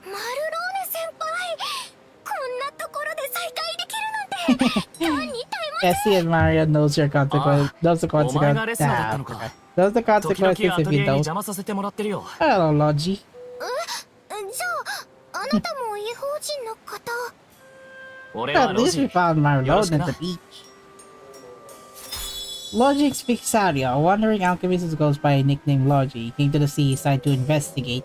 マルローネ先輩、こんなところで再会できるなんて。単にタイム。 Essie and Mario knows your consequence. Knows the お前がレ consequence. スナだったのか。 Knows the 時々 consequences ア if トリエ you に don't. 邪魔させてもらってるよ。 Hello, Logi. じゃあ、あなたも違法人の方。俺は At ロ least ジ we found Mario よろしく at な。 the beach. Logi speaks Sario, a wandering alchemist who goes by a nickname Logi. He came to the seaside to investigate.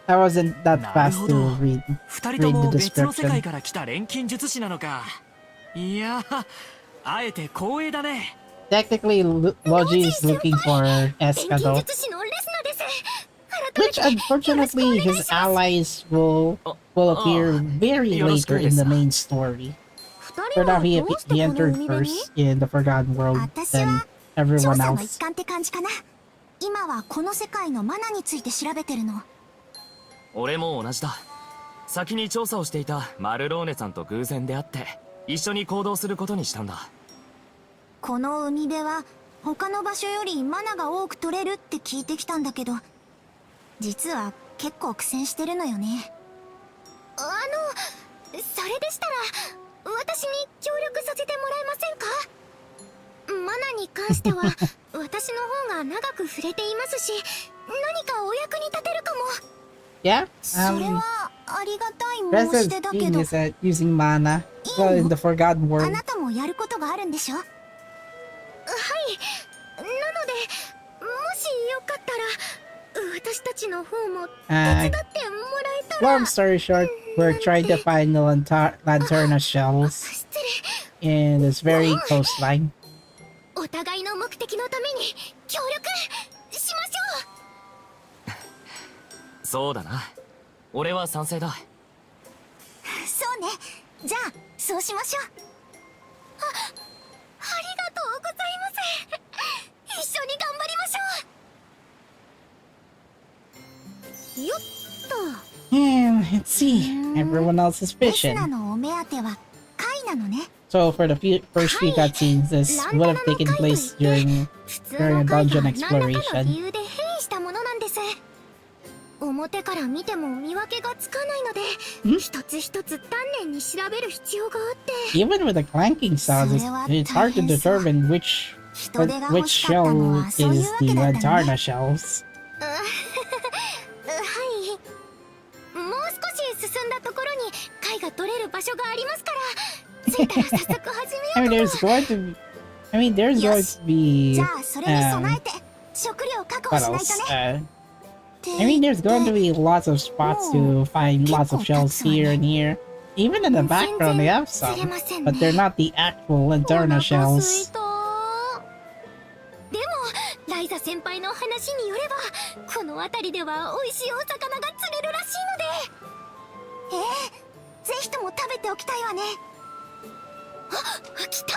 I wasn't that なる fast ほ to ど。 read 二人とも the 別の世界 description. から来た錬金術師なのか。いや、あえて光栄だね。 Technically, Logi is looking for 錬 Eska 金 though. 術師のレスナです。 Which unfortunately his allies will appear very later in the main story. For now, he entered first in the Forgotten World 私 than は調 everyone 査の一 else. 環って感じかな。今はこの世界のマナについて調べてるの。俺も同じだ。先に調査をしていたマルローネさんと偶然出会って一緒に行動することにしたんだ。この海辺は他の場所よりマナが多く取れるって聞いてきたんだけど、実は結構苦戦してるのよね。それでしたら私に協力させてもらえませんか？マナに関しては私の方が長く触れていますし、何かお役に立てるかも。 Yeah? それはありがたい申 Resid's し出だけど、 genius at using mana. Well, in the Forgotten あ World. なたもやることがあるんでしょ？はい。なので、もしよかったら私たちの方も手伝ってもらえたら。 Long story short, we're trying to find the Lanterna shells 失礼。 in this very coastline. お互いの目的のために協力しましょう。そうだな。俺は賛成だ。そうね。じゃあそうしましょう。ありがとうございます。一緒に頑張りましょう。よっと。 Yeah, let's see. Everyone else is レス fishing. ナのお目当ては貝なのね。 So for the first few cutscenes, this would have taken place during a dungeon 何らかの理 exploration. 由で変異したものなんです。表から見ても見分けがつかないので、一つ一つ丹念に調べる必要があって。Even with the clanking sounds, it's hard to determine which shell is the Redarna shells. はい。もう少し進んだところに貝が取れる場所がありますから、着いたら早速始めようと。there's going to be じゃあそれに備えて食料確保しないとね。there's going to be lots of spots to find lots of shells here and here. Even in the background, they have some, but they're not the actual Redarna shells. でもライザ先輩の話によれば、この辺りでは美味しいお魚が釣れるらしいので。ぜひとも食べておきたいわね。あ、来た。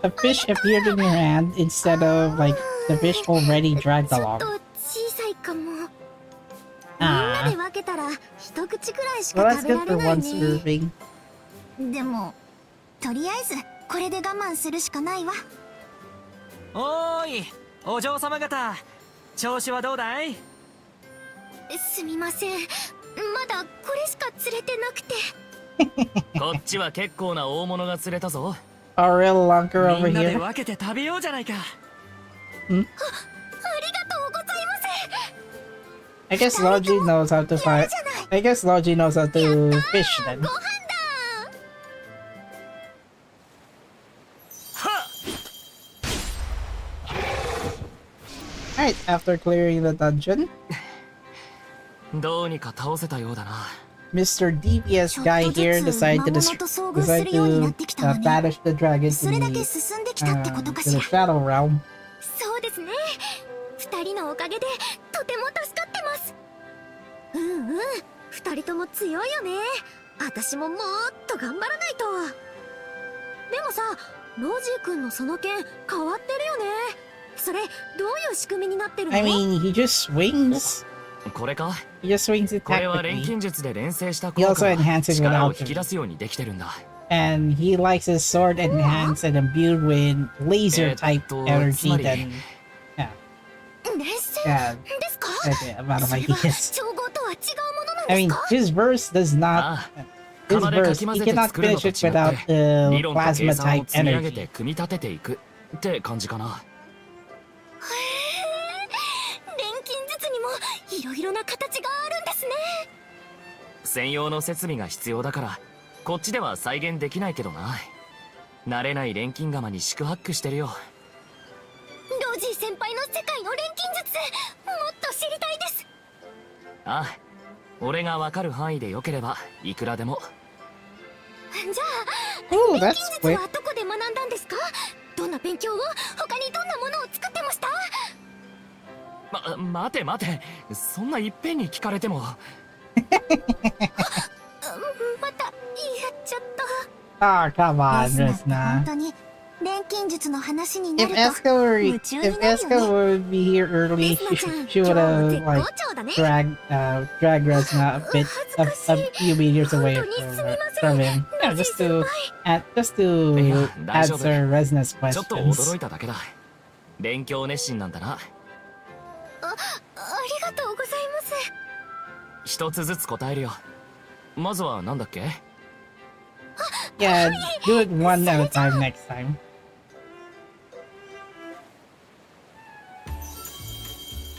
A fish appeared in your hand instead of like the fish already dragged ちょっ along. と小さいかも。みんなで分けたら一口くらいしか Well, 食 that's べ good ら for れない one ね。 serving. でもとりあえずこれで我慢するしかないわ。おーい、お嬢様方、調子はどうだい？すみません、まだこれしか釣れてなくて。こっちは結構な大物が釣れたぞ。A real lunker み over んなで here. 分けて食べようじゃないか。ありがとうございます。 I guess Logi knows how to find. I guess Logi knows how to fish then. ご飯だ。Alright, after clearing the dungeon, どうにか倒せたようだな。Mr. DPS guy here decided to banish the dragon それだけ進んできたってことか to し the ら。 Shadow Realm. そうですね。二人のおかげでとても助かってます。二人とも強いよね。私ももっと頑張らないと。でもさ、ロージー君のその剣変わってるよね。それどういう仕組みになってるの？ I mean, he just swings. これか？ He just swings it これは錬 technically. 金術で連成した He 効 also 果が enhances 力を without 引き出すようにできてるんだ。And he likes his sword enhanced and imbued with laser type energy つまり than. Yeah. 連戦 Yeah. ですか？ Okay, I'm out of それは ideas. 調合とは違うものなん I で mean, すか？ his verse does not. ああ、 His 釜でか verse, き混 he ぜて cannot 作るの finish と it 違 without って、 the 理論と計 plasma 算を type 積み上げて energy. 組み立てていくって感じかな。錬金術にもいろいろな形があるんですね。専用の設備が必要だからこっちでは再現できないけどな。慣れない錬金釜に四苦八苦してるよ。ロージー先輩の世界の錬金術、もっと知りたいです。ああ、俺が分かる範囲でよければいくらでも。じゃあ Oh, 錬 that's 金術 quick. はどこで学んだんですか？どんな勉強を、他にどんなものを作ってました？待て待て、そんないっぺんに聞かれても。またやっちゃった。 Oh, come on, レスナって本 Resna. 当に錬金術の話にな If ると Eska 夢中になるよ would be here レ early, スナちゃん、 she 今 would 日 have 絶 like 好調だね。 drag Resna a bit, a few meters away 本当にすみません。 from him. Yeah, ロジー先輩。 just to いや、大丈夫。 answer Resna's ちょっと驚 questions. いただけだ。勉強熱心なんだな。ありがとうございます。一つずつ答えるよ。まずはなんだっけ？ Yeah, do it one at a time next time.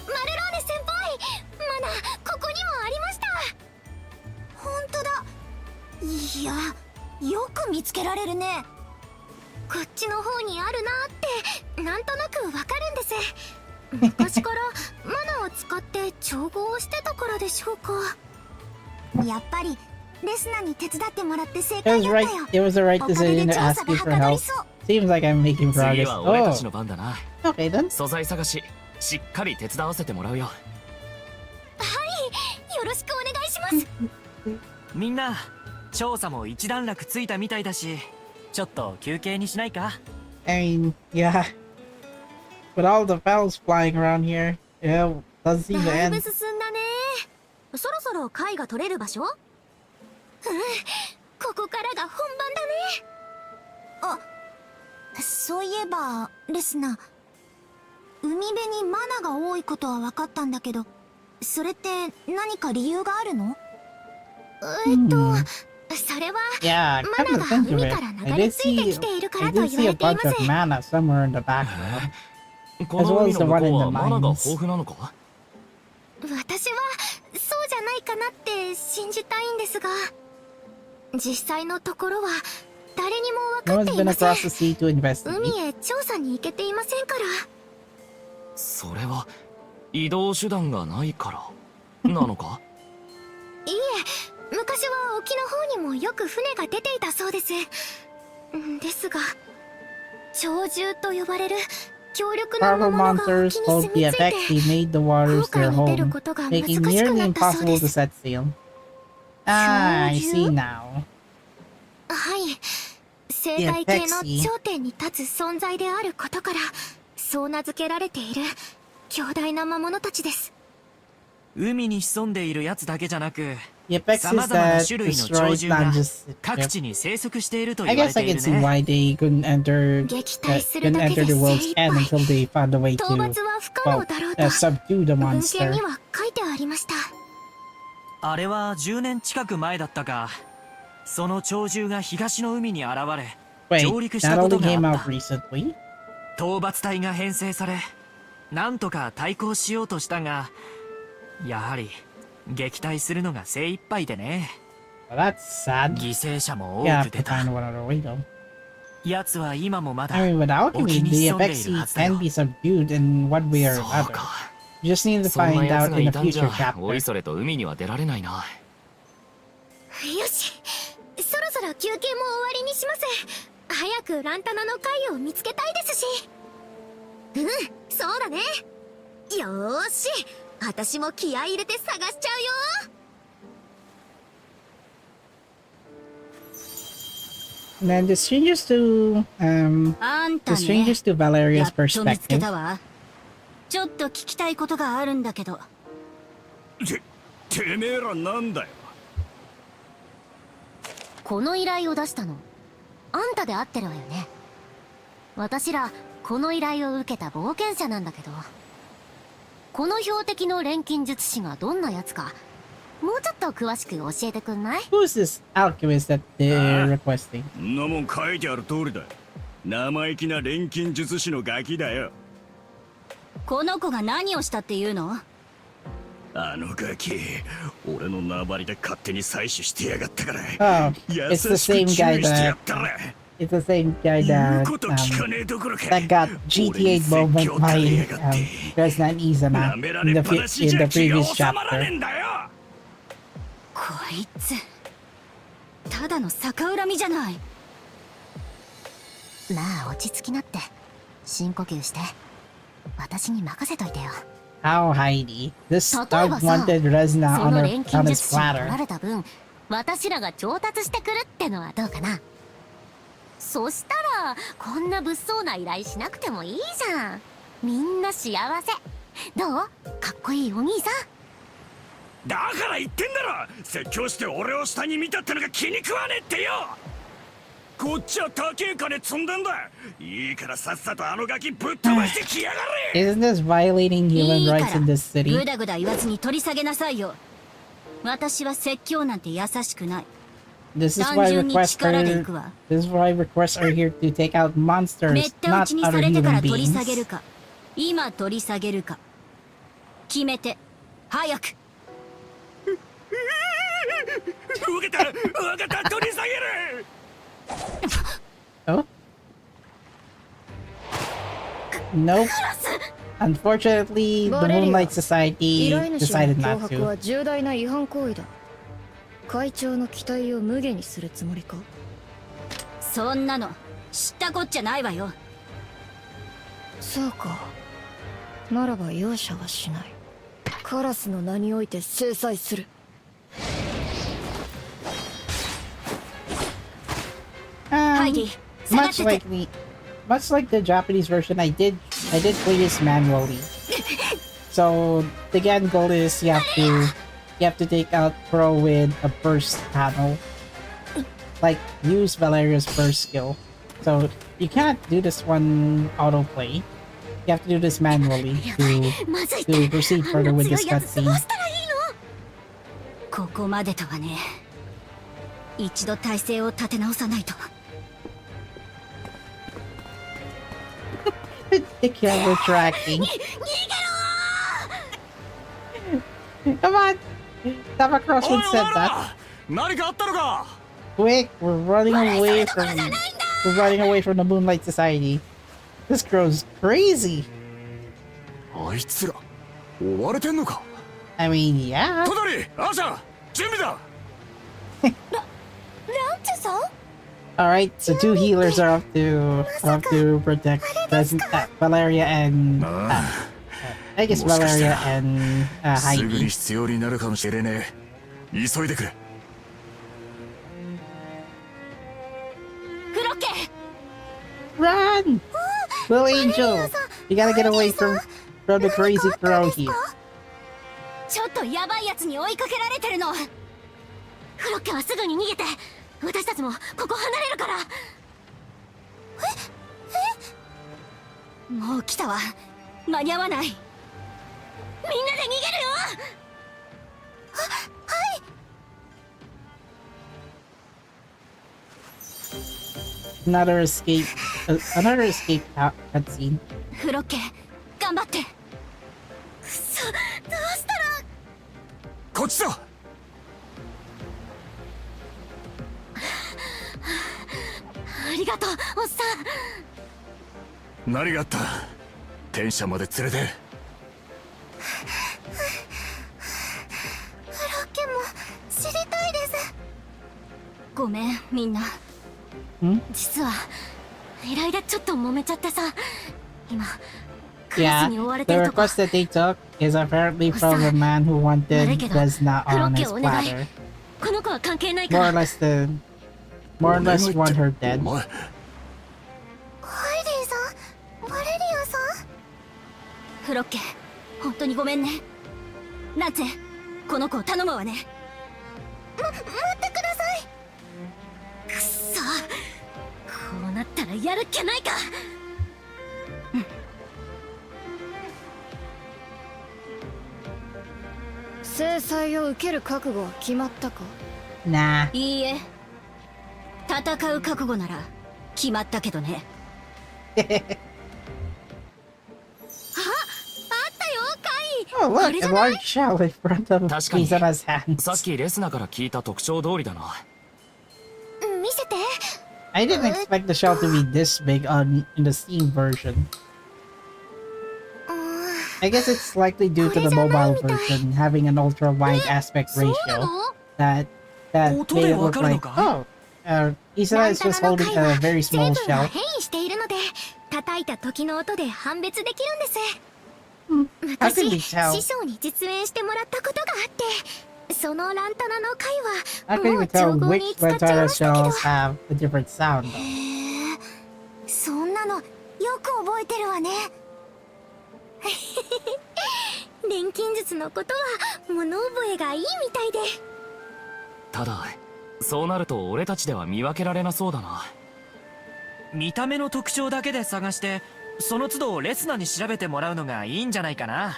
マルローネ先輩、マナここにもありました。本当だ。いや、よく見つけられるね。こっちの方にあるなってなんとなくわかるんです。昔からマナを使って調合をしてたからでしょうか。やっぱりレスナに手伝ってもらって正 It 解 was だった right. よ。 It was the right おかげ decision で to 調 ask 査 you が for はか help. りそう。 Seems like I'm making 次 progress. は俺たち Oh, の番だな。 okay then. 素材探し、しっかり手伝わせてもらうよ。よろしくお願いします。みんな、調査も一段落ついたみたいだし、ちょっと休憩にしないか？ I mean, yeah. With all the bells flying around here, yeah, doesn't seem to だいぶ end. 進んだね。そろそろ貝が取れる場所？ここからが本番だね。あ、そういえばレスナ、海辺にマナが多いことは分かったんだけど、それって何か理由があるの？それは Yeah, マ come ナ to が think of 海 it, から I 流れ did 着いて see きているか I らと did 言わ see a れてい bunch ま of す。 mana somewhere in the background. この海の向こうはマナが豊富なのか？私はそうじゃないかなって信じたいんですが、実際のところは誰にも No 分か one's ってい been ませ across the ん。 sea to investigate. 海へ調査に行けていませんから。それは移動手段がないからなのか？いいえ、昔は沖の方にもよく船が出ていたそうです。ですが、鳥獣と呼ばれる強力な Powerful 魔物が monsters 沖に called 住 the み着いて、 Apexi made the waters 航海 their に出る home, ことが難 making しく nearly なったそうで impossible to す。 set sail. Ah, I see 鳥獣？ now. はい、生態系の頂点に立つ存在であることから、そう名付けられている強大な魔物たちです。海に潜んでいるやつだけじゃなく、 The Apexis 様々な that 種類の destroyed 鳥獣が Lange's 各 ship. 地に生息していると I 言われ guess I てい can る see ね。 why they couldn't enter 撃退する couldn't だけ enter で the 精 world's 一 end 杯。 until they found a way 討 to 伐は不可能だろうと subdue the 文献 monster. には書いてありました。あれは10年近く前だったか。その鳥獣が東の海に現れ、 Wait, 上陸し that たこ only とが came あっ out た。 recently? 討伐隊が編成され、なんとか対抗しようとしたが、やはり撃退するのが精一杯でね。Well, that's sad. 犠牲者も Yeah, 多 have く to 出た。 find one other way though. 奴は今もまだ I mean, with 沖 alchemy, に the 潜んでいる Apexi はずだ can よ。 be subdued in one way or そう another. か。 You just need to そんな find 奴 out が in い a たんじ future ゃ、おい chapter. それと海には出られないな。よし、そろそろ休憩も終わりにします。早くランタナの貝を見つけたいですし。そうだね。よーし、私も気合い入れて探しちゃうよ。And then this changes to あんた this ね、 changes to や Valeria's っと見つけ perspective. たわ。ちょっと聞きたいことがあるんだけど。てめえらなんだよ。この依頼を出したのあんたで合ってるわよね。私らこの依頼を受けた冒険者なんだけど、この標的の錬金術師がどんなやつかもうちょっと詳しく教えてくんない？ Who is this alchemist that they're requesting? んなもん書いてある通りだ。生意気な錬金術師のガキだよ。この子が何をしたっていうの？あのガキ、俺の縄張りで勝手に採取してやがったから。 Oh, 優 it's the しく same 注 guy 意してや that ったら。 it's the same guy 言 that うこと聞かねえどころか。 that got 俺に GTA 説 moment 教垂れや by がって。 Resna and Izana なめら in れ the っぱなし in じ the ゃ気が previous 収まらねえ chapter. んだよ。こいつ、ただの逆恨みじゃない。まあ落ち着きなって、深呼吸して私に任せといてよ。 How Heidi? This 例え dog ばさ、 wanted Resna そ on の her 錬金 on 術 his 師に取ら platter. れた分私らが調達してくるってのはどうかな。そしたらこんな物騒な依頼しなくてもいいじゃん。みんな幸せ。どう？かっこいいお兄さん。だから言ってんだろ。説教して俺を下に見たってのが気に食わねえってよ。こっちは高え金積んだんだ。いいからさっさとあのガキぶっ飛ばしてきやがれ。 Isn't this violating い human いか rights in ら、 this city? ぐだぐだ言わずに取り下げなさいよ。私は説教なんて優しくない。 This is 単 why 純に requests 力で are 行くわ。 this is why requests are here to take out め monsters, った打 not ちにさ other れてか human ら取り下げ beings. るか、今取り下げるか、決めて、早く。受けた取り下げる。 Oh? Nope. Unfortunately, the Moonlight Society 依頼主 decided の not 脅迫は to. 重大な違反行為だ。会長の期待を無下にするつもりか？そんなの知ったこっちゃないわよ。そうか。ならば容赦はしない。カラスの名において制裁する。ハイディ、下がっ Much て like て。 much like the Japanese version, I did play this manually. So the end goal is you have to take out Pro with a burst panel. Like use Valeria's burst skill. So you can't do this one autoplay. You You have to do this manually まずいって to proceed あん further な with 強 this いやつどう cutscene. したらいいの？ここまでとはね。一度体勢を立て直さないと。The camera tracking. Come on! Come across when said that. 何かあったのか？ Quick, we're running away from the Moonlight Society. This girl's crazy. あいつら追われてんのか？ I mean, yeah. トナリ、アーシャ、準備だ。ランチェさん？ Alright, so two healers are off to protect Valeria and I guess Valeria and すぐに Heidi. 必要になるかもしれねえ。急いでくれ。フロッケ Run! Little Angel! You gotta get away from the crazy crowd here. ちょっとヤバいやつに追いかけられてるの。フロッケはすぐに逃げて。私たちもここ離れるから。もう来たわ。間に合わない。みんなで逃げるよ。 Another escape cutscene. フロッケ頑張って。くそ、どうしたら。こっちだ。ありがとう、おっさん。何があった？天社まで連れて。フロッケも知りたいです。ごめんみんな。実は依頼でちょっと揉めちゃってさ。今クラス Yeah, に追われて the るとこ。 request that they took is apparently from a man who wanted Resna on his platter. この子は関係ないか More or ら。 less want her dead. お前、ハイディさん、バレリアさん。フロッケ本当にごめんね。なんてこの子を頼むわね。待ってください。くっそ、こうなったらやるっきゃないか。制裁を受ける覚悟は決まったか？ Nah. いいえ、戦う覚悟なら決まったけどね。あったよ、カイ。 Oh, look, a large shell in front of 確かに Kizana's さっ hands. きレスナから聞いた特徴通りだな。見せて。 I didn't expect the shell to be this big in the Steam version. I guess it's likely due to the mobile version having an ultra wide aspect そうな ratio の？ that made it look like, oh, Isana is just holding a very 成 small 分が shell. 変異しているので、叩いた時の音で判別できるんです。 How can we 昔 tell? 師匠に実演してもらったことがあって、そのランタナの回 How は can も we う tell 調合 which に使っちゃい Vantara ましたけど。 shells have a different sound though? へえ、そんなのよく覚えてるわね。錬金術のことは物覚えがいいみたいで。ただそうなると俺たちでは見分けられなそうだな。見た目の特徴だけで探してその都度レスナに調べてもらうのがいいんじゃないかな。はい、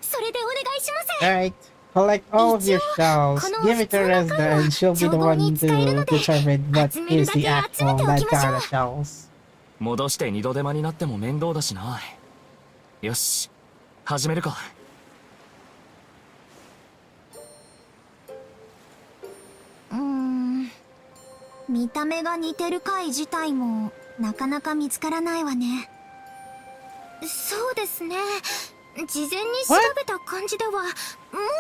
それでお願いします。 Alright, collect all of your shells, この give it to 普通の Resna, 缶は and she'll be the 調合 one に使える to ので、 determine what 集める is だけ the 集 actual めておきましょう。 Vantara shells. 戻して二度手間になっても面倒だしな。よし始めるか。見た目が似てる回自体もなかなか見つからないわね。そうですね。事前に調べた感じではもう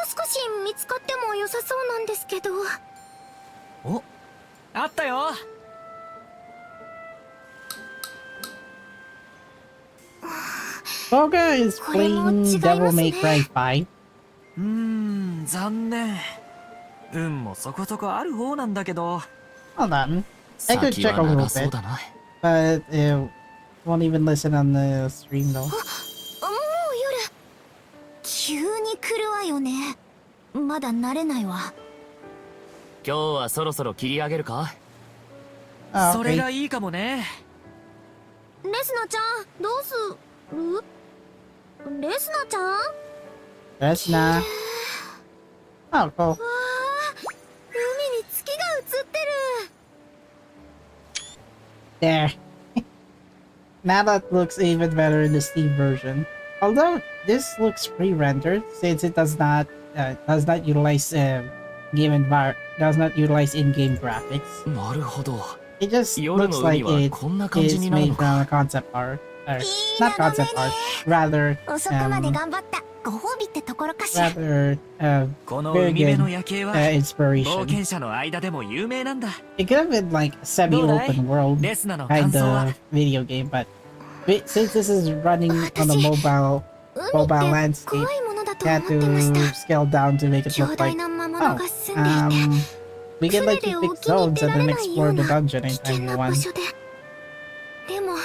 少し見つかっても良さそうなんですけど。お、あったよ。Boga is これも playing 違いますね。 Devil May Cry 5. 残念。運もそこそこある方なんだけど。 Hold on. I could 先 check は a 長 little そう bit, だな。 but it won't even listen on the stream though. もう夜急に来るわよね。まだ慣れないわ。今日はそろそろ切り上げるか。 Oh, それ okay. がいいかもね。レスナちゃんどうする？レスナちゃん？ Resna. Oh, cool. わあ、海に月が映ってる。 There. Now that looks even better in the Steam version. Although this looks pre-rendered since it does not utilize does not utilize in-game graphics. なるほど。 It just looks like it is made from a concept art. Or, not concept art, rather 遅くまで頑張った。ご褒美ってところかしら。 rather この very 海辺 good の夜景は inspiration. 冒険者の間でも有名なんだ。 It could have been like a semi-open world レスナの感 kind 想は of video game, but since this is running on a mobile 海って landscape, 怖いものだと you 思 had ってまし to た。 scale down to make it 強 look 大 like, な魔物 oh, が住んでいて、 we can let 船 you で pick 沖に zones 出 and ら then れない explore よう the な dungeon 危険 anytime you な場 want. 所で。でも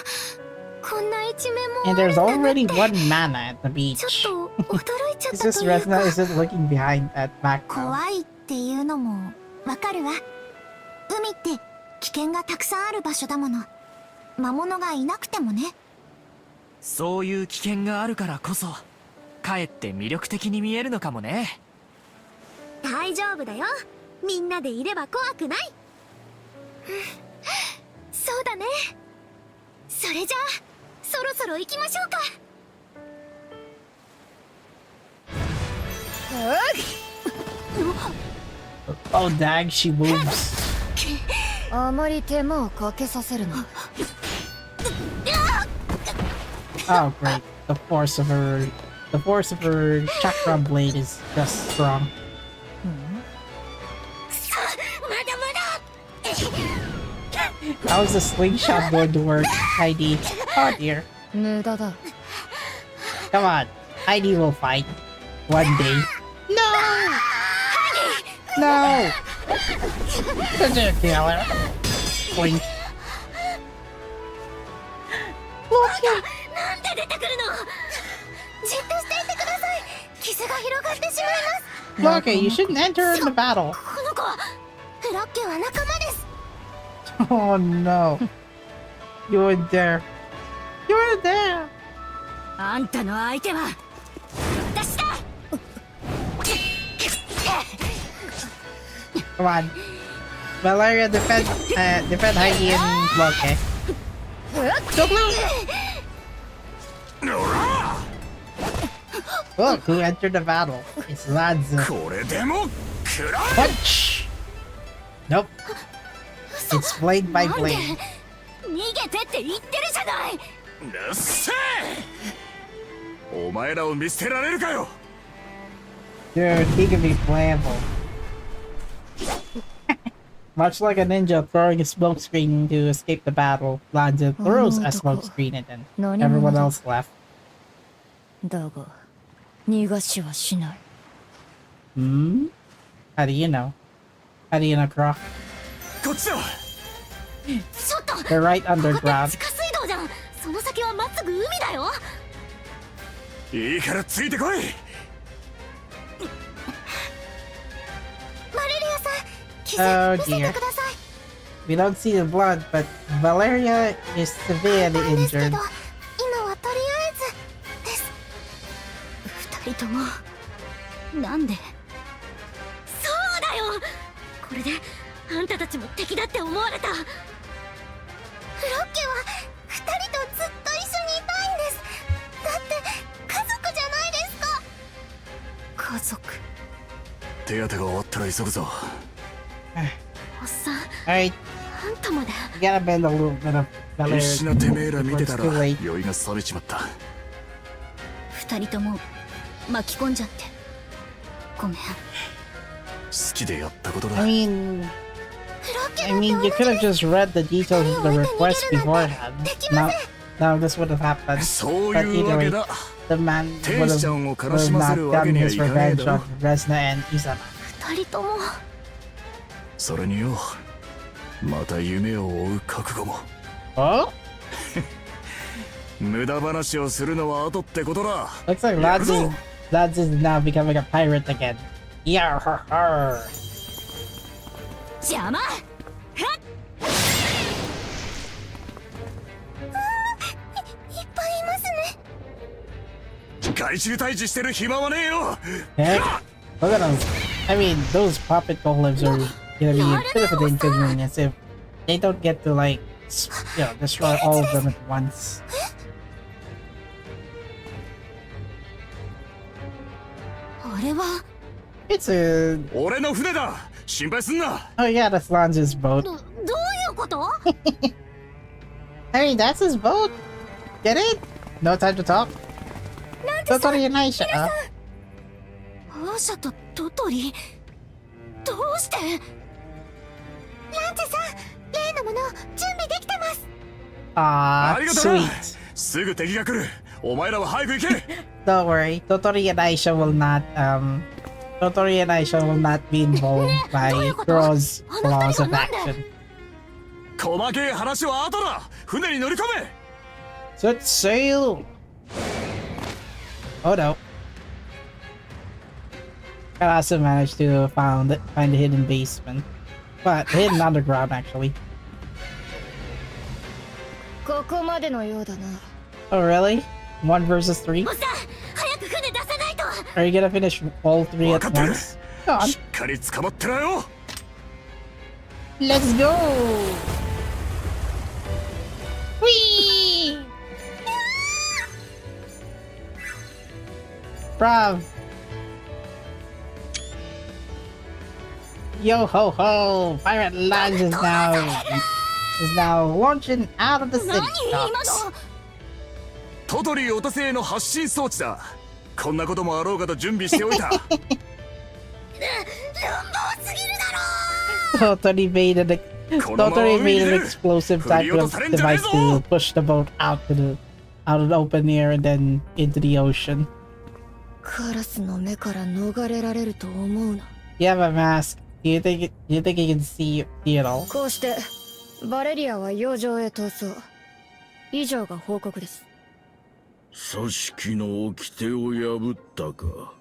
こんな一面もあ And るん there's だなっ already て one mana at the ちょ beach. っと驚いちゃっ It's た just という Resna か。 is just looking behind that background. 怖いっていうのもわかるわ。海って危険がたくさんある場所だもの。魔物がいなくてもね。そういう危険があるからこそかえって魅力的に見えるのかもね。大丈夫だよ。みんなでいれば怖くない。そうだね。それじゃあそろそろ行きましょうか。 Oh, dang, she moves. あまり手間をかけさせるな。 Oh, great. The force of her chakra blade is just strong. まだまだ。 How is the slingshot going to work, Heidi? Oh dear. 無駄だ。 Come on. Heidi will fight. One day. No! No! Such a killer. Blink. なんで出てくるの。じっとしていてください。傷が広がってしまいます。 Loki, you shouldn't enter in the battle. この子はフロッケは仲間です。 Oh no. You were there. You were there. あんたの相手は私だ。 Come on. Valeria, defend Heidi and Loki. Look, who entered the battle? It's Lads. これでも食らえ。 Punch! Nope. It's blade by なんで blade. 逃げてって言ってるじゃない。うっせえ。お前らを見捨てられるかよ。 Dude, he can be flammable. Much like a ninja throwing a smoke screen to escape the battle, Lanza throws a smoke screen and then everyone else left. だが逃がしはしない。 Hmm? How do you know? How do you know, Croc? こっちだ。ちょっと。 They're right ここって underground. 地下水道じゃん。その先はまっすぐ海だよ。いいからついてこい。マレリアさん、傷 Oh 見せ dear. てください。 We don't see the blood, but Valeria is severely ですけ injured. ど、今はとりあえずです。二人ともなんで。そうだよ。これであんたたちも敵だって思われた。フロッケは二人とずっと一緒にいたいんです。だって家族じゃないですか。家族。手当てが終わったら急ぐぞ。おっさん、 Alright, あんたまで。 we gotta bend a little bit of 必死な Valeria. てめえら見てたら It's too late. 酔いが覚めちまった。二人とも巻き込んじゃってごめん。好きでやったことだ。 I mean, フロッケ I mean, you could have just read the details of the request beforehand. Now this would have happened. そう But いうわ either け way, だ。 the man 天 would 使ちゃ have んを悲 would し have ませ not るわけ done には his いかねえ revenge だ on ろ。 Resna and Izana. 二人とも。それによ、また夢を追う覚悟も。 Oh? 無駄話をするのは後ってことだ。 Looks like やるぞ。 Lads is now becoming a pirate again. Yeah, her, her. 邪魔。害虫退治してる暇はねえよ。 Heck, look at those. I mean, those puppet golems are gonna be a bit of an inconvenience if they don't get to like, destroy all of them at once. あれは It's a 俺の船だ。心配すんな。 oh yeah, that's Lanza's boat. どういうこと？ I mean, that's his boat. Get it? No time to talk. Totori and Aisha. アーシャとトトリどうして？ランチェさん、例のもの準備できてます。 Ah, ありがとうな。 sweet. すぐ敵が来る。お前らは早く行け。 Don't worry, Totori and Aisha will not be involved by Girl's flaws of action. 細けい話は後だ。船に乗り込め。 Set sail! Oh no. Karasa managed to find a hidden basement. But hidden underground actually. ここまでのようだな。 Oh really? 1 versus 3? おっさん、早く船出さないと。 Are you gonna finish all 3 at once? Go on. しっかり捕まってろよ。 Let's go! Whee! Bruv! Yo ho ho! Pirate Lodge is now launching out of the city 何今 docks. の？トトリー落とせへの発信装置だ。こんなこともあろうかと準備しておいた。乱暴すぎるだろ。 Totally made an explosive type of device to push the boat out of the open air and then into the ocean. カラスの目から逃れられると思うな。 You have a mask. Do you think you can see it all? こうしてバレリアは洋上へ逃走。以上が報告です。組織の掟を破ったか。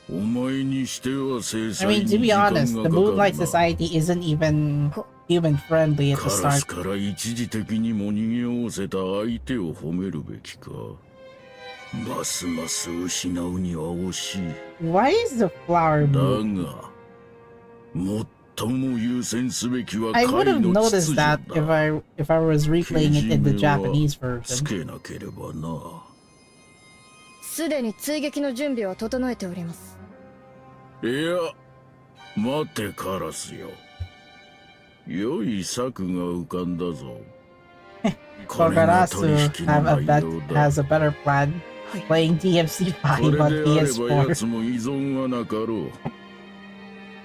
お前にしては制 I 裁 mean, に to 時 be 間 honest, が the か Moonlight かるな。 Society isn't even human friendly at カ the ラ start. スから一時的にも逃げおおせた相手を褒めるべきか。ますます失うには惜しい。 Why is the flower だ blue? が、最も優先すべきは I 貝 would have の noticed 秩 that 序だ。 if I was replaying it in the けじめは Japanese つ version. けなければな。すでに追撃の準備は整えております。いや、待てカラスよ。良い策が浮かんだぞ。これが取 Kogarasu 引の内容だ。 has a better plan. Playing DMC5 こ on れであれば PS4. 奴も依存はなかろう。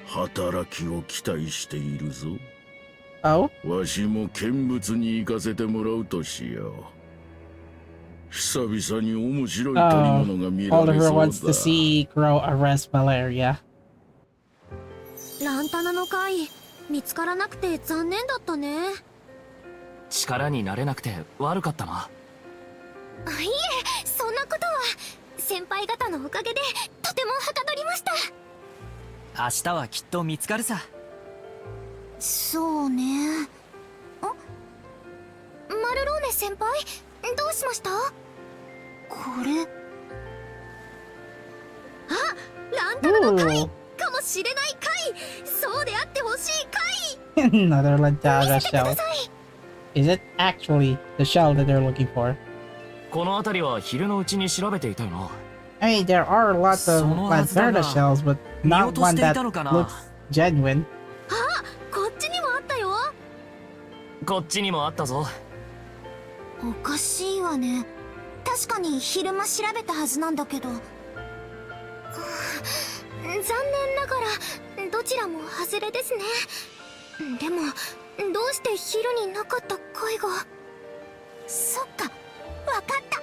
働きを期待しているぞ。 Oh? わしも見物に行かせてもらうとしよう。久々に面白い取り物が見られ Oliver そう wants to だ。 see Grow arrest malaria. ランタナの貝見つからなくて残念だったね。力になれなくて悪かったな。いえ、そんなことは先輩方のおかげでとてもはかどりました。明日はきっと見つかるさ。そうね。マルローネ先輩、どうしました？これ。あ、ランタナの貝 Ooh. かもしれない貝。そうであってほしい貝。 Another Lantaga 見せてく shell. ださい。 Is it actually the shell that they're looking for? この辺りは昼のうちに調べていたよな。 I mean, there are lots of そのはずだが、 Lanterna shells, but 見 not 落と one してい that たのかな。 looks genuine. こっちにもあったよ。こっちにもあったぞ。おかしいわね。確かに昼間調べたはずなんだけど。残念ながらどちらも外れですね。でもどうして昼になかった貝が。そっか、わかった。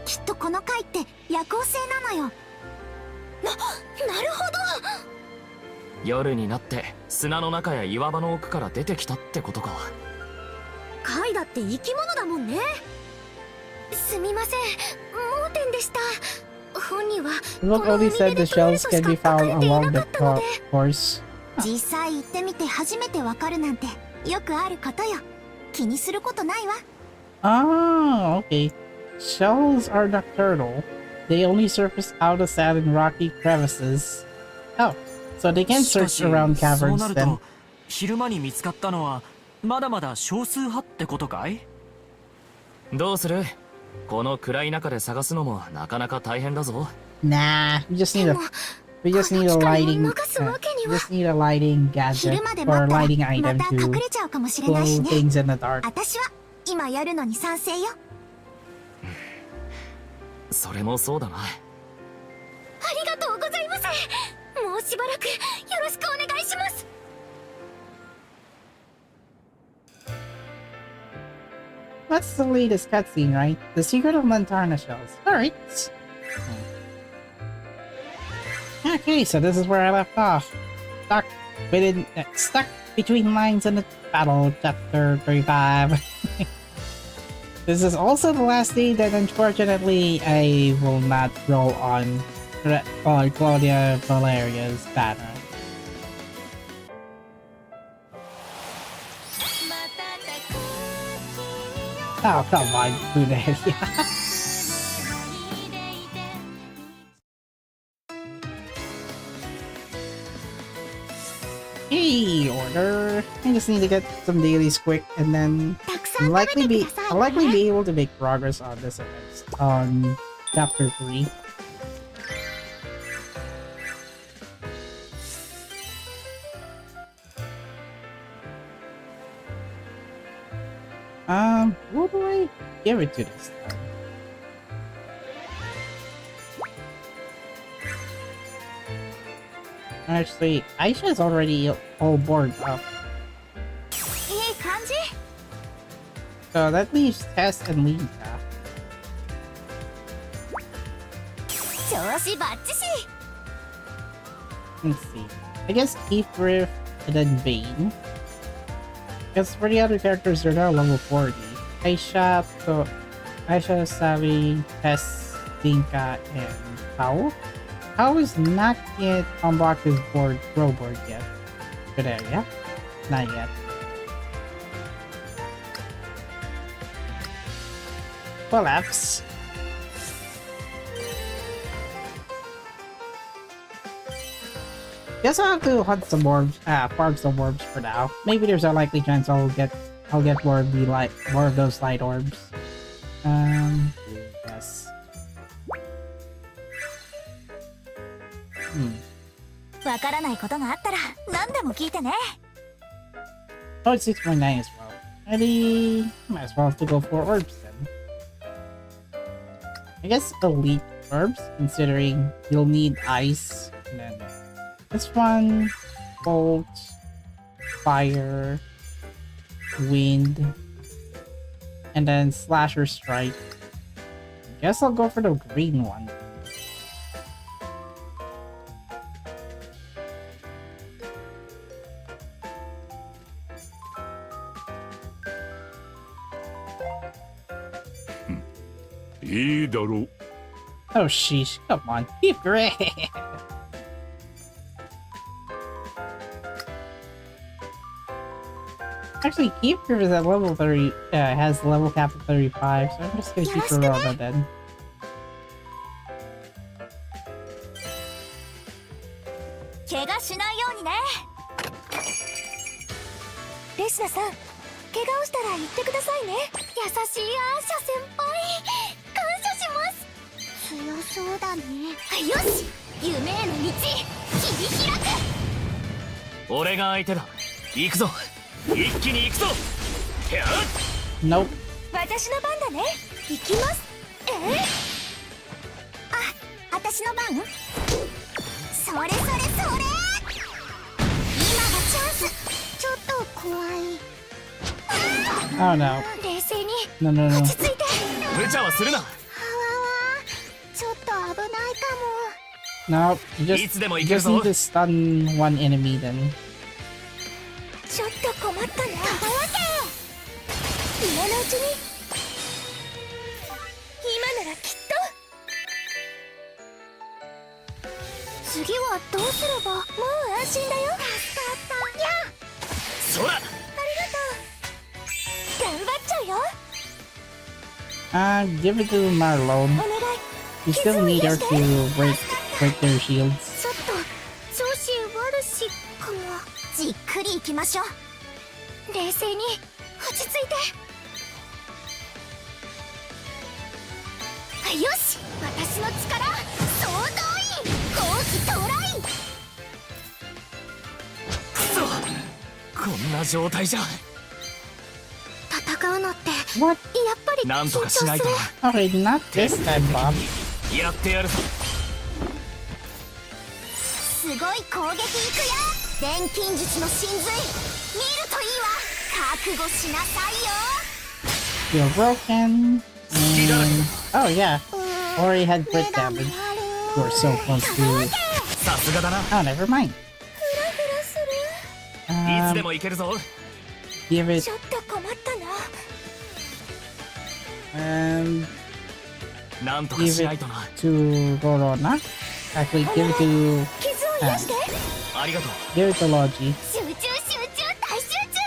きっとこの貝って夜行性なのよ。なるほど。夜になって砂の中や岩場の奥から出てきたってことか。貝だって生き物だもんね。すみません、盲点でした。本には The book only said the shells can be found along the course. 実際行ってみて初めてわかるなんてよくあることよ。気にすることないわ。 Ah, okay. Shells are nocturnal. they only surface out of sand and rocky crevices. Oh, so they can search around そう caverns なる then. と昼間に見つかったのはまだまだ少数派ってことかい？どうする？この暗い中で探すのもなかなか大変だぞ。Nah, we just need a lighting. We just need a lighting gadget 昼まで or 待 lighting ったらま item た隠 to れちゃうかもしれないし glow ね。 things in the dark. 私は今やるのに賛成よ。それもそうだな。ありがとうございます。もうしばらくよろしくお願いします。That's the latest cutscene, right? The secret of Lantarna shells. Alright. Okay, so this is where I left off. Stuck between lines in the battle, chapter 35. This is also the last day that unfortunately I will not roll on Claudia Valeria's banner. Oh, come on, Bunelia. Hey, order. I just need to get some dailies quick, and then たくさん I'll 食べ likely て be ください I'll likely be able to make progress on this on chapter 3. What do I give it to this time? Actually, Aisha's already all bored up. いい感じ。 So that leaves Tess and Lisa. 調子バッチシ。 Let's see. I guess Keith, Riff, and then Vane. Because for the other characters, they're now level 40. Aisha, Savi, Tess, Dinka, and Pao. Pao is not yet unlocked his pro board yet. Good area. Not yet. Collapse. Guess I'll have to hunt some orbs, farm some orbs for now. Maybe there's a likely chance I'll get more of those light orbs. Yes. わからないことがあったら何でも聞いてね。 Oh, it's 6.9 as well. Elie, might as well have to go for orbs then. I guess elite orbs, considering you'll need ice, and then this one, bolt, fire, wind, and then slasher strike. Guess I'll go for the green one. Oh sheesh, come on, be great. Actually, Keep Grip is at level 30, has the level cap of 35, so I'm just gonna keep Rorona then. 怪我しないようにね。レシナさん、怪我をしたら言ってくださいね。優しいアーシャ先輩、感謝します。強そうだね。よし、夢への道切り開く。俺が相手だ。行くぞ。一気に行くぞ。やっ Nope. 私の番だね。行きます。あ、私の番。それそれそれ。今がチャンス。ちょっと怖い。Oh no. 冷静に No, no, no. 落ち着いて。無茶はするな。はわわ、ちょっと危ないか No, you いつでも just 行けるぞ。 need to stun one enemy then. も。ちょっと困ったね。わけ。今のうちに。今ならきっと。次はどうすれば。もう安心だよ。助かった。やあ。そら。ありがとう。頑張っちゃうよ。Give it to Marlon. お願い。You still need her to break their shields. ちょっと調子悪しかも。じっくりいきましょう。冷静に落ち着いて。よし、私の力総動員、後期到来。くそ、こんな状態じゃ戦うのってやっ What? ぱりなんと緊張する。かしないとな。 Okay, not this time, Bob. やってやるぞ。すごい攻撃いくよ。錬金術の神髄見るといいわ。覚悟しなさいよ。 You're broken. And... Oh, yeah. Already had crit damage. You were so close to... さすがだな。 Oh, never mind. フラフラする。いつで Um, もいけるぞ。 give it ちょっと困ったな。 and なんとか give しない it とな。 to Rorona. Actually, give it to 傷を癒して。ありがとう。 give it to Logi. 集中大集中。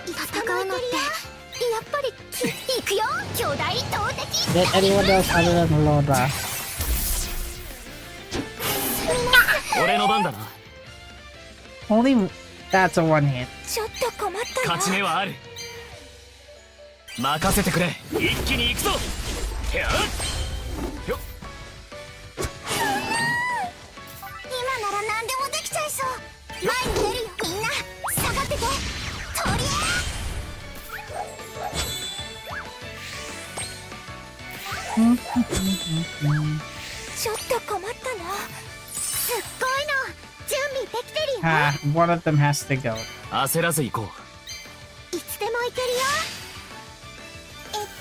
戦うのってやっぱりいくよ。巨大投擲。 Get anyone else other than Rorona. 俺の番だな。 Only that's a one hit. ちょっと困ったな。勝ち目はある。任せてくれ。一気に行くぞ。やっよっ。今なら何でもできちゃいそう。前に出るよ。みんな下がってて。とりちょっと困ったな。すっごいの準備できてるよ。 Ah, one of them has to go. 焦らず行こう。いつでもいけるよ。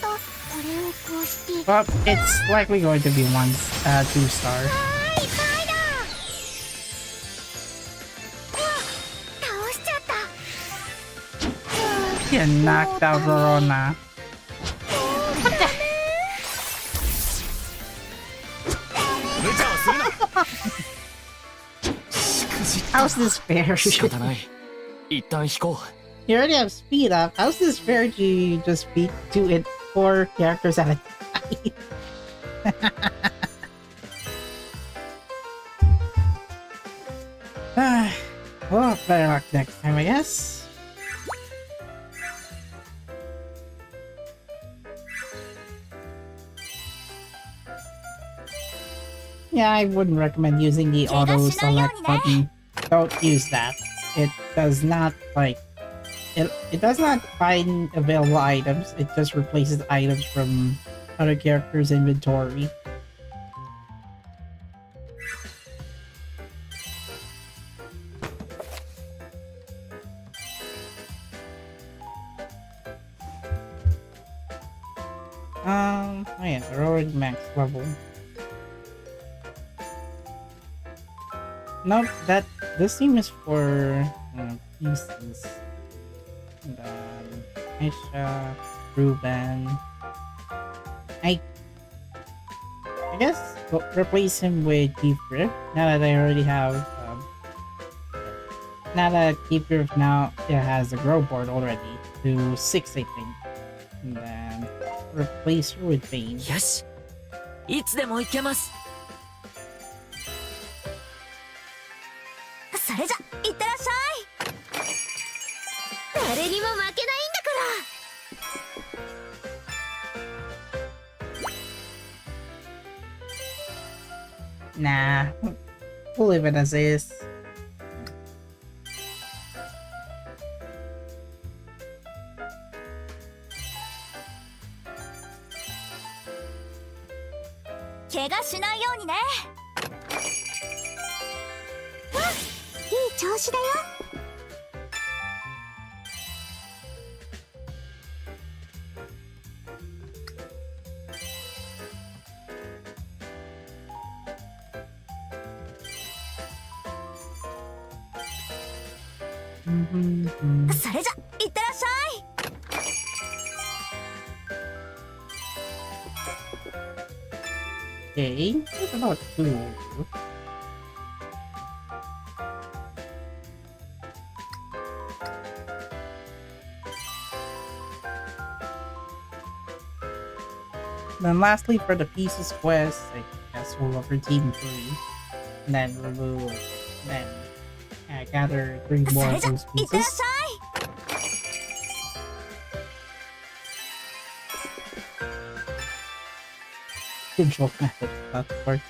これをこうして。 Well, it's likely going to be one, 2-star. はい、パイだ。うわ、倒しちゃった。 You knocked out Rorona. 無茶はするな。しくじった。 How's this fair? 仕方ない。一旦引こう。 You already have speed up. How's this fair to just beat 4 characters at a time? Well, better luck next time, I guess. Yeah, I wouldn't recommend using the auto select button. Don't use that. It does not it does not find available items. It just replaces items from other characters' inventory. Oh yeah, they're already max level. Nope, this team is for pieces. And Aisha, Ruben. I guess replace him with Kiefer. Now that I already have now that Kiefer now has the grow board already to 6, I think. And then replace her with Bane. よし。いつでも行けます。それじゃいってらっしゃい。誰にも負けないんだから。 Nah, we'll leave it as is.「怪我しないようにね。いい調子だよ。それじゃいってらっしゃい。 Okay, what about 2? then lastly, for the pieces quest, I guess we'll go for Team 3. And then we'll gather 3 more of those pieces. Control method, not working.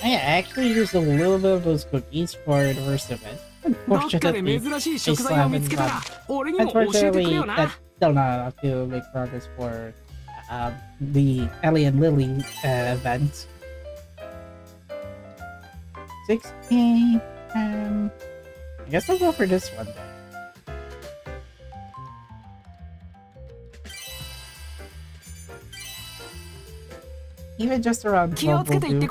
Yeah, I actually used a little bit of those cookies for the first event. Unfortunately, I still haven't done. Unfortunately, that's still not enough to make progress for the Elie and Lilie event. 6K. I guess I'll go for this one then. Even just around 12 will do.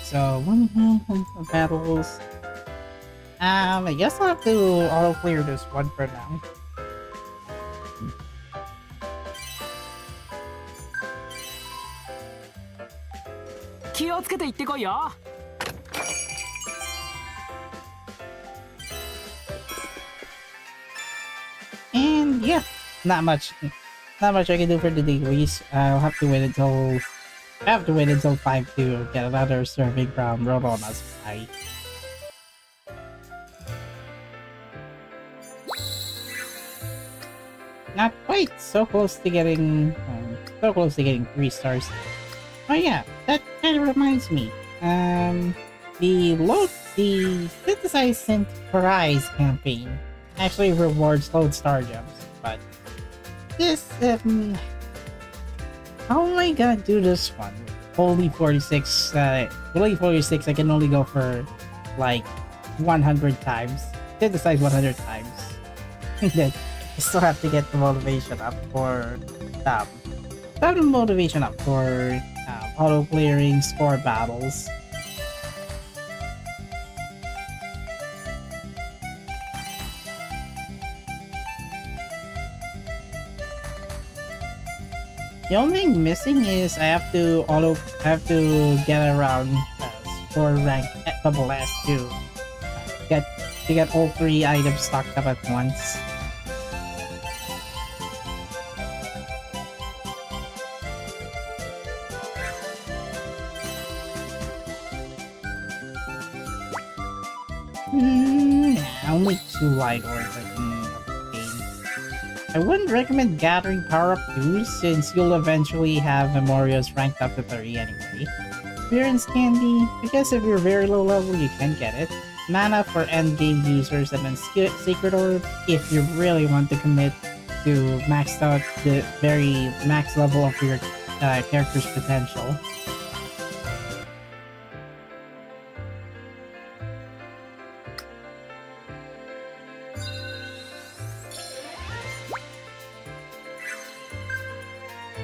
So one of battles. I guess I'll have to auto clear this one for now. And yeah, not much I can do for the degrees. I'll have to wait until 5 to get another serving from Rorona's pie. Not quite so close to getting 3 stars. Oh yeah, that kind of reminds me. The synthesized synth prize campaign actually rewards load star gems, but this how am I gonna do this one? Only 46. Only 46. I can only go for like 100 times. Synthesize 100 times. Then I still have to get the motivation up for auto clearing score battles. The only thing missing is I have to get around score rank at double S to get all 3 items stocked up at once. Only 2 light orbs I can obtain. I wouldn't recommend gathering power-up 2s since you'll eventually have Memorials ranked up to 30 anyway. Experience Candy, I guess if you're very low level you can get it. Mana for endgame users, and then Secret Orb if you really want to commit to max out the very max level of your character's potential.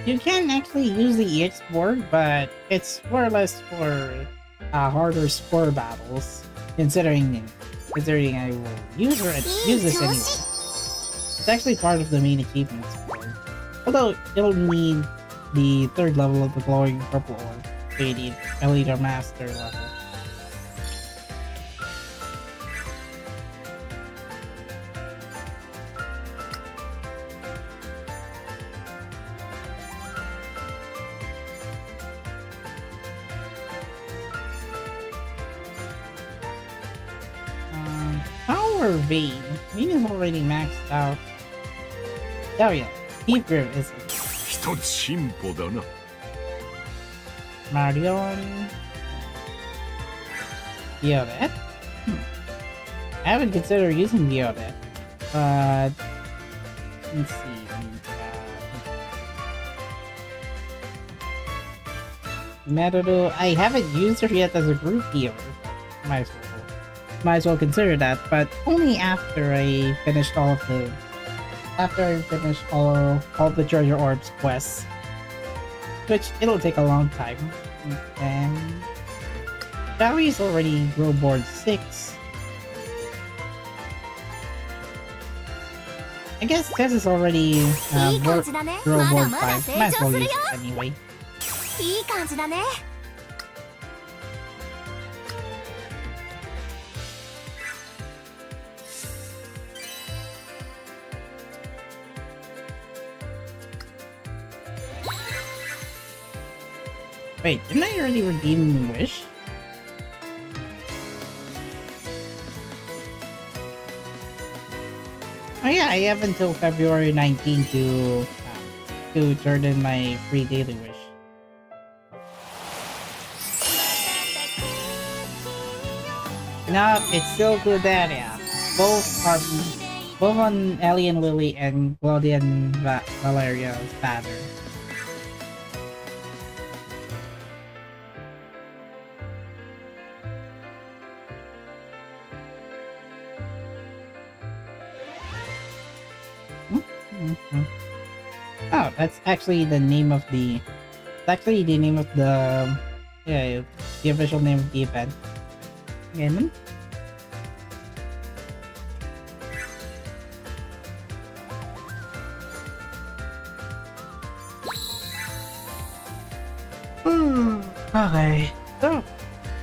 You can actually use the EX board, but it's more or less for harder score battles. Considering I will use this anyway. It's actually part of the main achievements board. Although it'll need the 3rd level of the glowing purple orb, the Elite or Master level. Vein. Vein is already maxed out. Oh yeah, Deep Grip is Marion. Violet? I haven't considered using Violet, but let's see. Merudo, I haven't used her yet as a group healer. Might as well consider that, but only after I finished all the treasure orbs quests, which it'll take a long time. And Valley is already grow board 6. I guess Tess is already grow board 5. Might as well use it anyway. いい感じだね。Wait, didn't I already redeem Wish? Oh yeah, I have until February 19 to turn in my free daily wish. No, it's still Gludaria. Both on Elie and Lilie and Claudia and Valeria's pattern. Oh, that's actually the name of the. It's actually the name of the. Yeah, the official name of the event. Again. Okay. So,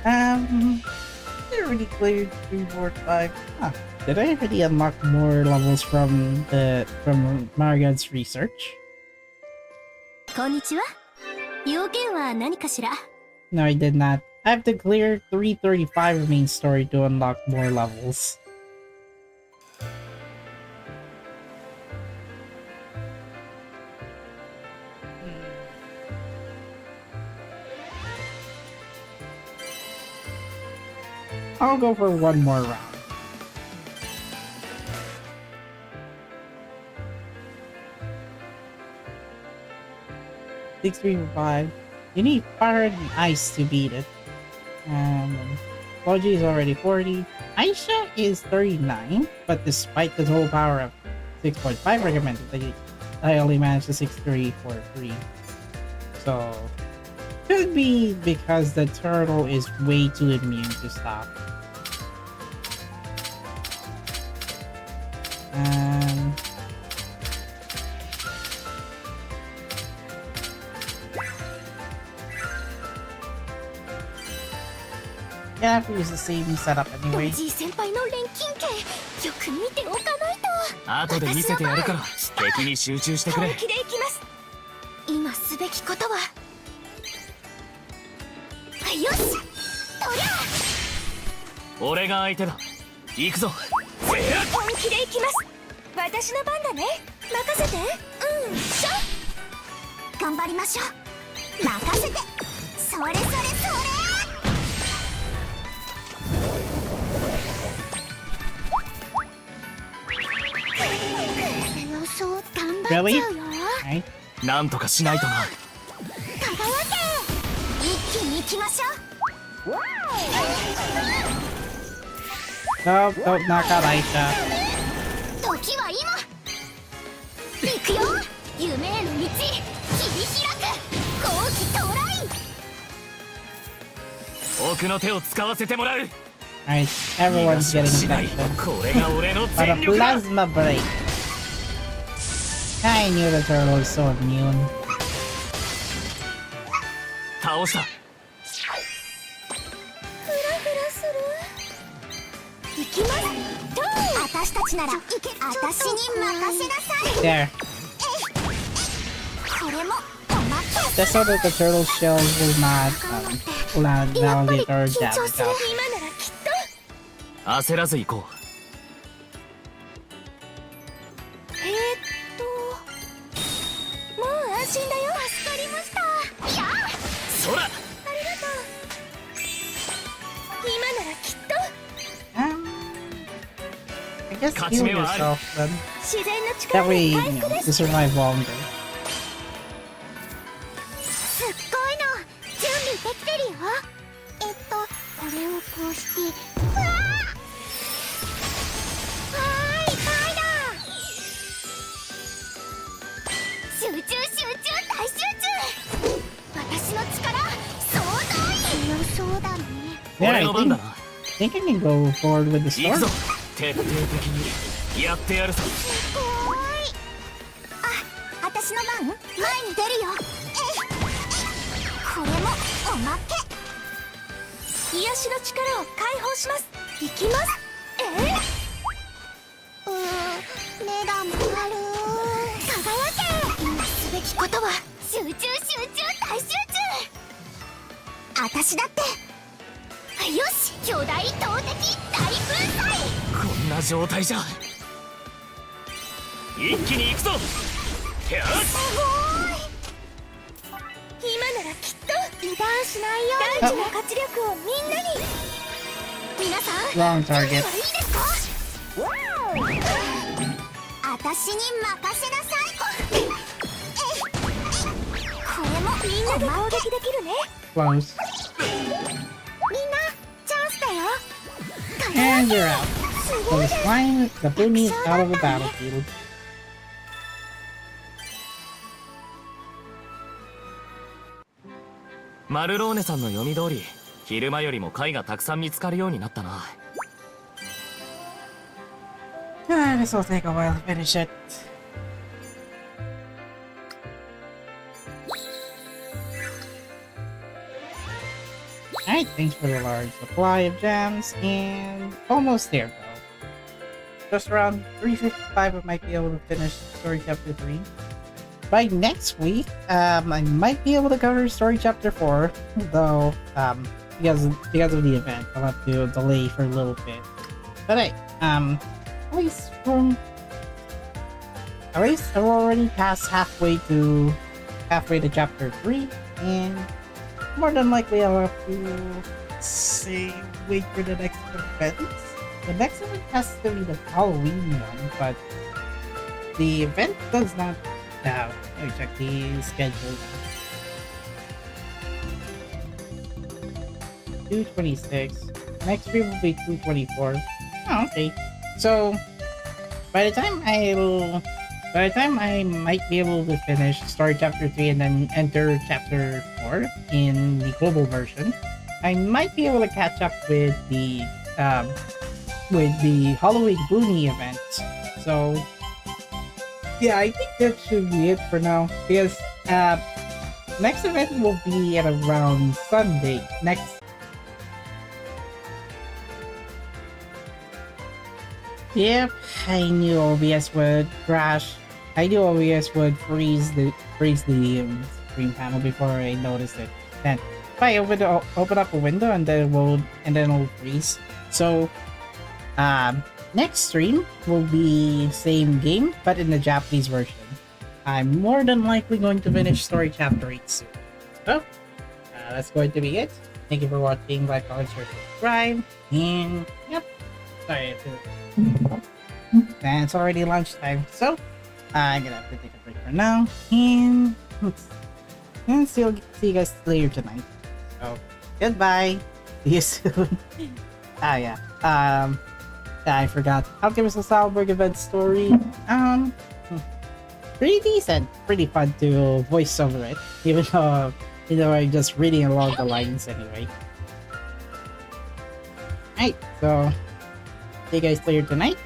I already cleared 3, 4, 5. Huh. Did I already unlock more levels from Marian's research? こんにちは。要件は何かしら？ No, I did not. I have to clear 335 main story to unlock more levels. I'll go for one more round. Six, 3, 5. You need fire and ice to beat it. Logi is already 40. Aisha is 39, but despite the total power of 6.5 recommended, I only managed to 6-3 for 3. So, could be because the turtle is way too immune to stop. Yeah, I have to use the same setup anyway. ドジー先輩の錬金系よく見ておかないと。後で見せてやるから敵に集中してくれ。本気でいきます。今すべきことは。よし。とりゃ。俺が相手だ。行くぞ。本気でいきます。私の番だね。任せて。うん。しょ。頑張りましょう。任せて。それそれそれ。Really? Right. なんとかしないとな。香川県一気に行きましょう。Nope, don't knock out Aisha. 時は今。行くよ。夢への道切り開く。好機到来。奥の手を使わせてもらう。Alright, everyone's getting infected. これが俺の But a 全力だ。 plasma break. I knew the turtle was so immune. 倒した。フラフラする。行きます。私たちなら私に任せなさい。 There. これも止まって。 Just so that the turtle shells will not validate or 緊 damage 張する out. 今ならきっと。焦らず行こう。もう安心だよ。助かりました。やあ。そら。ありがとう。今ならきっと。I guess heal yourself then. 自然の力 That way, で you 回復 know, で to す。 survive longer. すっごいの準備できてるよ。これをこうして。うわー。いっぱいだ。集中大集中。私の力総動員。強そうだね。Yeah, 俺 I の番だ think, な。 think I can go forward with the 行くぞ story. 徹底的にやってやるぞ。すごーい。あ、私の番、前に出るよ。これもおまけ。癒しの力を解放します。いきます。目が回る。輝け。今すべきことは集中、大集中。私だって。よし、巨大投てき大粉砕。こんな状態じゃ一気に行くぞ。よし、すごい。今ならきっと油断しないように大事な活力をみんなに。皆さん Wrong target. いいですか。私に任せなさい。これもみんなで攻撃できるね。 Close. みんなチャンスだよ。 And you're out. So the slime, the Boomy is out of the battlefield. マルローネさんの読み通り、昼間よりも貝がたくさん見つかるようになったな。This will take a while to finish it. Alright, thanks for the large supply of gems, and almost there though. Just around 355 I might be able to finish story chapter 3. By next week, I might be able to cover story chapter 4, though, because of the event, I'll have to delay for a little bit. But hey, at least I'm already past halfway to chapter 3, and more than likely I'll have to wait for the next event. The next event has to be the Halloween one, but the event does not. Let me check the schedule now. 226. Next week will be 224. Oh, okay. So by the time I might be able to finish story chapter 3 and then enter chapter 4 in the global version, I might be able to catch up with the Halloween Boonie event. So yeah, I think that should be it for now, because next event will be at around Sunday. Yep, I knew OBS would crash. I knew OBS would freeze the screen panel before I noticed it. Then if I open up a window and then it'll freeze. So next stream will be same game but in the Japanese version. I'm more than likely going to finish story chapter 8 soon. So that's going to be it. Thank you for watching. Like, comment, share, subscribe, and yep. Sorry, and it's already lunchtime, so I'm gonna have to take a break for now, and see you guys later tonight. So goodbye. See you soon. Yeah. I forgot. Alchemist of Salburg event story. Pretty decent. Pretty fun to voice over it, even though I'm just reading along the lines anyway. Alright, so see you guys later tonight.